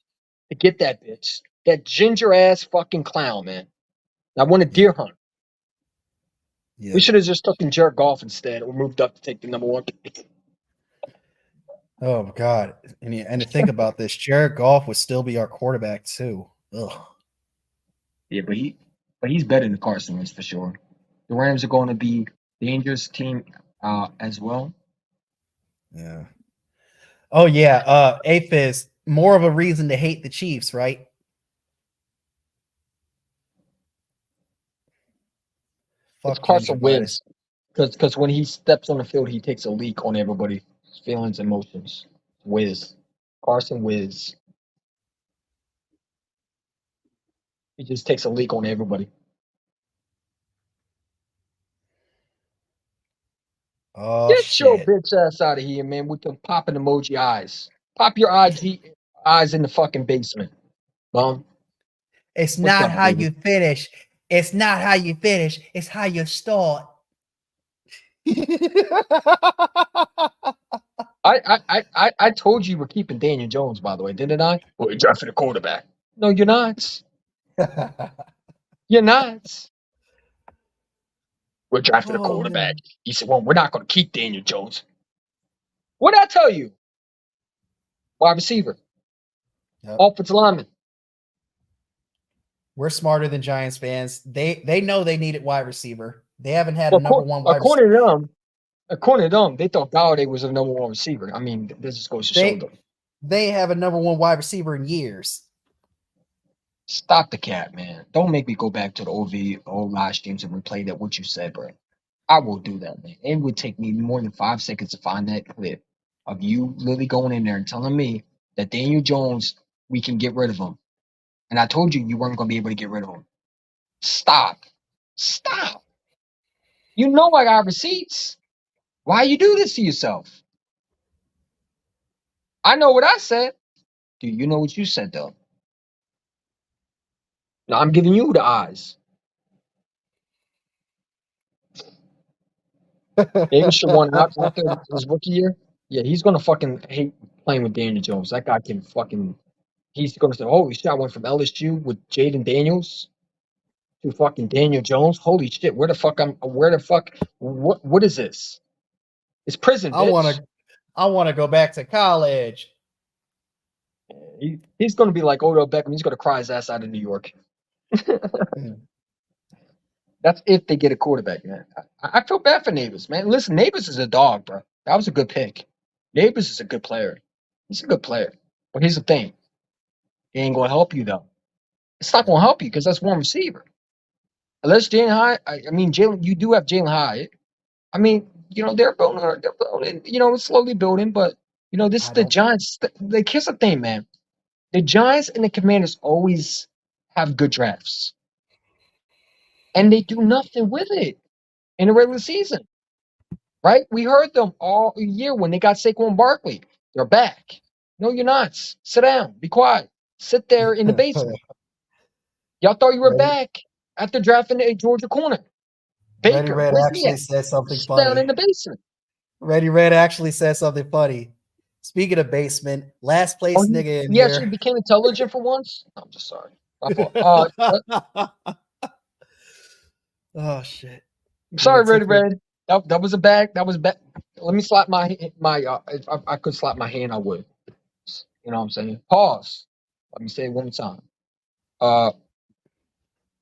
to get that bitch. That ginger ass fucking clown, man. I want a deer hunt. Yeah. We should have just taken Jared Goff instead, or moved up to take the number one pick. Oh God! And to think about this, Jared Goff would still be our quarterback too. Ugh. Yeah, but he's better than Carson Wentz for sure. The Rams are going to be a dangerous team as well. Yeah. Oh yeah. Aphiz, more of a reason to hate the Chiefs, right? It's Carson Wentz, because when he steps on the field, he takes a leak on everybody's feelings and emotions. Carson Wiz. He just takes a leak on everybody. Oh Get your shit! bitch ass out of here, man, with the popping emoji eyes. Pop your IG eyes in the fucking basement. Bum. It's What's not up, how baby? you finish. It's not how you finish. It's how you start. I told you we're keeping Daniel Jones, by the way, didn't I? Well, you're drafting a quarterback. No, you're not. You're not. We're drafting a Oh quarterback. man. He said, well, we're not going to keep Daniel Jones. What did I tell you? Wide receiver, Yep. offensive lineman. We're smarter than Giants fans. They know they needed wide receiver. They haven't had a Well, number one wide receiver. according to them, they thought Galladay was a number one receiver. I mean, this just goes to show them. They have a number one wide receiver in years. Stop the cat, man. Don't make me go back to the old live streams and replay that what you said, bro. I will do that, man. It would take me more than 5 seconds to find that clip of you literally going in there and telling me that Daniel Jones, we can get rid of him. And I told you weren't going to be able to get rid of him. Stop. Stop. You know I got receipts. Why you do this to yourself? I know what I said. Do you know what you said, though? Now I'm giving you the eyes. Davis should won out after his rookie year. Yeah, he's gonna fucking hate playing with Daniel Jones. That guy can fucking. He's gonna say, "Holy shit! I went from LSU with Jaden Daniels to fucking Daniel Jones. Holy shit! Where the fuck? What is this? It's prison, I bitch." want to go back to college. He's gonna be like Odell Beckham. He's gonna cry his ass out of New York. That's if they get a quarterback, man. I feel bad for Neighbors, man. Listen, Neighbors is a dog, bro. That was a good pick. Neighbors is a good player. He's a good player. But here's the thing. He ain't gonna help you though. It's not gonna help you because that's one receiver. Unless Jalen Hyatt, I mean Jalen, you do have Jalen Hyatt. I mean, they're building, slowly building, but this is the Giants. Like, here's the thing, man. The Giants and the Commanders always have good drafts. And they do nothing with it in the regular season. Right? We heard them all year when they got Saquon Barkley. They're back. No, you're not. Sit down. Be quiet. Sit there in the basement. Y'all thought you were back after drafting a Georgia corner. Ready Baker, Red where's he actually at? said something Sit down in funny. the basement. Ready Red actually said something funny. Speaking of basement, last place nigga in He actually here. became intelligent for once. I'm just sorry. My fault. Oh shit. I'm sorry, Red. That was a bad. That was bad. Let me slap my. If I could slap my hand, I would. You know what I'm saying? Pause. Let me say it one more time.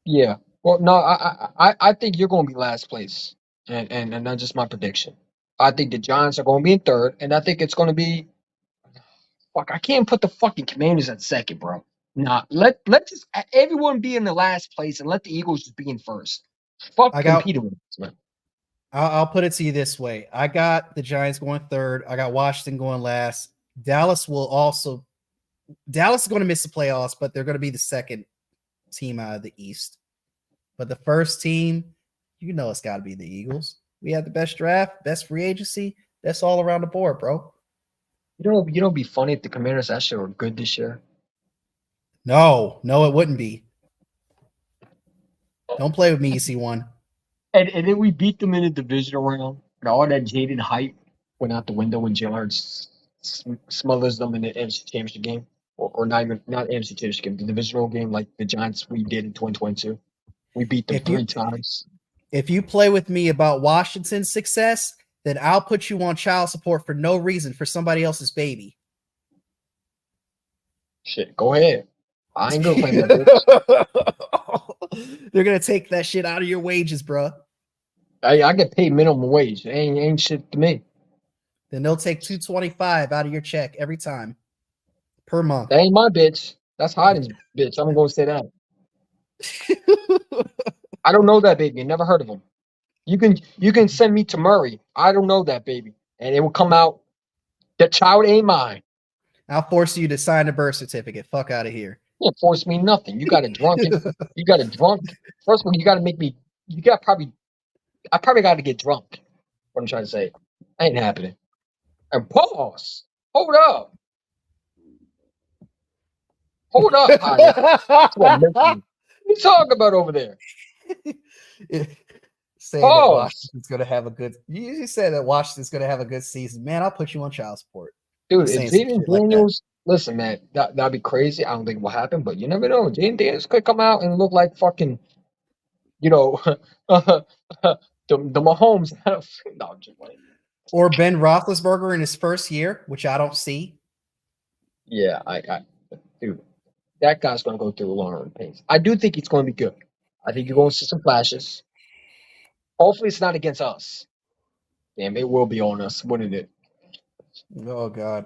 Yeah. Well, no, I think you're going to be last place, and that's just my prediction. I think the Giants are going to be in third, and I think it's going to be. Fuck, I can't put the fucking Commanders at second, bro. Nah, let just everyone be in the last place, and let the Eagles just be in first. Fuck competing with us, man. I'll put it to you this way. I got the Giants going third. I got Washington going last. Dallas is going to miss the playoffs, but they're going to be the second team out of the East. But the first team, it's got to be the Eagles. We had the best draft, best free agency. That's all around the board, bro. It'd be funny if the Commanders actually were good this year. No, it wouldn't be. Don't play with me, EC1. And then we beat them in the divisional round. And all that jaded hype went out the window when Jalen Hurts smothers them in the NFC Championship game. Or not NFC Championship game, the divisional game like the Giants we did in 2022. We beat them 3 times. If you play with me about Washington's success, then I'll put you on child support for no reason for somebody else's baby. Shit, go ahead. I ain't gonna claim that bitch. They're gonna take that shit out of your wages, bro. I get paid minimum wage. It ain't shit to me. Then they'll take $225 out of your check every time per month. That ain't my bitch. That's Hyden's bitch. I'm gonna say that. I don't know that baby. Never heard of him. You can send me to Murray. I don't know that baby, and it will come out. The child ain't mine. I'll force you to sign a birth certificate. Fuck out of here. You can't force me nothing. You got a drunken. You got a drunk. First of all, you got to make me. You got probably. I probably got to get drunk. What I'm trying to say, ain't happening. And pause. Hold up. Hold up, Hadi. That's what I'm missing. What you talking about over there? Saying that Pause. Washington's going to have a good. You said that Washington's going to have a good season, man. I'll put you on child support, Dude. saying If some Jaden shit like that. Daniels, listen, man, that'd be crazy. I don't think it will happen, but you never know. Jaden Daniels could come out and look like fucking, you know, the Mahomes. No, I'm just playing. Or Ben Roethlisberger in his first year, which I don't see. Yeah, dude, that guy's going to go through a long pains. I do think he's going to be good. I think you're going to see some flashes. Hopefully, it's not against us. Damn, it will be on us, wouldn't it? Oh God,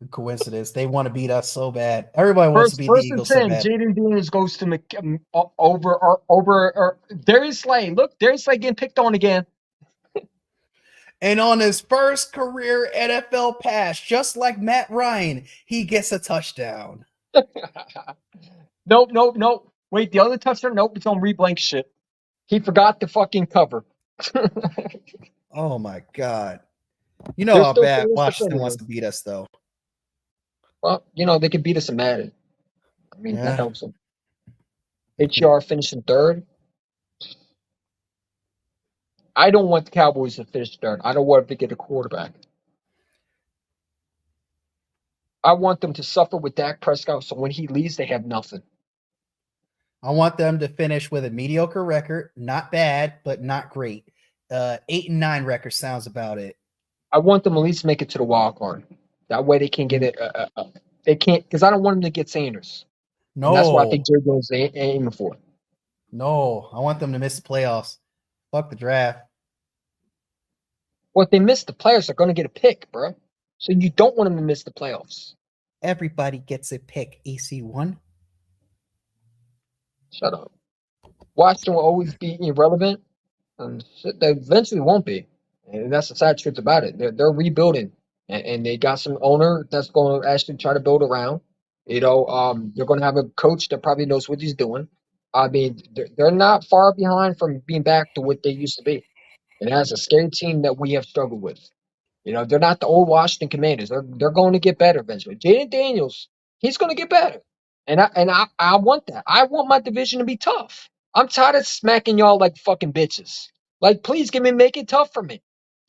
coincidence. They want to beat us so bad. Everybody wants to beat the First and Eagles so 10, bad. Jaden Daniels goes to over Darius Slay. Look, Darius Slay getting picked on again. And on his first career NFL pass, just like Matt Ryan, he gets a touchdown. Nope. Wait, the other touchdown? Nope, it's on reblank shit. He forgot the fucking cover. Oh my God. You know They're how still bad fans Washington defending wants him. to beat us, though. Well, they could beat us in Madden. I mean, Yeah. that helps them. HR finishing third. I don't want the Cowboys to finish third. I don't want them to get a quarterback. I want them to suffer with Dak Prescott, so when he leaves, they have nothing. I want them to finish with a mediocre record, not bad, but not great. 8-9 record sounds about it. I want them at least make it to the wild card. That way they can get it. They can't, because I don't want them to get Sanders. No, And that's what I think Jerry Jones is aiming for. no, I want them to miss the playoffs. Fuck the draft. Well, if they miss the playoffs, they're going to get a pick, bro. So you don't want them to miss the playoffs. Everybody gets a pick. AC1. Shut up. Washington will always be irrelevant, and shit, they eventually won't be. And that's the sad truth about it. They're rebuilding, and they got some owner that's going to actually try to build around. They're going to have a coach that probably knows what he's doing. I mean, they're not far behind from being back to what they used to be. And that's a scary team that we have struggled with. They're not the old Washington Commanders. They're going to get better eventually. Jaden Daniels, he's going to get better. And I want that. I want my division to be tough. I'm tired of smacking y'all like fucking bitches. Like, please make it tough for me.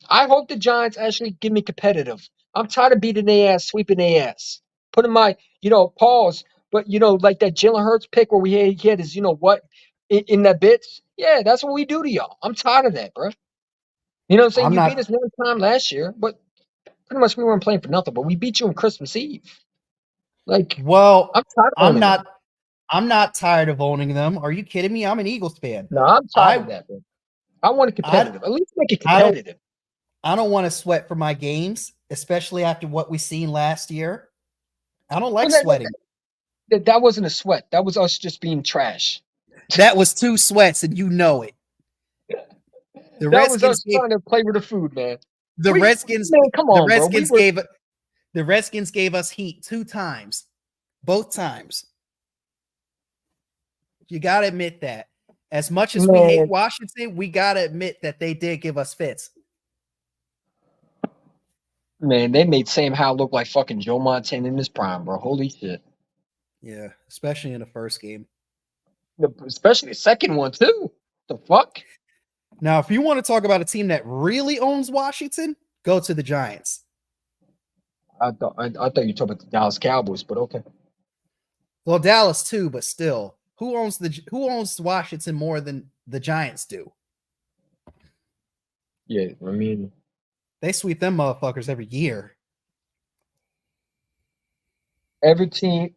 I hope the Giants actually give me competitive. I'm tired of beating their ass, sweeping their ass, putting my, pause. But like that Jalen Hurts pick where he had his, in that bits. Yeah, that's what we do to y'all. I'm tired of that, bro. You know what I'm saying? I'm You not- beat us one time last year, but pretty much we weren't playing for nothing. But we beat you on Christmas Eve. Like, Well, I'm tired of owning them. I'm not tired of owning them. Are you kidding me? I'm an Eagles fan. No, I'm tired of that, man. I want it competitive. At least make it competitive. I don't want to sweat for my games, especially after what we seen last year. I don't like sweating. That wasn't a sweat. That was us just being trash. That was 2 sweats, and you know it. The That was us Redskins trying to play with the food, man. The Redskins gave us heat 2 times. Both times. You got to admit that. As much as we hate Washington, we got to admit that they did give us fits. Man, they made Sam Howell look like fucking Joe Montana in his prime, bro. Holy shit. Yeah, especially in the first game. Especially the second one, too. The fuck? Now, if you want to talk about a team that really owns Washington, go to the Giants. I thought you were talking about the Dallas Cowboys, but okay. Well, Dallas too, but still, who owns Washington more than the Giants do? Yeah, I mean, they sweep them motherfuckers every year. Every team.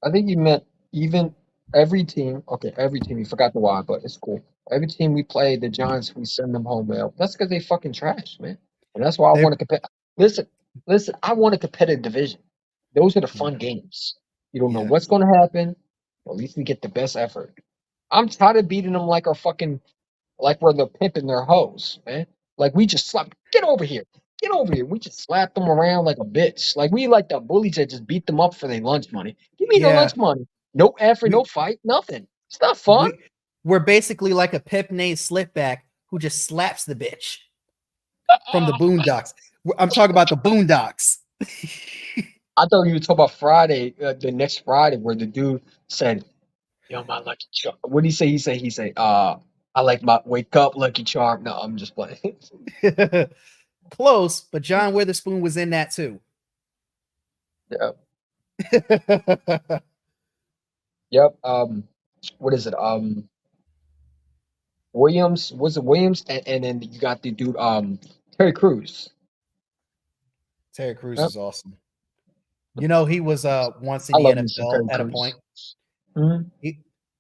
I think you meant even every team. Okay, every team. You forgot the why, but it's cool. Every team we play, the Giants, we send them home. Well, that's because they fucking trash, man. And that's why I want to compete. Listen. I want a competitive division. Those are the fun games. You don't know what's going to happen. At least we get the best effort. I'm tired of beating them like we're the pimp in their hoes, man. Like we just slap. Get over here. Get over here. We just slapped them around like a bitch. Like we like the bullies that just beat them up for their lunch money. Give me the Yeah. lunch money. No effort, We- no fight, nothing. It's not fun. We're basically like a pimp named Slipback who just slaps the bitch from the Boondocks. I'm talking about the Boondocks. I thought you were talking about Friday, the next Friday, where the dude said, "Yo, my Lucky Charm." What did he say? He said, I like my wake up Lucky Charm." No, I'm just playing. Close, but John Witherspoon was in that too. Yeah. Yep. What is it? Williams, was it Williams? And then you got the dude, Terry Crews. Terry Crews Yep. is awesome. You know, he was once in I the love me some Terry NFL at a Crews. point. Mhm.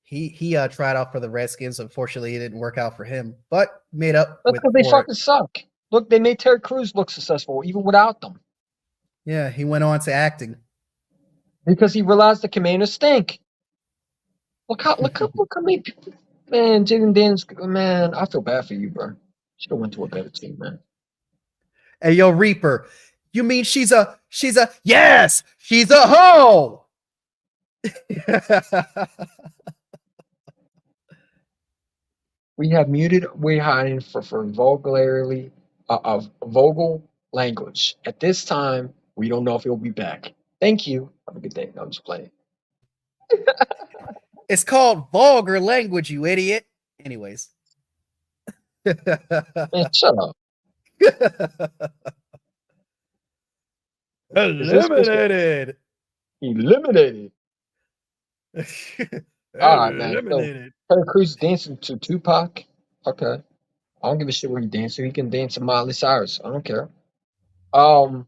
He tried out for the Redskins. Unfortunately, it didn't work out for him, but made up That's with because they for it. fucking suck. Look, they made Terry Crews look successful even without them Yeah, he went on to acting. because he realized the Commanders stink. Look how many people, man. Jaden Daniels, man. I feel bad for you, bro. Should have went to a better team, man. Hey, yo, Reaper, you mean she's a yes, she's a hoe. We have muted Whereyahidin for vulgarly of vulgar language. At this time, we don't know if he'll be back. Thank you. Have a good day. No, I'm just playing. It's called vulgar language, you idiot. Anyways. Man, shut up. Eliminated. Eliminated. All right, man. So, Eliminated. Terry Crews dancing to Tupac. Okay. I don't give a shit where he dances. He can dance to Miley Cyrus. I don't care. But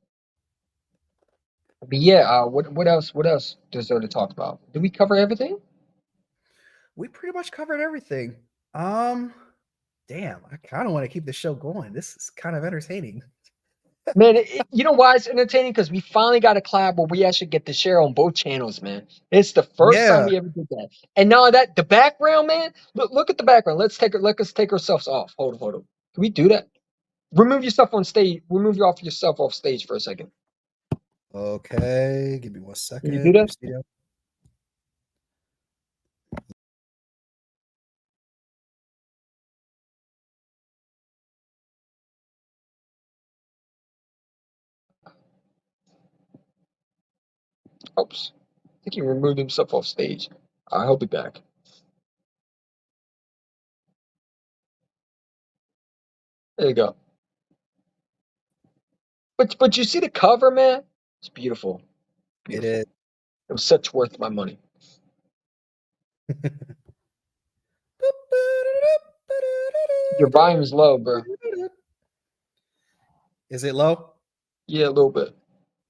yeah, what else? What else is there to talk about? Did we cover everything? We pretty much covered everything. Damn, I kind of want to keep the show going. This is kind of entertaining. Man, you know why it's entertaining? Because we finally got a collab where we actually get to share on both channels, man. It's the first time we ever did that. And now that the background, man, look at the background. Let us take ourselves off. Hold on. Can we do that? Remove yourself on stage. Remove yourself off stage for a second. Okay, give me 1 second. Can you do that? Oops. I think he removed himself off stage. He'll be back. There you go. But you see the cover, man? It's beautiful. Beautiful. It is. It was such worth my money. Your volume is low, bro. Is it low? Yeah, a little bit.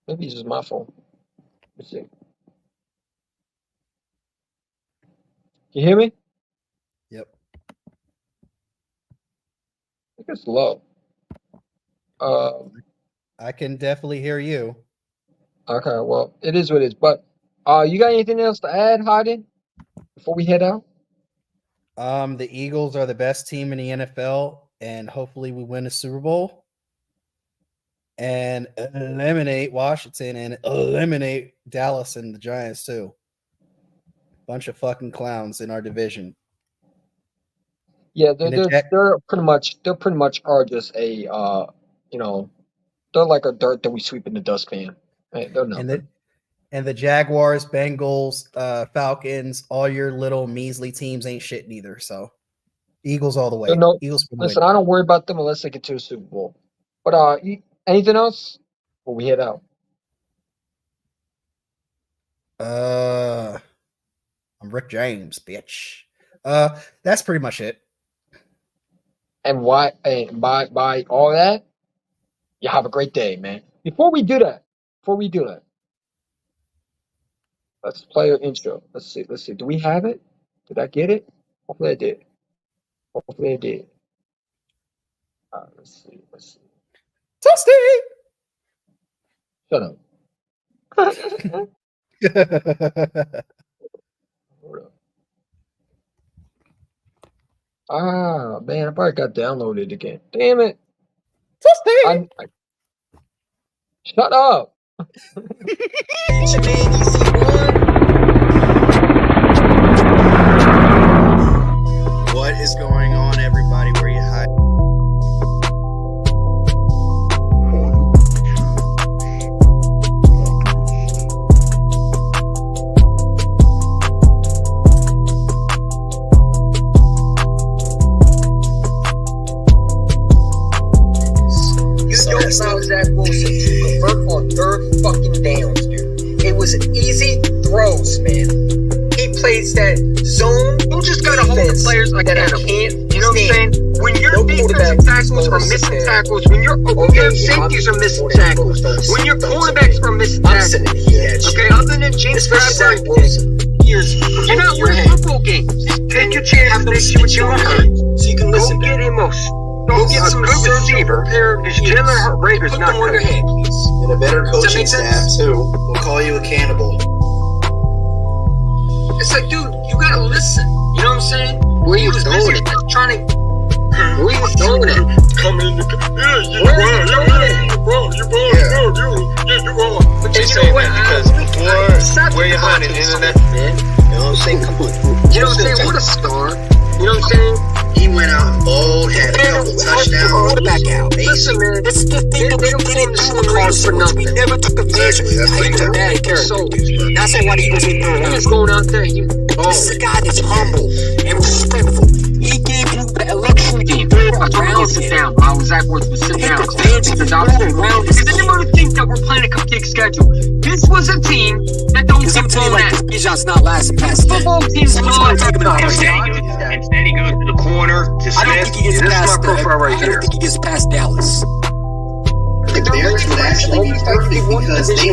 Maybe it's just my phone. Let's see. You hear me? Yep. I think it's low. I can definitely hear you. Okay, well, it is what it is. But you got anything else to add, Hayden, before we head out? The Eagles are the best team in the NFL, and hopefully we win the Super Bowl and eliminate Washington and eliminate Dallas and the Giants too. Bunch of fucking clowns in our division. Yeah, they're pretty much are just a they're like a dirt that we sweep in the dustpan. Hey, they're nothing. And the Jaguars, Bengals, Falcons, all your little measly teams ain't shit neither. So Eagles all the way. Eagles listen, I don't worry about them unless they get to a Super Bowl. But anything else? Before we head out. I'm Rick James, bitch. That's pretty much it. And by all that, you have a great day, man. Before we do that, let's play an intro. Let's see. Do we have it? Did I get it? Hopefully I did. Let's see. Toasty! Shut up. Man, I probably got downloaded again. Damn it. Toasty! Shut up. It's your man, EC1. What is going on, everybody? Where you hide? You don't allow Zach Wilson to convert on third fucking downs, dude. It was easy throws, man. He plays that zone. You just gotta hold the players like that. I can't. You know what I'm saying? When your defensive tackles are missing tackles, when your safeties are missing tackles, when your quarterbacks are missing tackles, okay, other than James Bradbury, you're not winning football games. Take your chance next year with Jalen Hurts. So you can listen. Go get him Go get some good receiver. Because Jalen Rager's not on your head, please. And a better coaching staff too. We'll call you a cannibal. It's like, dude, you gotta listen. You know what I'm saying? Where you going? Trying to. Where you going at? Coming in the you wrong. But they say that because where you hiding, internet? Man. You know what I'm saying? Come on. You know what I'm saying? What a star. You know what I'm saying? He went out bold, had a couple touchdowns. Quarterback out. Listen, man, this is the thing that we don't get into the calls for nothing. We never took advantage of bad character. That's why he was in there. He was going out there. This is a guy that's humble and respectful. He gave you the luxury to throw around sit down. I was at work to sit down. Because I was around. Because anybody think that we're playing a cupcake schedule. This was a team that don't get blown out. This Bijan's not lasting past football teams. Someone's going to take him out. Instead, he goes to the corner to Smith. I don't think he gets past right I don't think he gets past Dallas. The Bears would actually be perfect because they